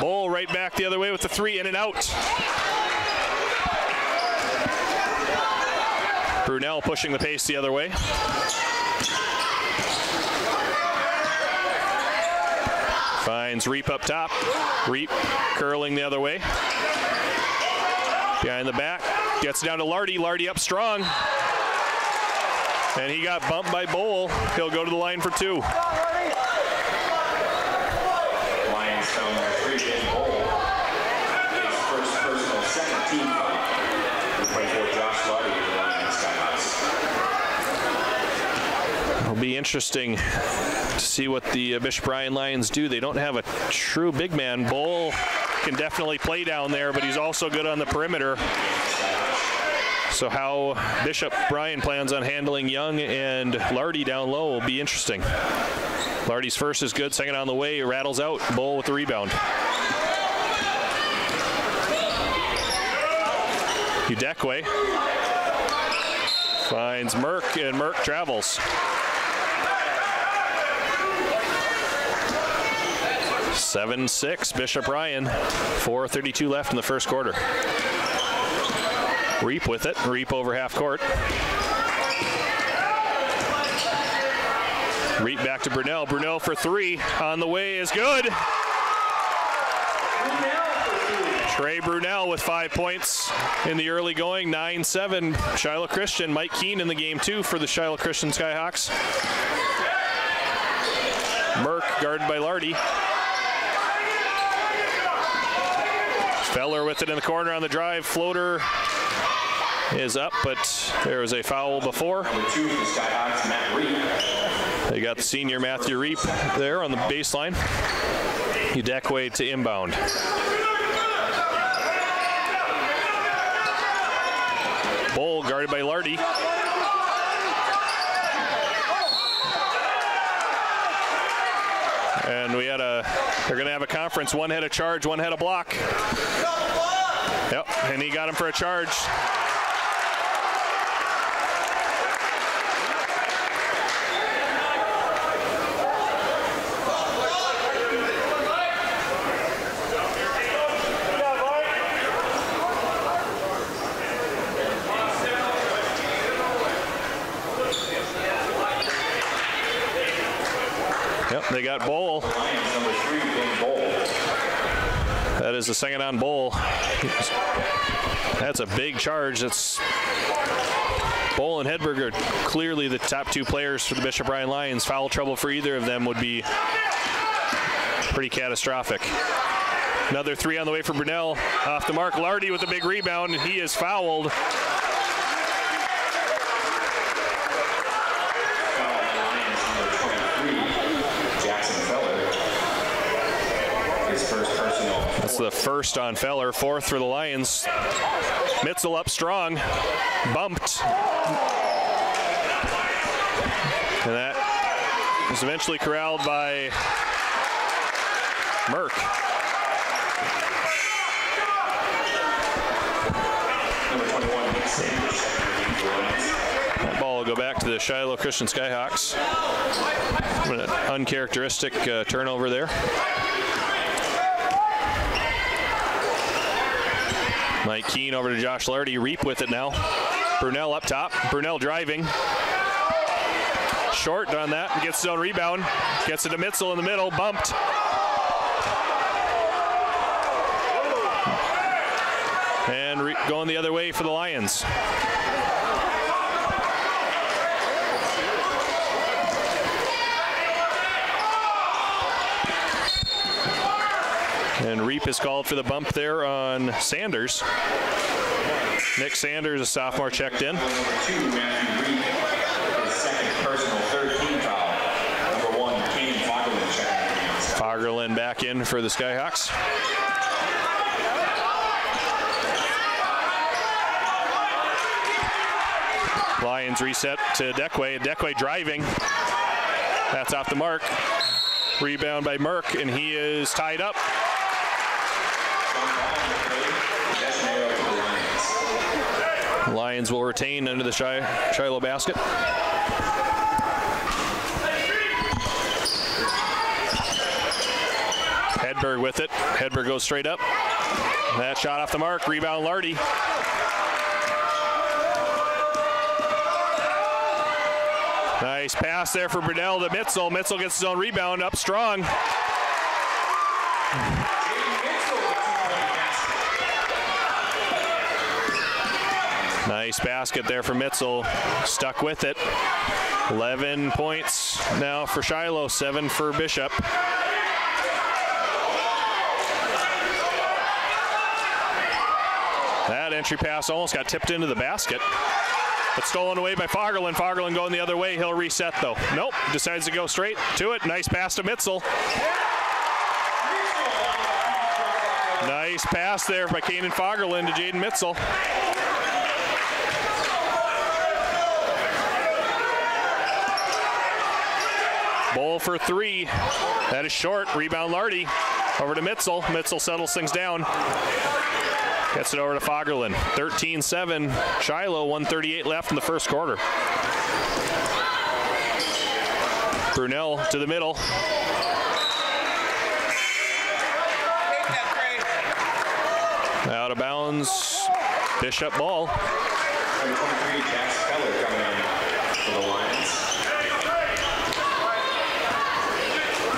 Bull right back the other way with the 3, in and out. Brunel pushing the pace the other way. Finds Reap up top. Reap curling the other way. Behind the back. Gets down to Lardy. Lardy up strong. And he got bumped by Bull. He'll go to the line for 2. Lions foul number 3, Ben Gold. His first personal, second team foul. Number 24, Josh Lardy, the Lions Skyhawks. It'll be interesting to see what the Bishop Ryan Lions do. They don't have a true big man. Bull can definitely play down there, but he's also good on the perimeter. So how Bishop Ryan plans on handling Young and Lardy down low will be interesting. Lardy's first is good, second on the way, rattles out. Bull with the rebound. Udekwe finds Merck, and Merck travels. 7-6 Bishop Ryan. 4:32 left in the first quarter. Reap with it. Reap over half court. Reap back to Brunel. Brunel for 3. On the way is good. Trey Brunel with 5 points in the early going, 9-7. Shiloh Christian. Mike Keene in the game too for the Shiloh Christian Skyhawks. Merck guarded by Lardy. Feller with it in the corner on the drive. Floater is up, but there was a foul before. Number 2 for the Skyhawks, Matt Reed. They got the senior Matthew Reap there on the baseline. Udekwe to inbound. Bull guarded by Lardy. And they're going to have a conference. One had a charge, one had a block. Yep, and he got him for a charge. Yep, they got Bowl. That is the second on Bowl. That's a big charge. That's Bowl and Hedberg are clearly the top 2 players for the Bishop Ryan Lions. Foul trouble for either of them would be pretty catastrophic. Another 3 on the way for Brunel. Off the mark, Lardy with a big rebound, and he is fouled. That's the first on Feller, 4th for the Lions. Mitzel up strong, bumped. And that was eventually corralled by Merck. Number 21, Nick Sanders. That ball will go back to the Shiloh Christian Skyhawks. An uncharacteristic turnover there. Mike Keene over to Josh Lardy. Reap with it now. Brunel up top. Brunel driving. Short on that. Gets his own rebound. Gets it to Mitzel in the middle. Bumped. And going the other way for the Lions. And Reap is called for the bump there on Sanders. Nick Sanders, a sophomore, checked in. Number 2, Matthew Reed, his second personal, 3rd team foul. Number 1, Kane Fagerlin checking in. Fagerlin back in for the Skyhawks. Lions reset to Dekwe. Dekwe driving. That's off the mark. Rebound by Merck, and he is tied up. Lions will retain under the Shiloh basket. Hedberg with it. Hedberg goes straight up. That shot off the mark. Rebound Lardy. Nice pass there for Brunel to Mitzel. Mitzel gets his own rebound up strong. Nice basket there for Mitzel. Stuck with it. 11 points now for Shiloh, 7 for Bishop. That entry pass almost got tipped into the basket. But stolen away by Fagerlin. Fagerlin going the other way. He'll reset though. Nope. Decides to go straight to it. Nice pass to Mitzel. Nice pass there by Kanan Fagerlin to Jaden Mitzel. Bowl for 3. That is short. Rebound Lardy. Over to Mitzel. Mitzel settles things down. Gets it over to Fagerlin. 13-7. Shiloh, 1:38 left in the first quarter. Brunel to the middle. Out of bounds. Bishop ball. Number 23, Jax Feller coming in for the Lions.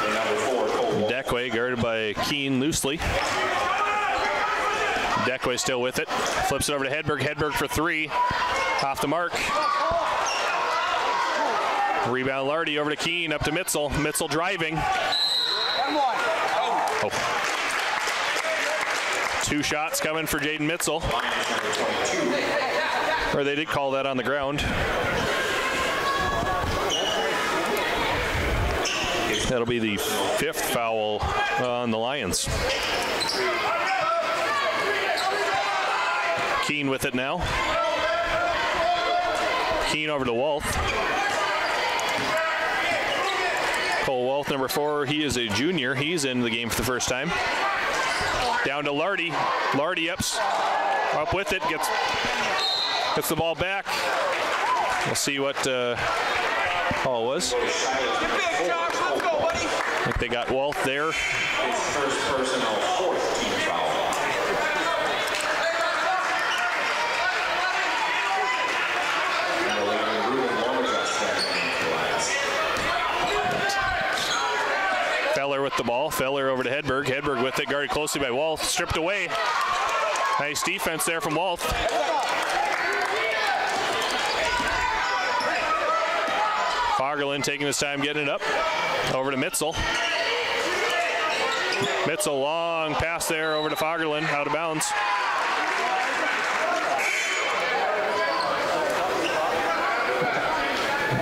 And number 4, Cole Dekwe guarded by Keene loosely. Deckway still with it. Flips it over to Hedberg. Hedberg for three. Off the mark. Rebound Lardy over to Keene, up to Mitzel. Mitzel driving. Oh. Two shots coming for Jaden Mitzel. Or they did call that on the ground. That'll be the fifth foul on the Lions. Keene with it now. Keene over to Wolf. Cole Wolf, number 4, he is a junior. He's in the game for the first time. Down to Lardy. Lardy up with it, gets the ball back. We'll see what call it was. I think they got Wolf there. First personal, fourth team foul. Feller with the ball. Feller over to Hedberg. Hedberg with it, guarded closely by Wolf. Stripped away. Nice defense there from Wolf. Fagerlund taking his time getting it up. Over to Mitzel. Mitzel, long pass there over to Fagerlund, out of bounds.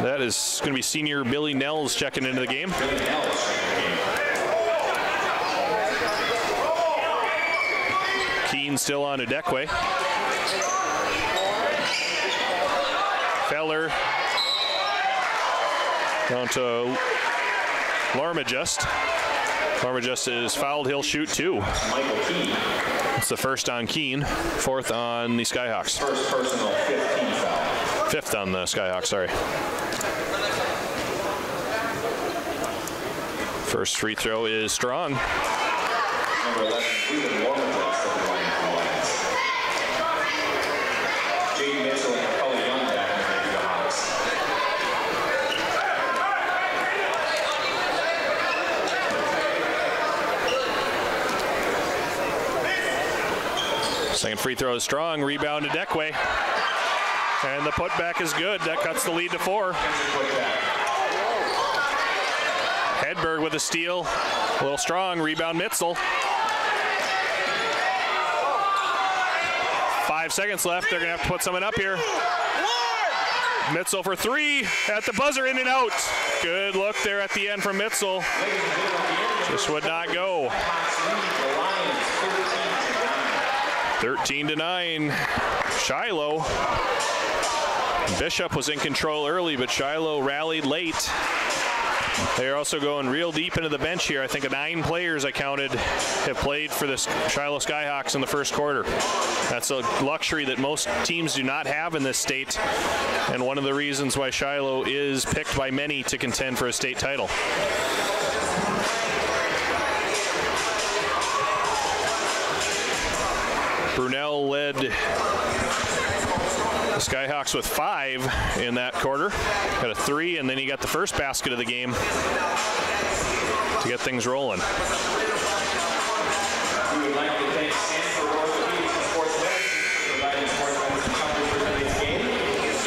That is going to be senior Billy Nels checking into the game. Keene still on to Deckway. Feller down to Larmajust. Larmajust is fouled. He'll shoot two. It's the first on Keene, fourth on the Skyhawks. First personal, 15 foul. Fifth on the Skyhawks, sorry. First free throw is strong. Number 11, Ruben Larmajust of the Lions. Jaden Mitchell and Cully Young back in the Hawks. Second free throw is strong. Rebound to Deckway. And the putback is good. That cuts the lead to 4. Hedberg with a steal. A little strong. Rebound Mitzel. 5 seconds left. They're going to have to put someone up here. Mitzel for 3 at the buzzer, in and out. Good look there at the end from Mitzel. Just would not go. 13-9. Shiloh. Bishop was in control early, but Shiloh rallied late. They're also going real deep into the bench here. I think 9 players I counted have played for the Shiloh Skyhawks in the first quarter. That's a luxury that most teams do not have in this state, and one of the reasons why Shiloh is picked by many to contend for a state title. Brunel led the Skyhawks with 5 in that quarter. Got a 3, and then he got the first basket of the game to get things rolling. We would like to thank Sanford Orthopedics and Sports Medicine for providing sports medicine coverage for today's game.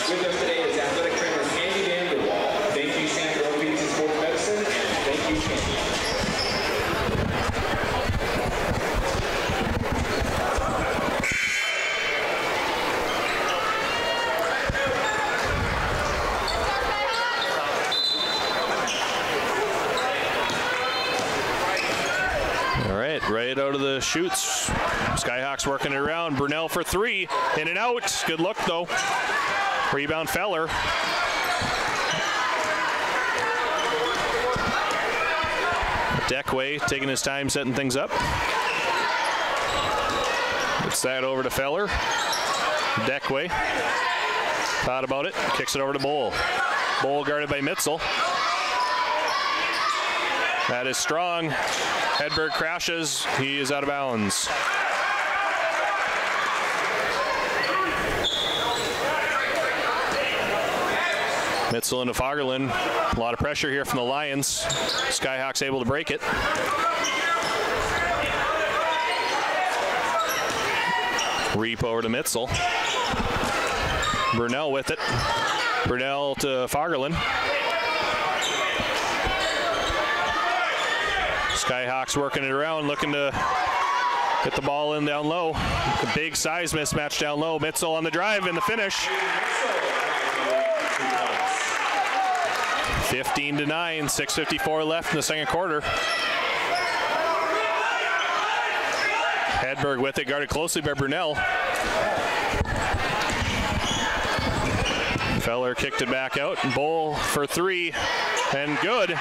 With us today is athletic trainer Candy Vanderwall. Thank you, Sanford Orthopedics and Sports Medicine, and thank you, Candy. Right out of the shoots. Skyhawks working it around. Brunel for 3. In and out. Good look, though. Rebound Feller. Deckway taking his time setting things up. Gets that over to Feller. Deckway. Thought about it. Kicks it over to Bowl. Bowl guarded by Mitzel. That is strong. Hedberg crashes. He is out of bounds. Mitzel into Fagerlund. A lot of pressure here from the Lions. Skyhawks able to break it. Reap over to Mitzel. Brunel with it. Brunel to Fagerlund. Skyhawks working it around, looking to get the ball in down low. The big size mismatch down low. Mitzel on the drive and the finish. 15-9, 6:54 left in the second quarter. Hedberg with it, guarded closely by Brunel. Feller kicked it back out. Bowl for three, and good.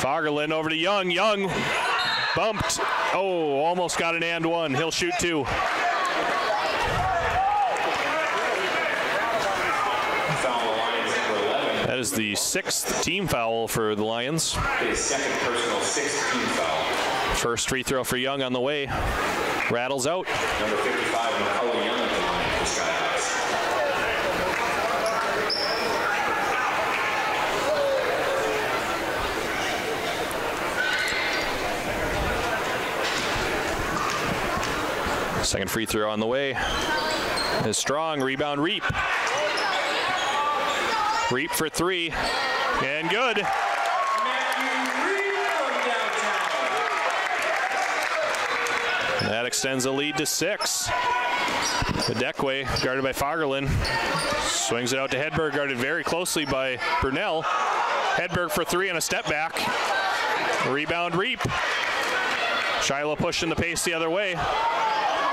Fagerlund over to Young. Young bumped. Oh, almost got an and one. He'll shoot two. That is the 6th team foul for the Lions. His second personal 6th team foul. First free throw for Young on the way. Rattles out. Number 55, McCullough Young at the line for Skyhawks. Second free throw on the way. Is strong. Rebound Reap. Reap for three. And good. And that extends the lead to 6. Dekwe, guarded by Fagerlund. Swings it out to Hedberg, guarded very closely by Brunel. Hedberg for three and a step back. Rebound Reap. Shiloh pushing the pace the other way.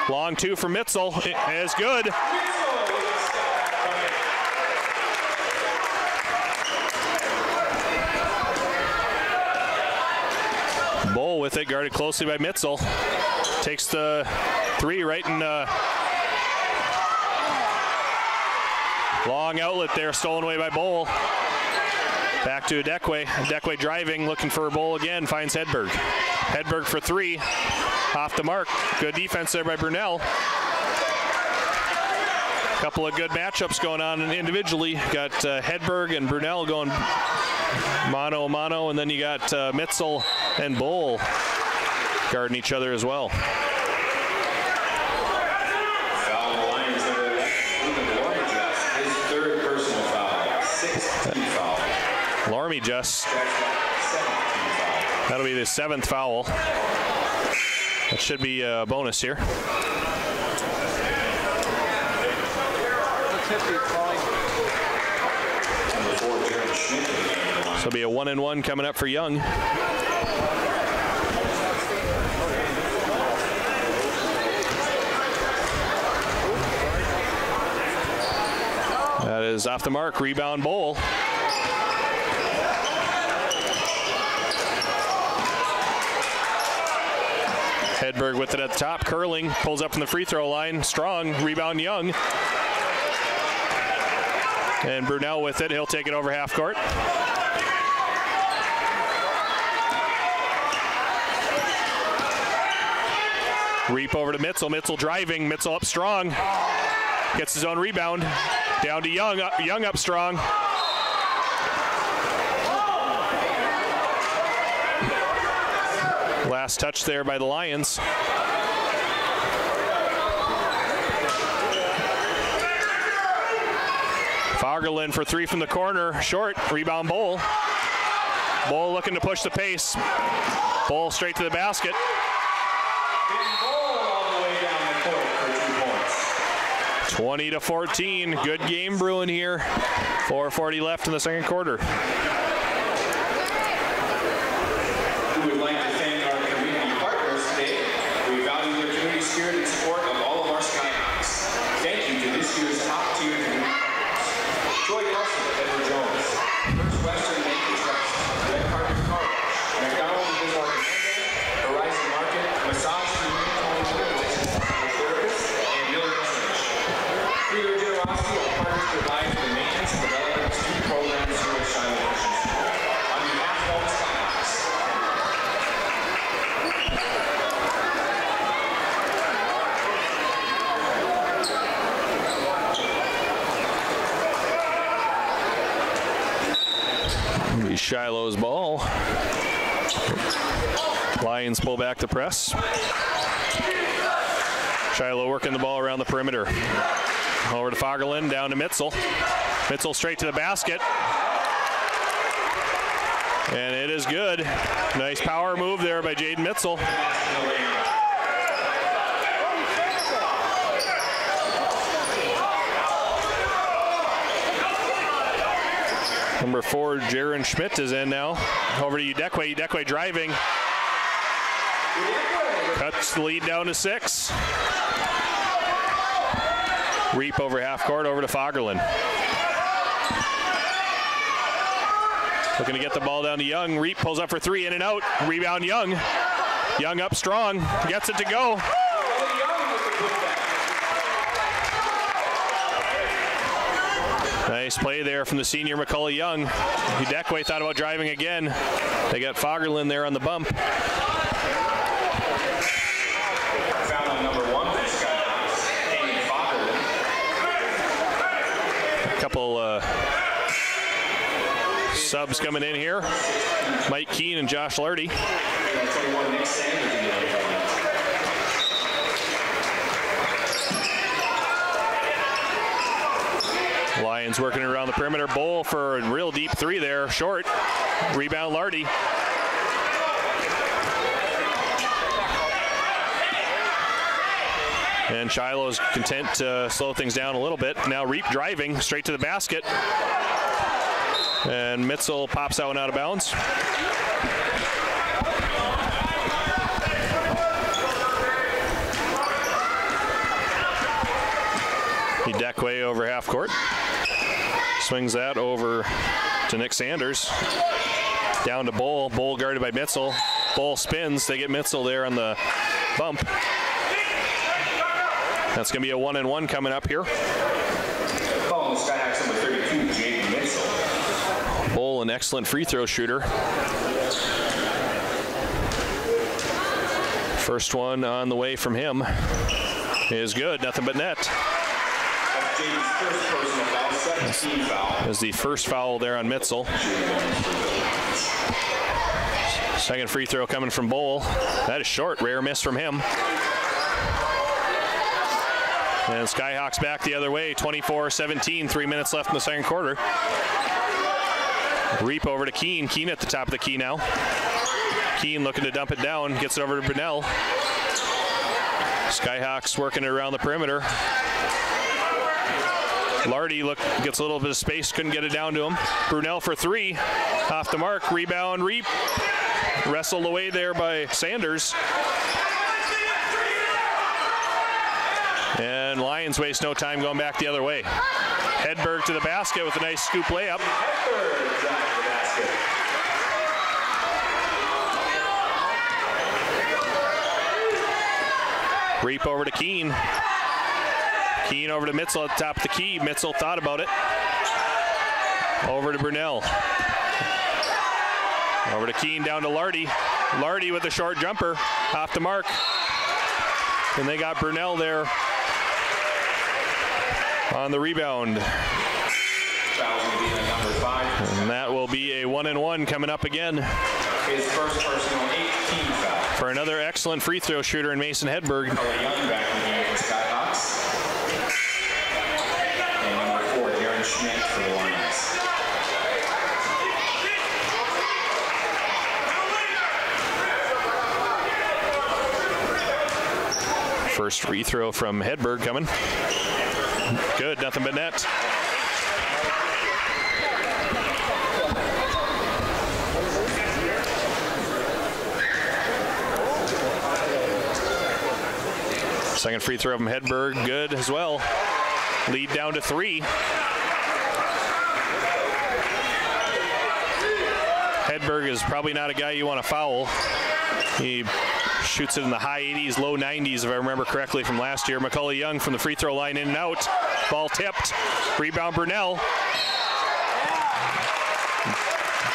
Long two for Mitzel. It is good. Bull with it, guarded closely by Mitzel. Takes the three right in long outlet there, stolen away by Bull. Back to Dekwe. Dekwe driving, looking for a Bull again, finds Hedberg. Hedberg for three, off the mark. Good defense there by Brunel. Couple of good matchups going on individually. Got Hedberg and Brunel going mano a mano, and then you got Mitzel and Bull guarding each other as well. Foul on the Lions number 11, his third personal foul, 6th team foul. Lormy just. That'll be the 7th foul. That should be a bonus here. So it'll be a 1-and-1 coming up for Young. That is off the mark. Rebound Bowl. Hedberg with it at the top, curling, pulls up from the free throw line, strong, rebound Young. And Brunel with it, he'll take it over half court. Reap over to Mitzel, Mitzel driving, Mitzel up strong. Gets his own rebound, down to Young, Young up strong. Last touch there by the Lions. Fagerlund for three from the corner, short, rebound Bowl. Bowl looking to push the pace. Bowl straight to the basket. Bowl all the way down the court for 2 points. 20-14, good game brewing here. 4:40 left in the second quarter. We would like to thank our community partners today. We value their community spirit and support of all of our Skyhawks. Thank you to this year's top-tier community partners. Troy Nelson, Edward Jones, First Western Bank Trust, Red Carpet Car Wash, McDonald's and Bismarck Horizon Market, Massage Community Therapist, and Miller Restoration. Through their generosity, our partners provide for the maintenance and development of student programs here at Shiloh Christian School. On behalf of all the Skyhawks, Shiloh's ball. Lions pull back the press. Shiloh working the ball around the perimeter. Over to Fagerlund, down to Mitzel. Mitzel straight to the basket. And it is good. Nice power move there by Jaden Mitzel. Number 4, Jaron Schmidt is in now. Over to Udekwe. Udekwe driving. Cuts the lead down to 6. Reap over half court, over to Fagerlund. Looking to get the ball down to Young. Reap pulls up for 3, in and out. Rebound Young. Young up strong. Gets it to go. Nice play there from the senior McCullough Young. Udekwe thought about driving again. They got Fagerlund there on the bump. Foul on number 1 for Skyhawks, Damon Fagerlund. A couple subs coming in here. Mike Keene and Josh Lardy. 21, Nick Sanders in the other one. Lions working around the perimeter. Bowl for a real deep 3 there. Short. Rebound Lardy. And Shiloh's content to slow things down a little bit. Now Reap driving straight to the basket. And Mitzel pops out and out of bounds. Udekwe over half court. Swings that over to Nick Sanders. Down to Bowl. Bowl guarded by Mitzel. Bowl spins. They get Mitzel there on the bump. That's going to be a 1-and-1 coming up here. Calling the Skyhawks number 32, Jaden Mitzel. Bowl, an excellent free throw shooter. First one on the way from him is good. Nothing but net. Jaden's first personal foul, 17 foul. Is the first foul there on Mitzel. Second free throw coming from Bowl. That is short. Rare miss from him. And Skyhawks back the other way. 24-17. 3 minutes left in the second quarter. Reap over to Keene. Keene at the top of the key now. Keene looking to dump it down. Gets it over to Brunel. Skyhawks working it around the perimeter. Lardy gets a little bit of space, couldn't get it down to him. Brunel for 3, off the mark, rebound, Reap. Wrestled away there by Sanders. And Lions waste no time going back the other way. Hedberg to the basket with a nice scoop layup. Reap over to Keene. Keene over to Mitzel at the top of the key. Mitzel thought about it. Over to Brunel. Over to Keene, down to Lardy. Lardy with a short jumper, off the mark. And they got Brunel there on the rebound. And that will be a 1-and-1 coming up again. His first personal 18 foul. For another excellent free throw shooter in Mason Hedberg. Young back in the game for Skyhawks. And number 4, Jaron Schmidt for the Lions. First free throw from Hedberg coming. Good, nothing but net. Second free throw from Hedberg, good as well. Lead down to 3. Hedberg is probably not a guy you want to foul. He shoots it in the high 80s, low 90s, if I remember correctly from last year. McCullough Young from the free throw line, in and out. Ball tipped. Rebound Brunel.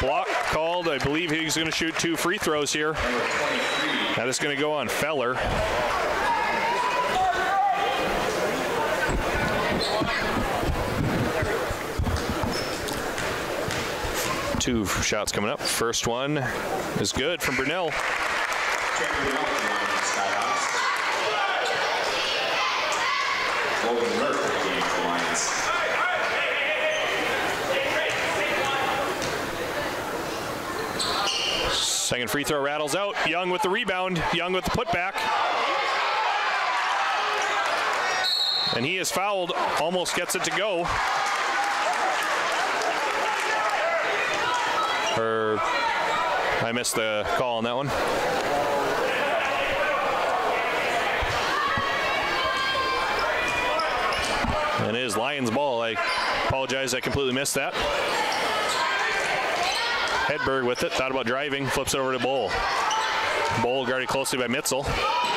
Block called. I believe he's going to shoot 2 free throws here. That is going to go on Feller. 2 shots coming up. First one is good from Brunel. Second free throw rattles out. Young with the rebound. Young with the putback. And he is fouled. Almost gets it to go. I missed the call on that one. And it is Lions ball. I apologize, I completely missed that. Hedberg with it, thought about driving, flips it over to Bowl. Bowl guarded closely by Mitzel.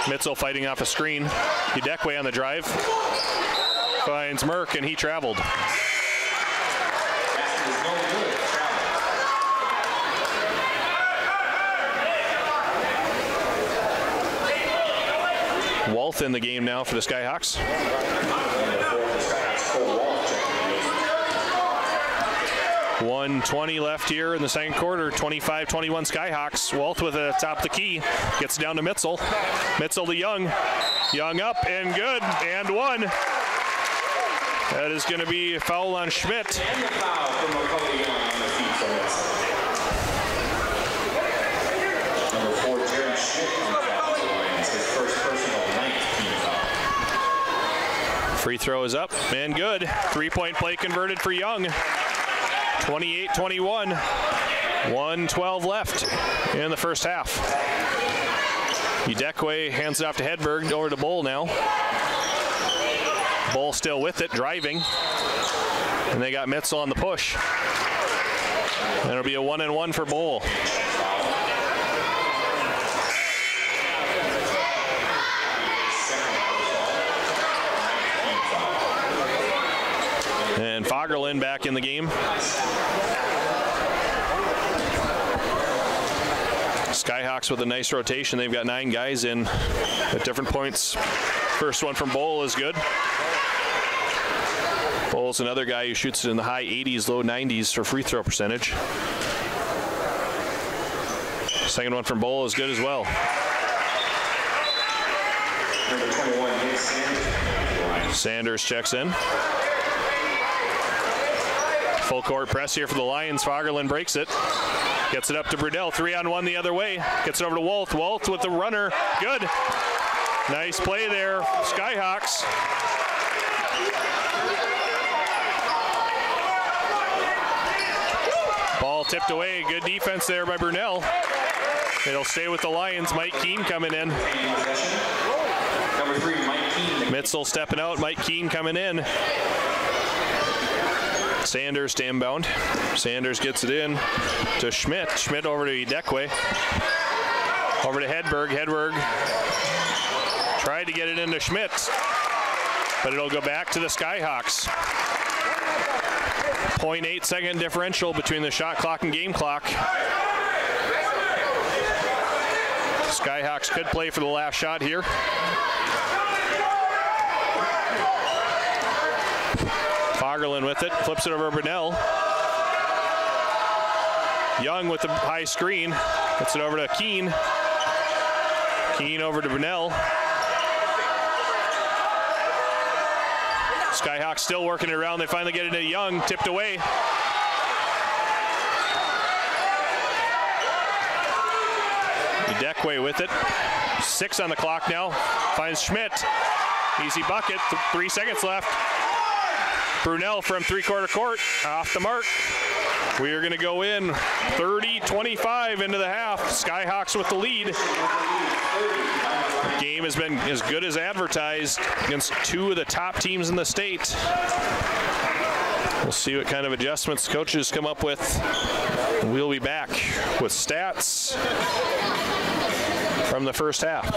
Mitzel fighting off a screen. Udekwe on the drive. Finds Merck, and he traveled. Walth in the game now for the Skyhawks. 1:20 left here in the second quarter. 25-21 Skyhawks. Walth with the top of the key. Gets down to Mitzel. Mitzel to Young. Young up and good. And one. That is going to be a foul on Schmidt. And the foul from McCullough Young on the feet from Mitzel. Number 4, Jared Schmidt on the foul for the Lions. His first personal 19th foul. Free throw is up and good. 3-point play converted for Young. 28-21. 1:12 left in the first half. Udekwe hands it off to Hedberg. Over to Bowl now. Bowl still with it, driving. And they got Mitzel on the push. And it'll be a 1-and-1 for Bowl. And Fagerlund back in the game. Skyhawks with a nice rotation. They've got 9 guys in at different points. First one from Bowl is good. Bowl's another guy who shoots in the high 80s, low 90s for free throw percentage. Second one from Bowl is good as well. Number 21, Nick Sanders. Sanders checks in. Full court press here for the Lions. Fagerlund breaks it. Gets it up to Brunel. 3-on-1 the other way. Gets it over to Walth. Walth with the runner. Good. Nice play there. Skyhawks. Ball tipped away. Good defense there by Brunel. It'll stay with the Lions. Mike Keene coming in. Number 3, Mike Keene. Mitzel stepping out. Mike Keene coming in. Sanders to inbound. Sanders gets it in to Schmidt. Schmidt over to Udekwe. Over to Hedberg. Hedberg tried to get it into Schmidt, but it'll go back to the Skyhawks. 0.8 second differential between the shot clock and game clock. Skyhawks could play for the last shot here. Fagerlund with it, flips it over to Brunel. Young with the high screen, gets it over to Keene. Keene over to Brunel. Skyhawks still working it around. They finally get it to Young, tipped away. Udekwe with it. 6 on the clock now. Finds Schmidt. Easy bucket. 3 seconds left. Brunel from 3-quarter court, off the mark. We are going to go in 30-25 into the half. Skyhawks with the lead. The game has been as good as advertised against 2 of the top teams in the state. We'll see what kind of adjustments coaches come up with. We'll be back with stats from the first half.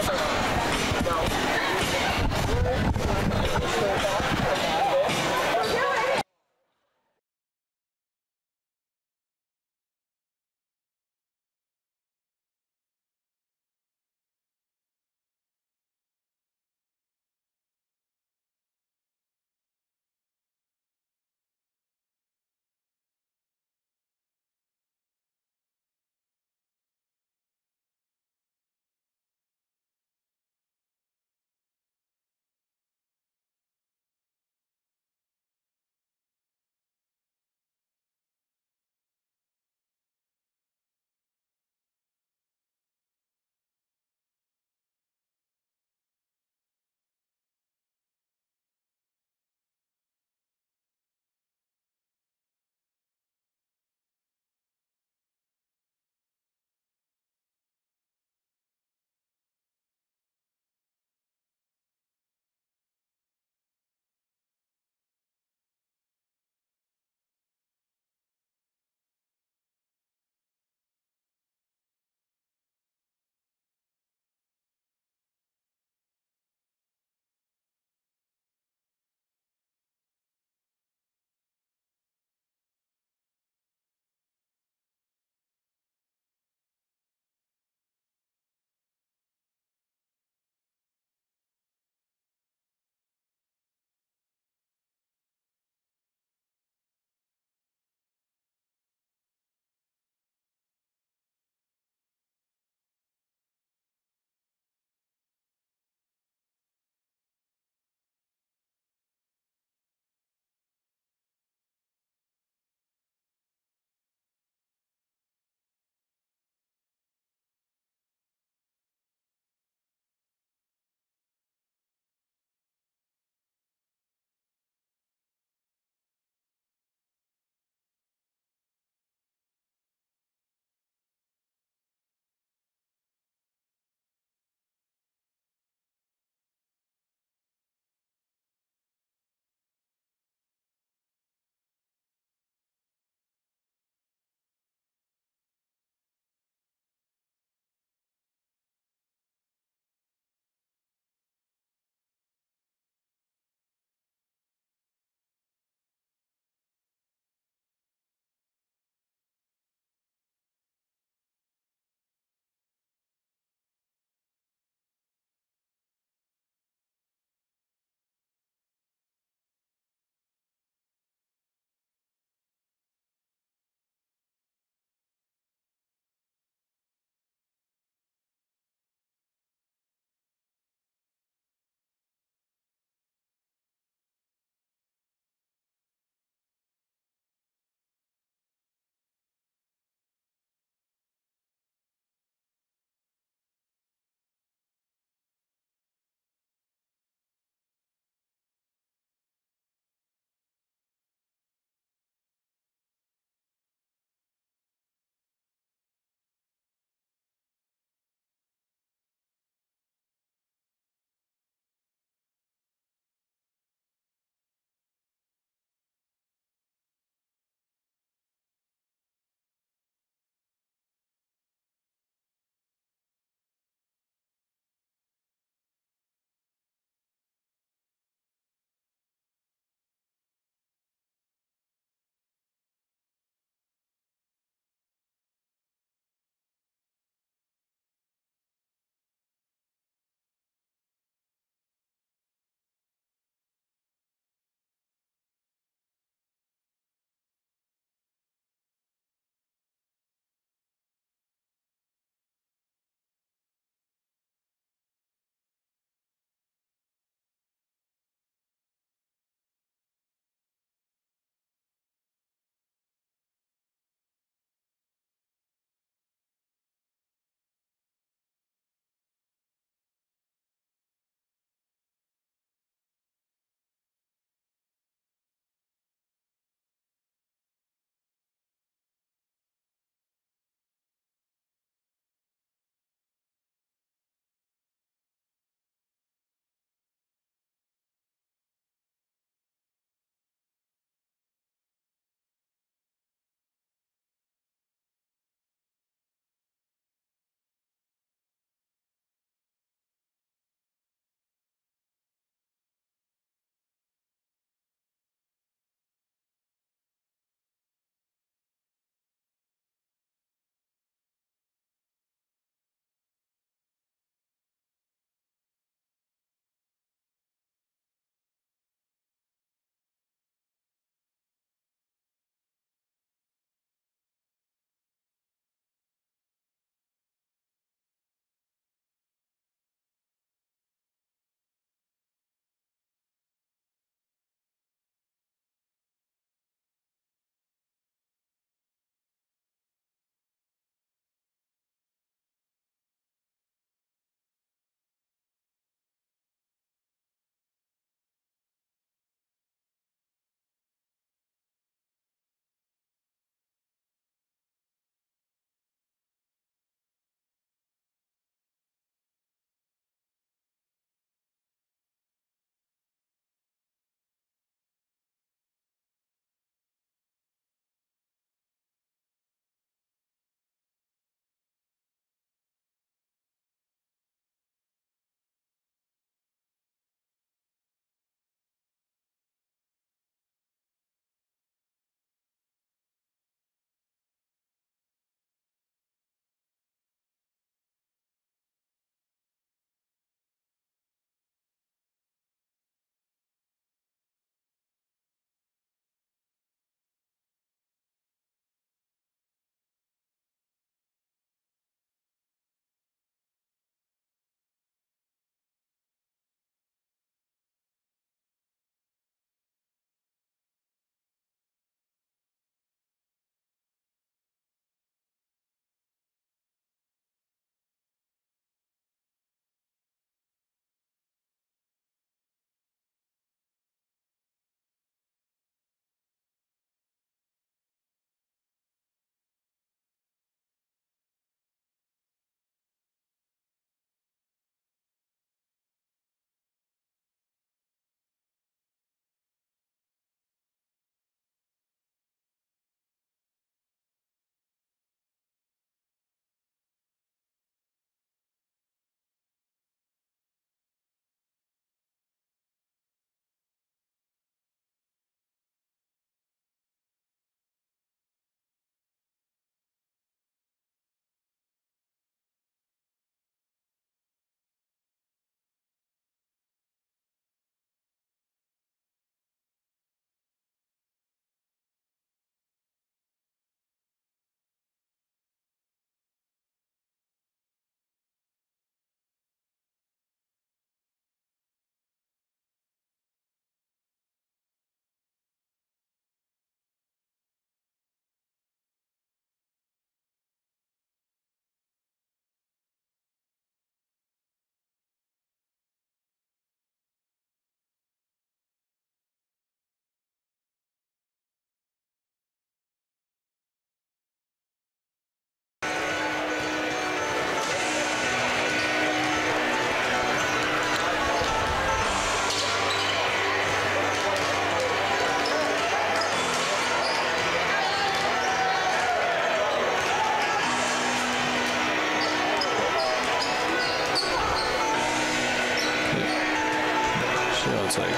You know, it's like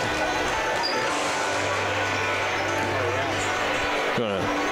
gonna.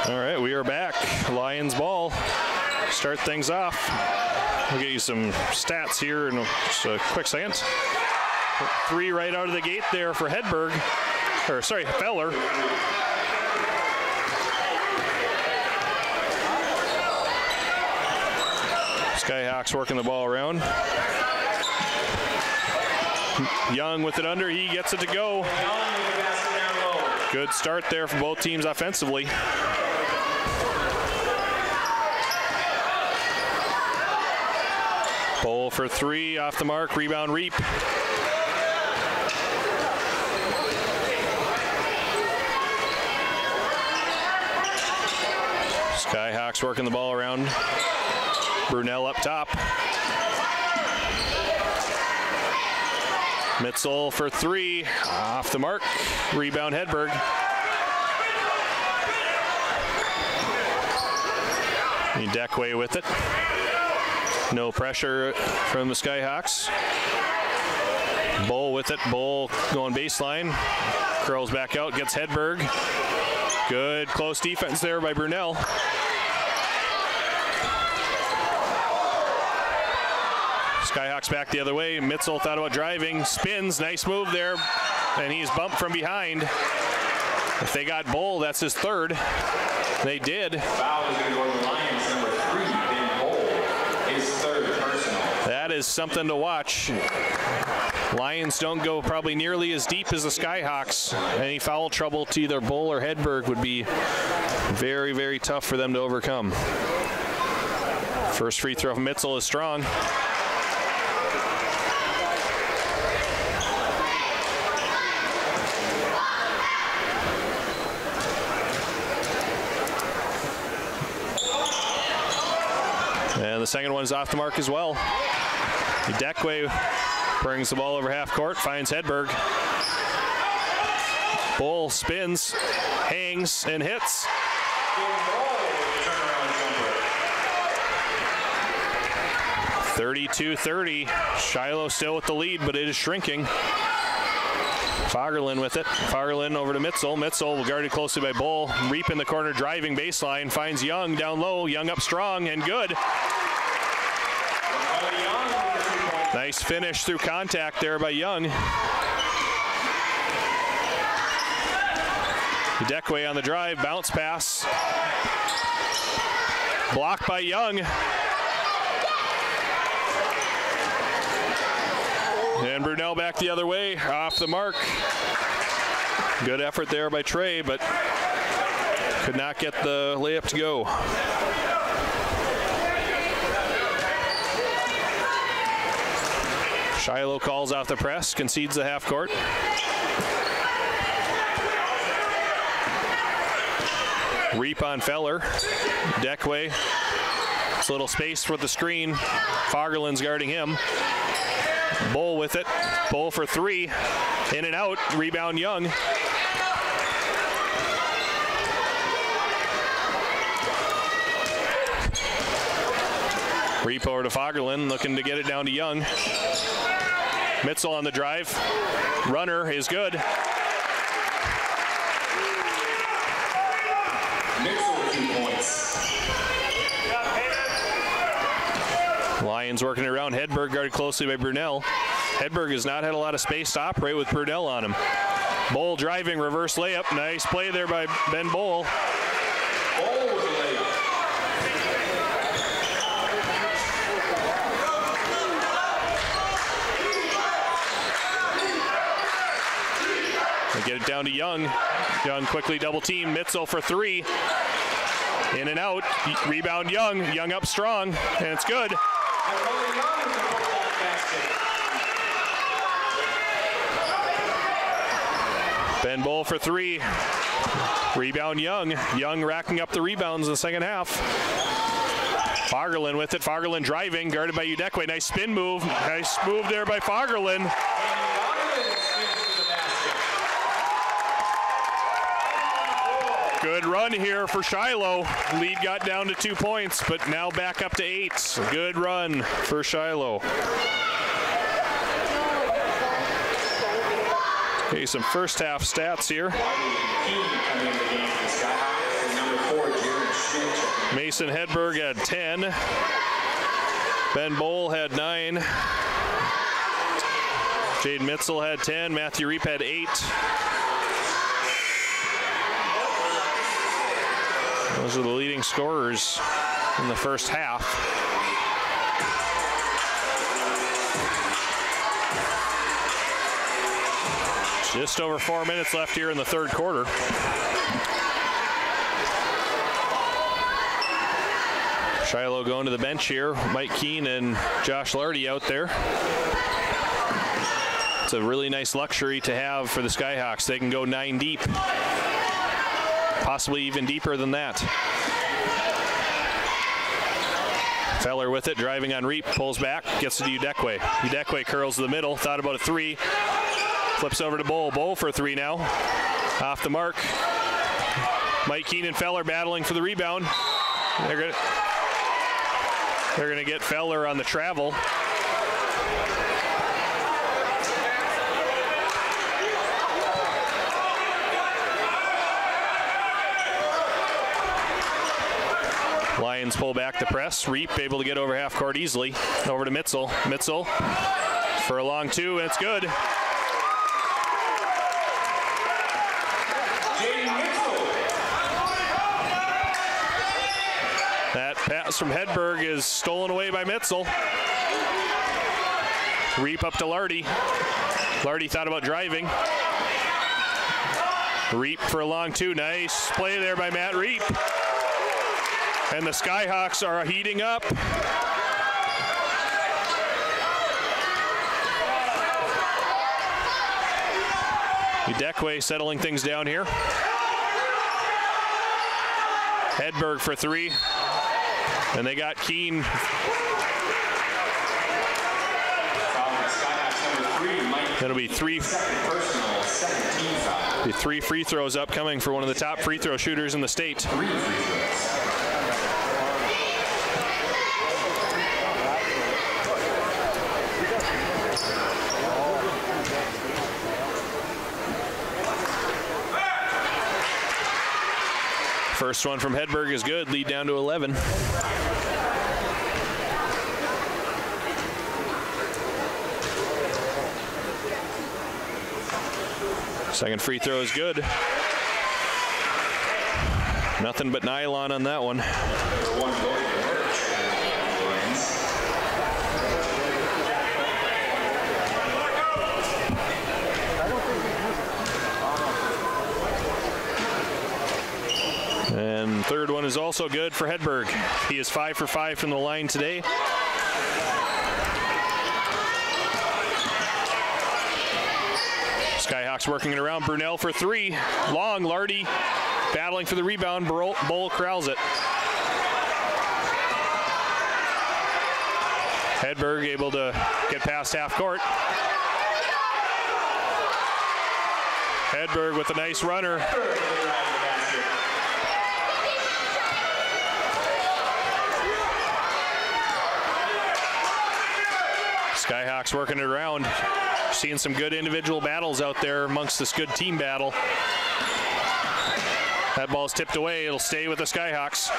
All right, we are back. Lions ball. Start things off. We'll get you some stats here in just a quick second. 3 right out of the gate there for Hedberg. Or sorry, Feller. Skyhawks working the ball around. Young with it under, he gets it to go. Good start there for both teams offensively. Bowl for 3, off the mark, rebound Reap. Skyhawks working the ball around. Brunel up top. Mitzel for 3, off the mark, rebound Hedberg. Deckway with it. No pressure from the Skyhawks. Bull with it. Bull going baseline. Curls back out, gets Hedberg. Good close defense there by Brunel. Skyhawks back the other way. Mitzel thought about driving. Spins. Nice move there. And he's bumped from behind. If they got Bull, that's his 3rd. They did. Foul is going to go to the Lions, number 3, Ben Bull, his 3rd personal. That is something to watch. Lions don't go probably nearly as deep as the Skyhawks. Any foul trouble to either Bull or Hedberg would be very, very tough for them to overcome. First free throw from Mitzel is strong. And the second one's off the mark as well. Deckway brings the ball over half court, finds Hedberg. Bull spins, hangs, and hits. 32-30. Shiloh still with the lead, but it is shrinking. Fagerlin with it. Fagerlin over to Mitzel. Mitzel guarded closely by Bull. Reap in the corner, driving baseline. Finds Young down low. Young up strong and good. Nice finish through contact there by Young. Deckway on the drive. Bounce pass. Blocked by Young. And Brunel back the other way, off the mark. Good effort there by Trey, but could not get the layup to go. Shiloh calls off the press, concedes the half court. Reap on Feller. Deckway. It's a little space with the screen. Fagerlin's guarding him. Bull with it. Bull for 3. In and out. Rebound Young. Reap over to Fagerlin, looking to get it down to Young. Mitzel on the drive. Runner is good. Mitzel 2 points. Lions working it around. Hedberg guarded closely by Brunel. Hedberg has not had a lot of space to operate with Brunel on him. Bowl driving, reverse layup. Nice play there by Ben Bowl. Bowl with a layup. They get it down to Young. Young quickly double team. Mitzel for three. In and out. Rebound Young. Young up strong. And it's good. Ben Bowl for three. Rebound Young. Young racking up the rebounds in the second half. Fagerlund with it. Fagerlund driving. Guarded by Udekwe. Nice spin move. Nice move there by Fagerlund. Good run here for Shiloh. Lead got down to 2 points, but now back up to 8. Good run for Shiloh. Okay, some first half stats here. Mason Hedberg had 10. Ben Bowl had 9. Jade Mitzel had 10. Matthew Reap had 8. Those are the leading scorers in the first half. Just over 4 minutes left here in the third quarter. Shiloh going to the bench here. Mike Keene and Josh Lardy out there. It's a really nice luxury to have for the Skyhawks. They can go 9 deep. Possibly even deeper than that. Feller with it, driving on Reap, pulls back, gets it to Udekwe. Udekwe curls to the middle, thought about a three. Flips over to Bowl. Bowl for a three now. Off the mark. Mike Keene and Feller battling for the rebound. They're gonna get Feller on the travel. Lions pull back the press. Reap able to get over half court easily. Over to Mitzel. Mitzel for a long two, and it's good. That pass from Hedberg is stolen away by Mitzel. Reap up to Lardy. Lardy thought about driving. Reap for a long two. Nice play there by Matt Reap. And the Skyhawks are heating up. Udekwe settling things down here. Hedberg for three. And they got Keene. That'll be three free throws upcoming for one of the top free throw shooters in the state. First one from Hedberg is good, lead down to 11. Second free throw is good. Nothing but nylon on that one. And third one is also good for Hedberg. He is 5 for 5 from the line today. Skyhawks working it around. Brunel for three. Long. Lardy battling for the rebound. Bowl corrals it. Hedberg able to get past half court. Hedberg with a nice runner. Skyhawks working it around. Seeing some good individual battles out there amongst this good team battle. That ball's tipped away. It'll stay with the Skyhawks.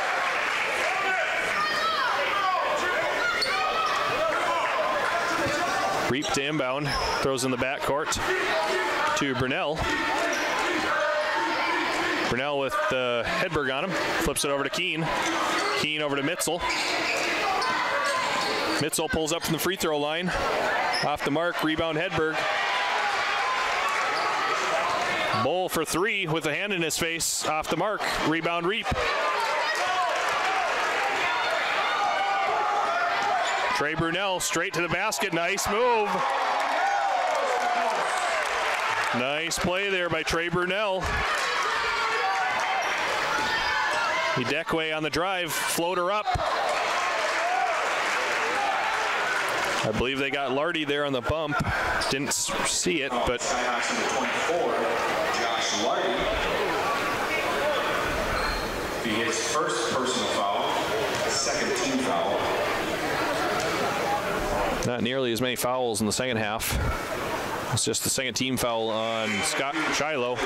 Reap to inbound, throws in the backcourt to Brunel. Brunel with Hedberg on him, flips it over to Keene. Keene over to Mitzel. Mitzel pulls up from the free throw line. Off the mark, rebound Hedberg. Bull for three with a hand in his face. Off the mark, rebound Reap. Trey Brunel straight to the basket, nice move. Nice play there by Trey Brunel. Dekwe on the drive, floater up. I believe they got Lardy there on the bump. Didn't see it, but. Skyhawks number 24, Josh Lardy. Be his first personal foul, second team foul. Not nearly as many fouls in the second half. It's just the second team foul on Shiloh. Good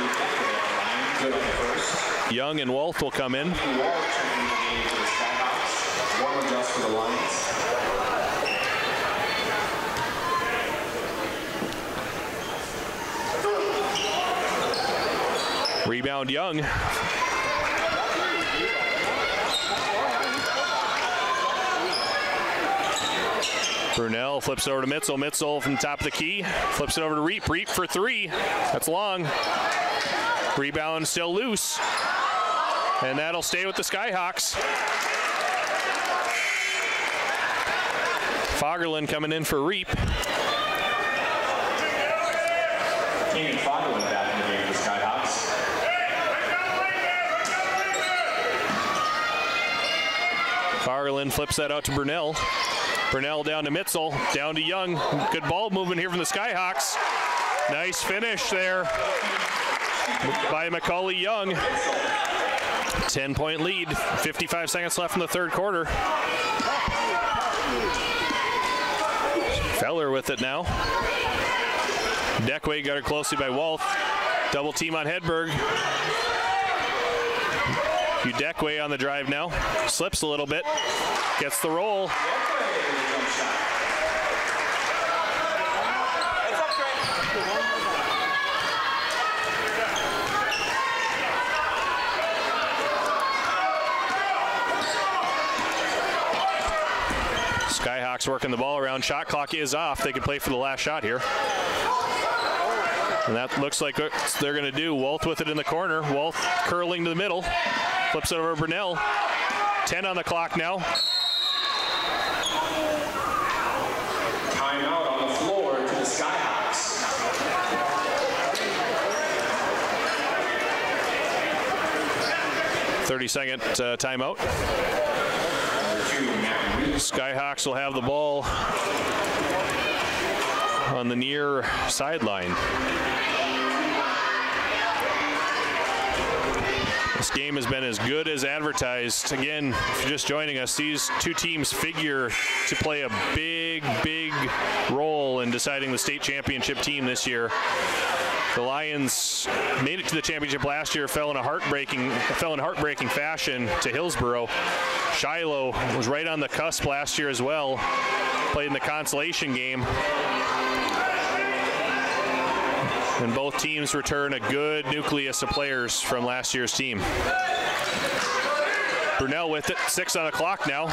on the first. Young and Wolf will come in. Wall checking the game for the Skyhawks. One adjust for the Lions. Rebound Young. Brunel flips it over to Mitzel. Mitzel from the top of the key. Flips it over to Reap. Reap for three. That's long. Rebound still loose. And that'll stay with the Skyhawks. Fagerlund coming in for Reap. King and Fagerlund back in the game for the Skyhawks. Fagerlund flips that out to Brunel. Brunel down to Mitzel, down to Young. Good ball movement here from the Skyhawks. Nice finish there by Macaulay Young. 10-point lead, 55 seconds left in the third quarter. Feller with it now. Dekwe got her closely by Wolf. Double team on Hedberg. Dekwe on the drive now. Slips a little bit. Gets the roll. Skyhawks working the ball around. Shot clock is off. They can play for the last shot here. And that looks like what they're going to do. Wolf with it in the corner. Wolf curling to the middle. Flips it over to Brunel. 10 on the clock now. Timeout on the floor to the Skyhawks. .30-second timeout. Skyhawks will have the ball on the near sideline. This game has been as good as advertised. Again, if you're just joining us, these two teams figure to play a big, big role in deciding the state championship team this year. The Lions made it to the championship last year, fell in heartbreaking fashion to Hillsborough. Shiloh was right on the cusp last year as well, played in the consolation game. And both teams return a good nucleus of players from last year's team. Brunel with it, 6 on the clock now.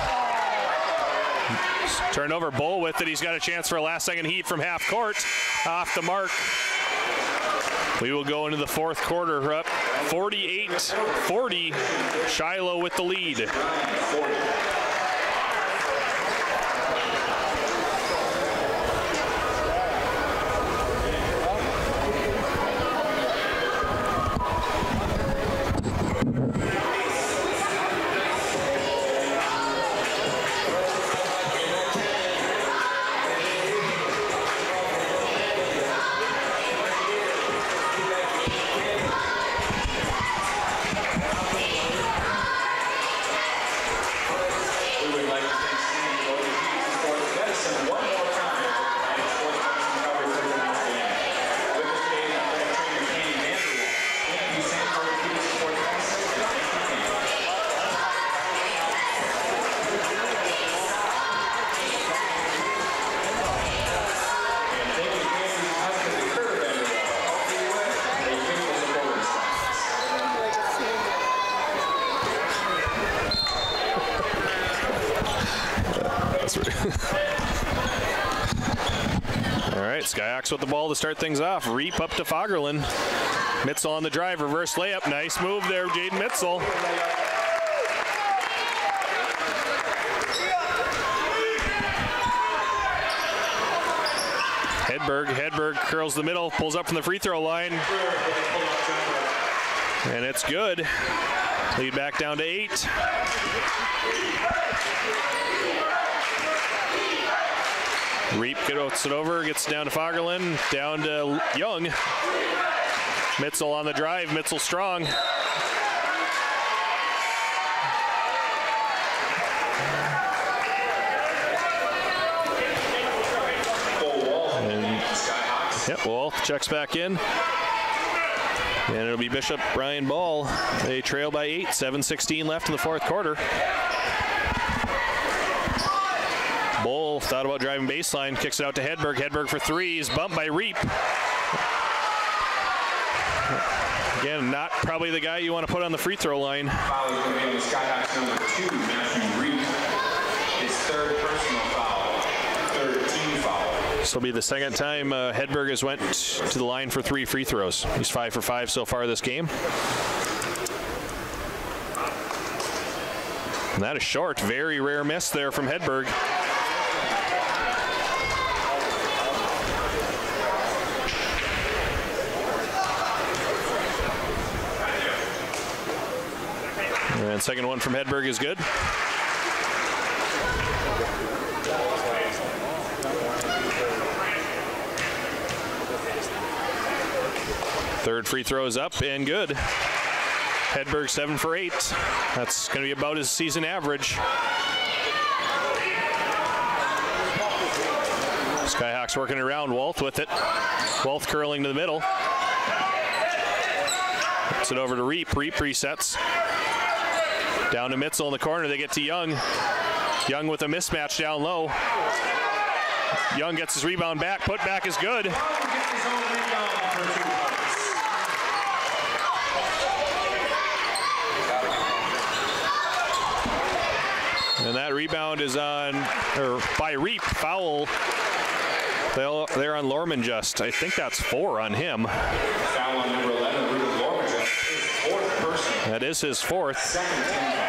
Turnover, Bull with it. He's got a chance for a last-second heat from half court. Off the mark. We will go into the fourth quarter. We're up 48-40. Shiloh with the lead. All right, Skyhawks with the ball to start things off. Reap up to Fagerlund. Mitzel on the drive, reverse layup. Nice move there, Jaden Mitzel. Hedberg curls the middle, pulls up from the free throw line. And it's good. Lead back down to 8. Reap gets it over, gets down to Fagerlund, down to Young. Mitzel on the drive, Mitzel strong. Yep, Wolf checks back in. And it'll be Bishop Ryan Ball. They trail by 8, 7:16 left in the fourth quarter. Bull thought about driving baseline, kicks it out to Hedberg. Hedberg for 3, he's bumped by Reap. Again, not probably the guy you want to put on the free throw line. Foul is going to be on the Skyhawks number 2, Matthew Reap. His 3rd personal foul, 3rd team foul. This will be the second time Hedberg has went to the line for 3 free throws. He's 5 for 5 so far this game. And that is short. Very rare miss there from Hedberg. And second one from Hedberg is good. Third free throw is up and good. Hedberg 7 for 8. That's going to be about his season average. Skyhawks working around. Wolf with it. Wolf curling to the middle. Puts it over to Reap. Reap resets. Down to Mitzel in the corner. They get to Young. Young with a mismatch down low. Young gets his rebound back. Put back is good. Young gets his own rebound for 2 points. And that rebound is on, or by Reap, foul. They're on Lorman just. I think that's 4 on him. Foul on number 11, Ruben Lorman, his 4th personal. That is his 4th. Second team foul.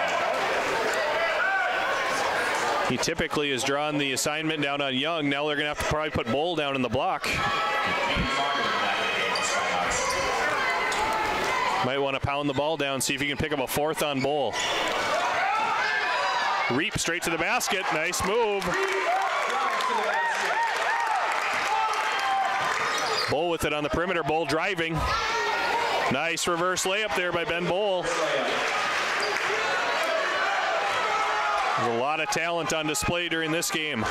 He typically has drawn the assignment down on Young. Now they're going to have to probably put Bull down in the block. Might want to pound the ball down, see if he can pick up a 4th on Bull. Reap straight to the basket. Nice move. Bull with it on the perimeter. Bull driving. Nice reverse layup there by Ben Bull. There's a lot of talent on display during this game.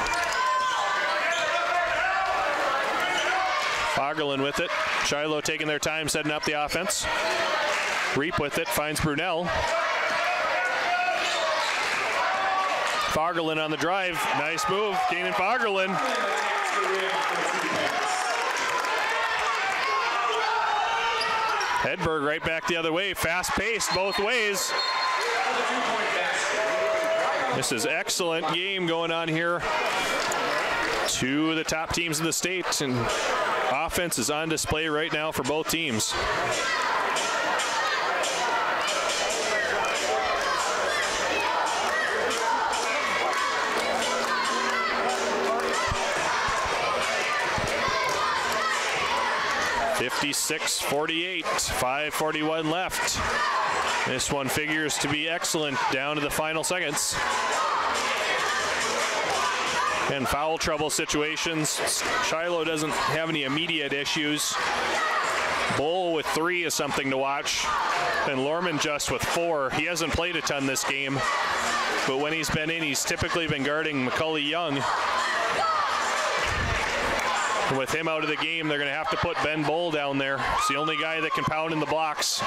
Fagerlund with it. Shiloh taking their time setting up the offense. Reap with it. Finds Brunel. Fagerlund on the drive. Nice move. Kanan Fagerlund. Hedberg right back the other way. Fast paced both ways. This is excellent game going on here. 2 of the top teams in the state, and offense is on display right now for both teams. (56-48), 5:41 left. This one figures to be excellent down to the final seconds. And foul trouble situations. Shiloh doesn't have any immediate issues. Bull with 3 is something to watch. And Lorman just with 4. He hasn't played a ton this game, but when he's been in, he's typically been guarding Macaulay Young. And with him out of the game, they're going to have to put Ben Bull down there. It's the only guy that can pound in the blocks.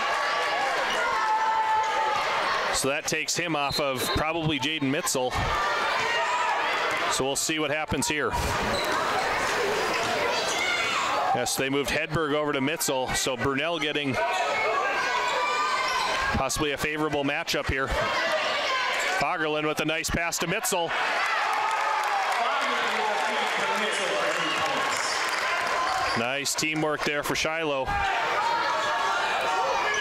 So that takes him off of probably Jaden Mitzel. So we'll see what happens here. Yes, they moved Hedberg over to Mitzel, so Brunel getting possibly a favorable matchup here. Fagerlund with a nice pass to Mitzel. Nice teamwork there for Shiloh.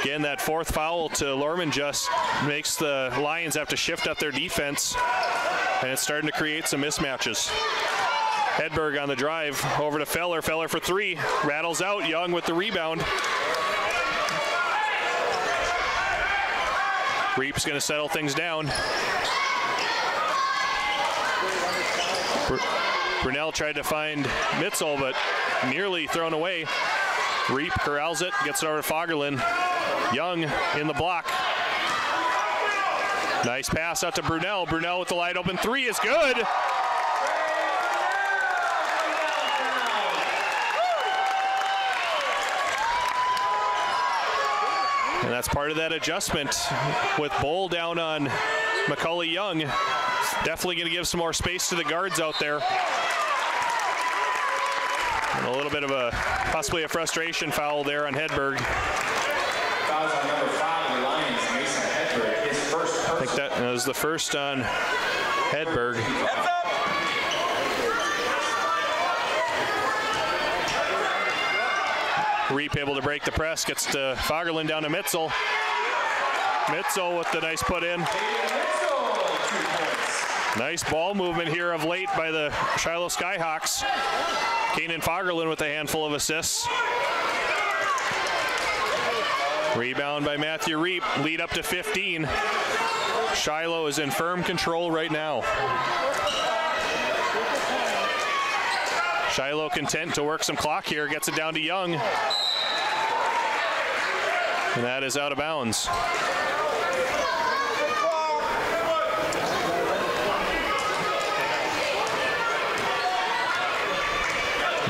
Again, that fourth foul to Lorman just makes the Lions have to shift up their defense, and it's starting to create some mismatches. Hedberg on the drive, over to Feller. Feller for three, rattles out. Young with the rebound. Reap's going to settle things down. Brunel tried to find Mitzel, but nearly thrown away. Reap corrals it, gets it over to Fagerlund. Young in the block. Nice pass out to Brunel. Brunel with the wide open three is good. And that's part of that adjustment with Bowl down on Macaulay Young. Definitely going to give some more space to the guards out there. And a little bit of a, possibly a frustration foul there on Hedberg. Fouls on number 5 in the Lions, Mason Hedberg, his first personal. I think that was the first on Hedberg. Reap able to break the press, gets to Fagerlund down to Mitzel. Mitzel with the nice put in. Nice ball movement here of late by the Shiloh Skyhawks. Kanan Fagerlund with a handful of assists. Rebound by Matthew Reap, lead up to 15. Shiloh is in firm control right now. Shiloh content to work some clock here, gets it down to Young. And that is out of bounds.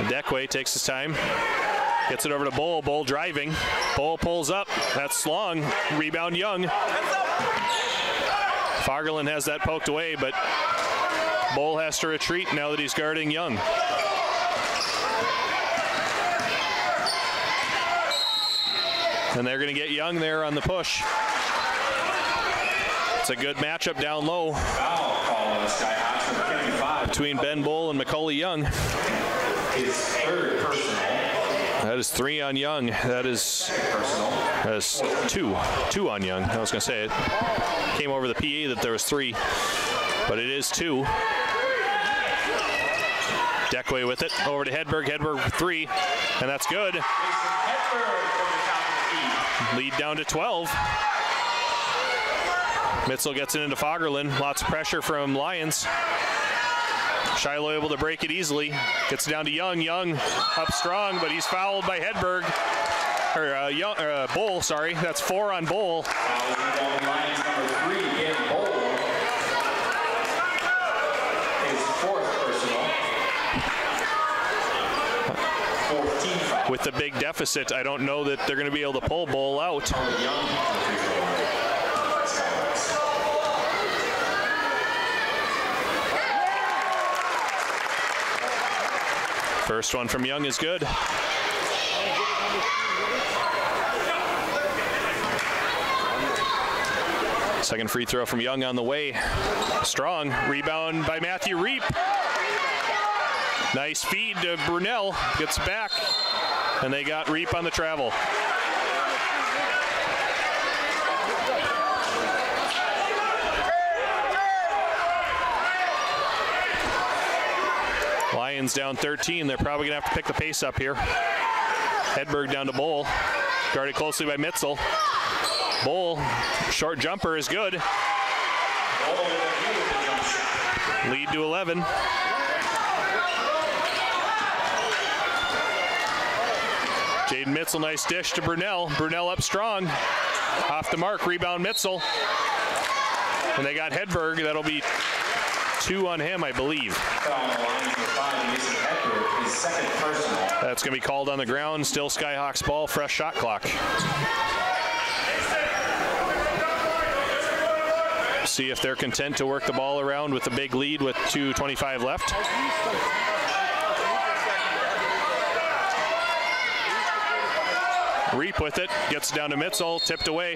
Deckway takes his time, gets it over to Bowl. Bowl driving. Bowl pulls up. That's long. Rebound Young. Fagerlund has that poked away, but Bowl has to retreat now that he's guarding Young. And they're going to get Young there on the push. It's a good matchup down low between Ben Bowl and Macaulay Young. His third personal. That is 3 on Young. That is two on Young. I was going to say it came over the PA that there was 3, but it is 2. Deckway with it over to Hedberg. Hedberg with 3, and that's good. Lead down to 12. Mitzel gets it into Fagerlund. Lots of pressure from Lions. Shiloh able to break it easily. Gets it down to Young. Young up strong, but he's fouled by Hedberg. Or Bowl, sorry. That's 4 on Bowl. Lions number 3 in Bowl. His fourth personal. 14 foul. With the big deficit, I don't know that they're going to be able to pull Bowl out. First one from Young is good. Second free throw from Young on the way. Strong. Rebound by Matthew Reap. Nice feed to Brunel. Gets back. And they got Reap on the travel. Lions down 13. They're probably going to have to pick the pace up here. Hedberg down to Bowl. Guarded closely by Mitzel. Bowl, short jumper is good. Lead to 11. Jaden Mitzel, nice dish to Brunel. Brunel up strong. Off the mark, rebound Mitzel. And they got Hedberg. That'll be 2 on him, I believe. That's going to be called on the ground. Still Skyhawks ball, fresh shot clock. See if they're content to work the ball around with a big lead with 2:25 left. Reap with it, gets down to Mitzel, tipped away.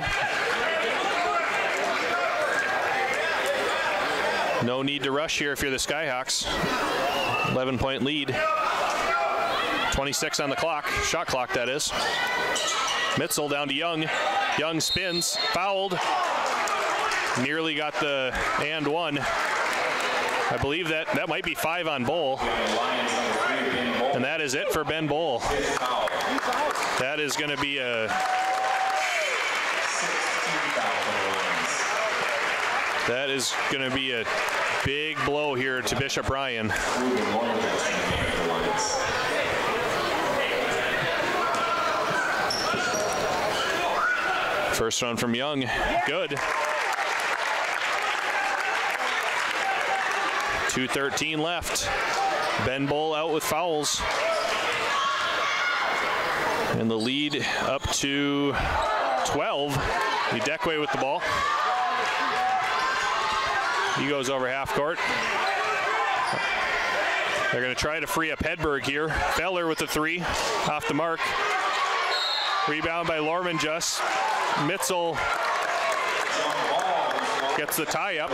No need to rush here if you're the Skyhawks. 11-point lead. 26 on the clock, shot clock that is. Mitzel down to Young. Young spins, fouled. Nearly got the and one. I believe that might be 5 on Bowl. And that is it for Ben Bowl. That is going to be a big blow here to Bishop Ryan. First one from Young, good. 2:13 left. Ben Bowl out with fouls. And the lead up to 12. Udekwe with the ball. He goes over half court. They're going to try to free up Hedberg here. Feller with the 3 off the mark. Rebound by Lorman just. Mitzel gets the tie up.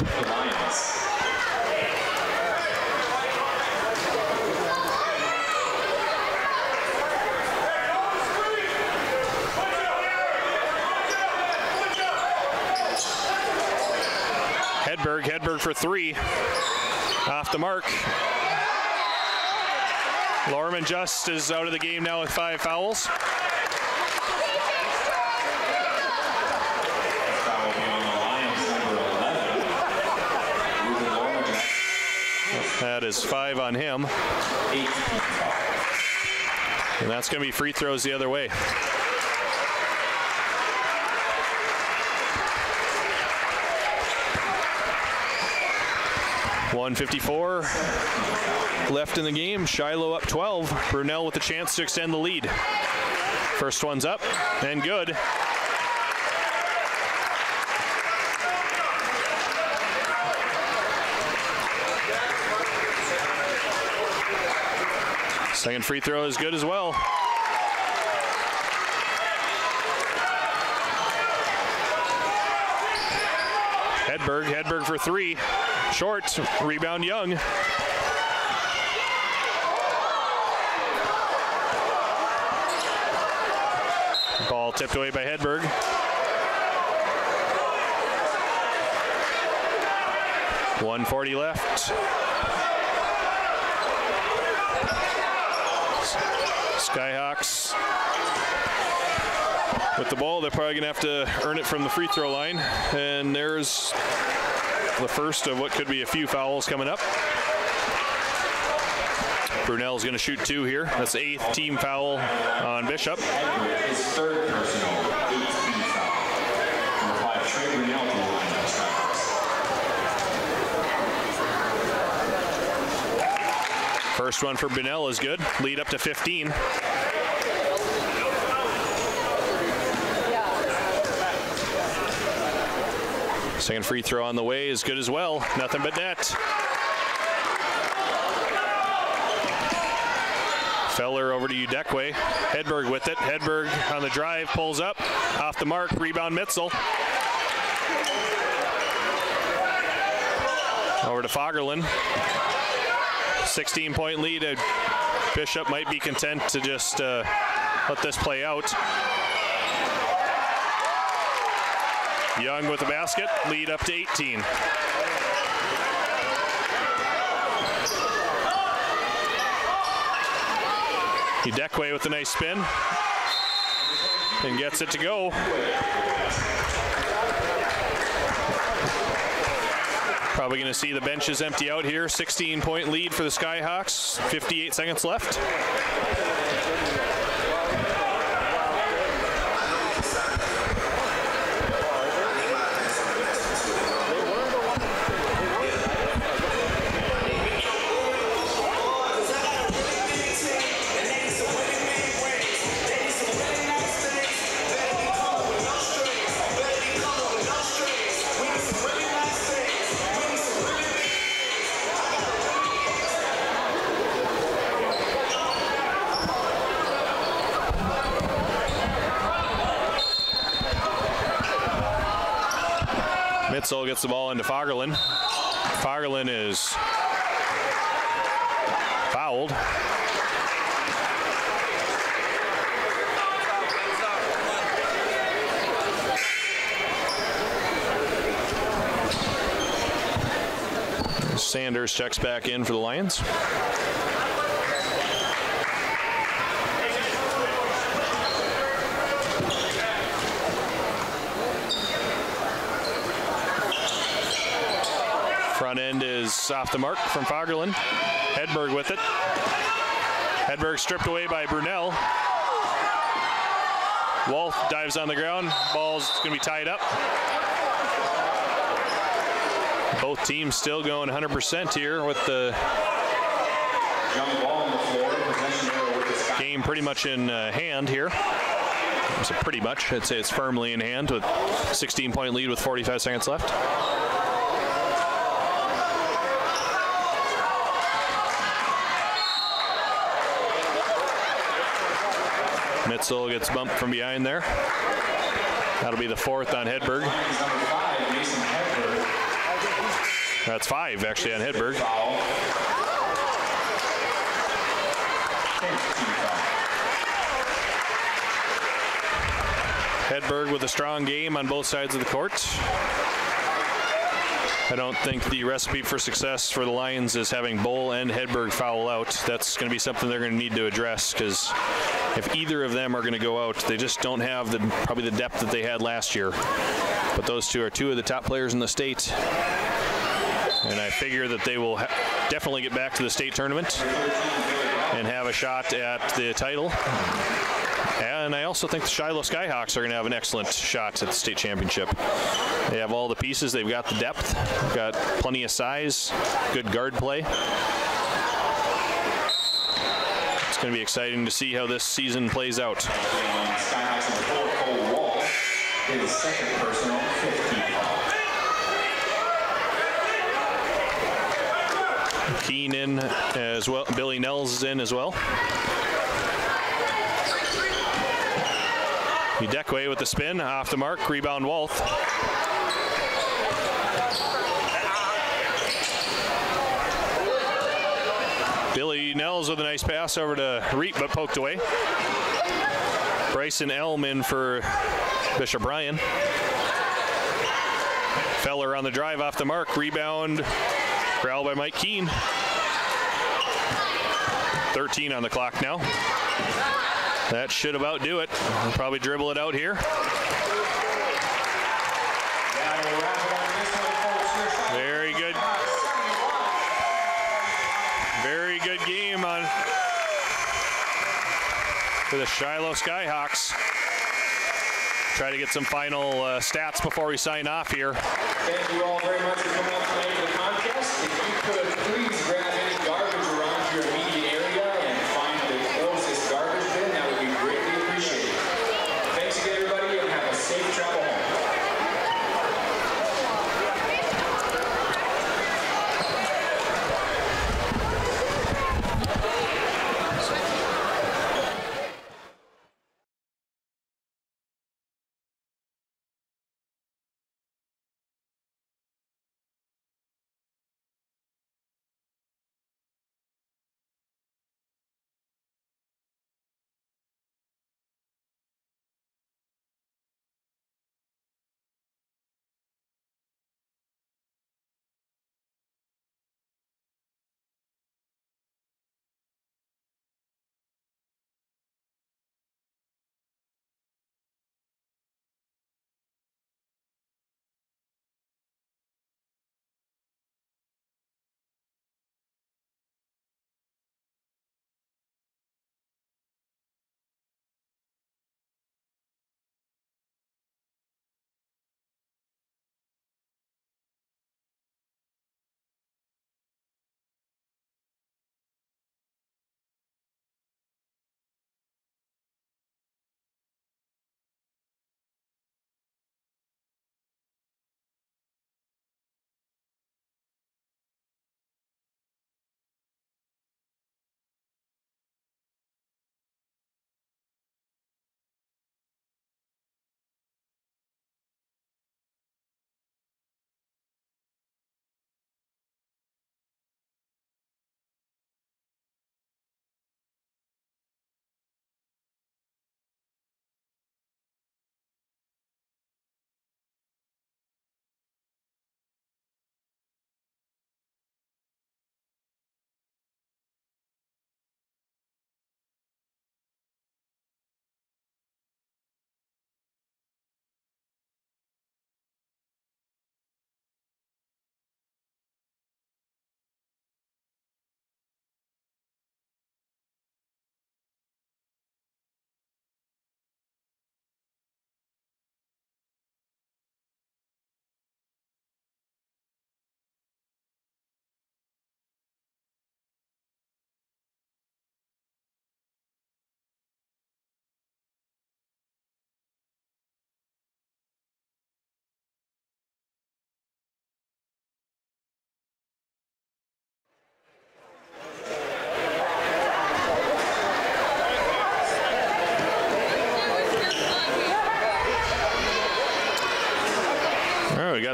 Hedberg for 3. Off the mark. Lorman just is out of the game now with 5 fouls. That is 5 on him. And that's going to be free throws the other way. .154 left in the game. Shiloh up 12. Brunel with a chance to extend the lead. First one's up and good. Second free throw is good as well. Hedberg for 3. Short, rebound Young. Ball tipped away by Hedberg. .140 left. Skyhawks with the ball. They're probably going to have to earn it from the free throw line. And there's the first of what could be a few fouls coming up. Brunel's going to shoot 2 here. That's the 8th team foul on Bishop. His 3rd personal 8th foul. Number 5, Trey Brunel to the line of Skyhawks. First one for Brunel is good. Lead up to 15. Second free throw on the way is good as well. Nothing but net. Feller over to Udekwe. Hedberg with it. Hedberg on the drive, pulls up. Off the mark, rebound Mitzel. Over to Fagerlin. 16-point lead. Bishop might be content to just let this play out. Young with the basket, lead up to 18. Udekwe with a nice spin and gets it to go. Probably going to see the benches empty out here. 16-point lead for the Skyhawks, 58 seconds left. Mitzel gets the ball into Fagerlin. Fagerlin is fouled. Sanders checks back in for the Lions. Front end is off the mark from Fagerlund. Hedberg with it. Hedberg stripped away by Brunel. Wolf dives on the ground. Ball's going to be tied up. Both teams still going 100% here with the game pretty much in hand here. So pretty much, I'd say it's firmly in hand with 16-point lead with 45 seconds left. Mitzel gets bumped from behind there. That'll be the fourth on Hedberg. That's 5 actually on Hedberg. Hedberg with a strong game on both sides of the court. I don't think the recipe for success for the Lions is having Bull and Hedberg foul out. That's going to be something they're going to need to address, because if either of them are going to go out, they just don't have probably the depth that they had last year. But those two are two of the top players in the state. And I figure that they will definitely get back to the state tournament and have a shot at the title. And I also think the Shiloh Skyhawks are going to have an excellent shot at the state championship. They have all the pieces. They've got the depth. They've got plenty of size, good guard play. It's going to be exciting to see how this season plays out. Skyhawks number 4, Cole Wall, his second personal 15 foul. Keane in as well. Billy Nels is in as well. Udekwe with the spin, off the mark, rebound Wolf. Billy Nels with a nice pass over to Reap, but poked away. Bryson Elm in for Bishop Ryan. Feller on the drive off the mark, rebound, corralled by Mike Keane. 13 on the clock now. That should about do it. We'll probably dribble it out here. Very good. Very good game for the Shiloh Skyhawks. Try to get some final stats before we sign off here. Thank you all very much for coming out tonight for the contest. If you could please grab any garbage around your immediate area and find the closest garbage bin, that would be greatly appreciated. Thanks again, everybody, and have a safe travel home.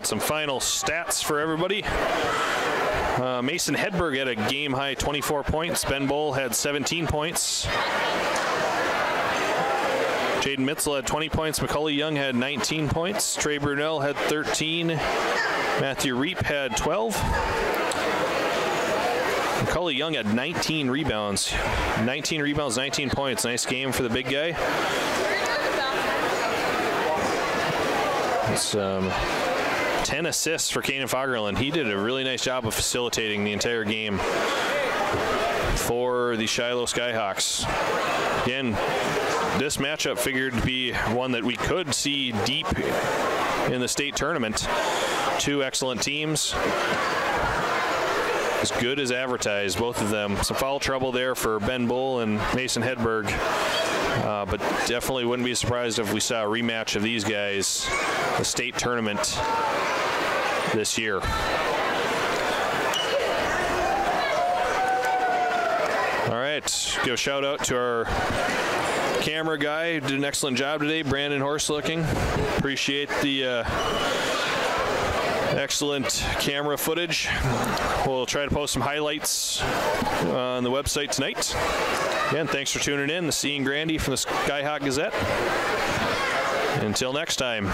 at some final stats for everybody. Mason Hedberg had a game-high 24 points. Ben Bull had 17 points. Jaden Mitzel had 20 points. Macaulay Young had 19 points. Trey Brunel had 13. Matthew Reap had 12. Macaulay Young had 19 rebounds. 19 rebounds, 19 points. Nice game for the big guy. It's 10 assists for Kanan Fagerlund. He did a really nice job of facilitating the entire game for the Shiloh Skyhawks. Again, this matchup figured to be one that we could see deep in the state tournament. Two excellent teams. As good as advertised, both of them. Some foul trouble there for Ben Bull and Mason Hedberg. But definitely wouldn't be surprised if we saw a rematch of these guys, the state tournament this year. All right, give a shout out to our camera guy who did an excellent job today, Brandon Horslooking. Appreciate the excellent camera footage. We'll try to post some highlights on the website tonight. Again, thanks for tuning in. This is Ian Grandy from the Skyhawk Gazette. Until next time.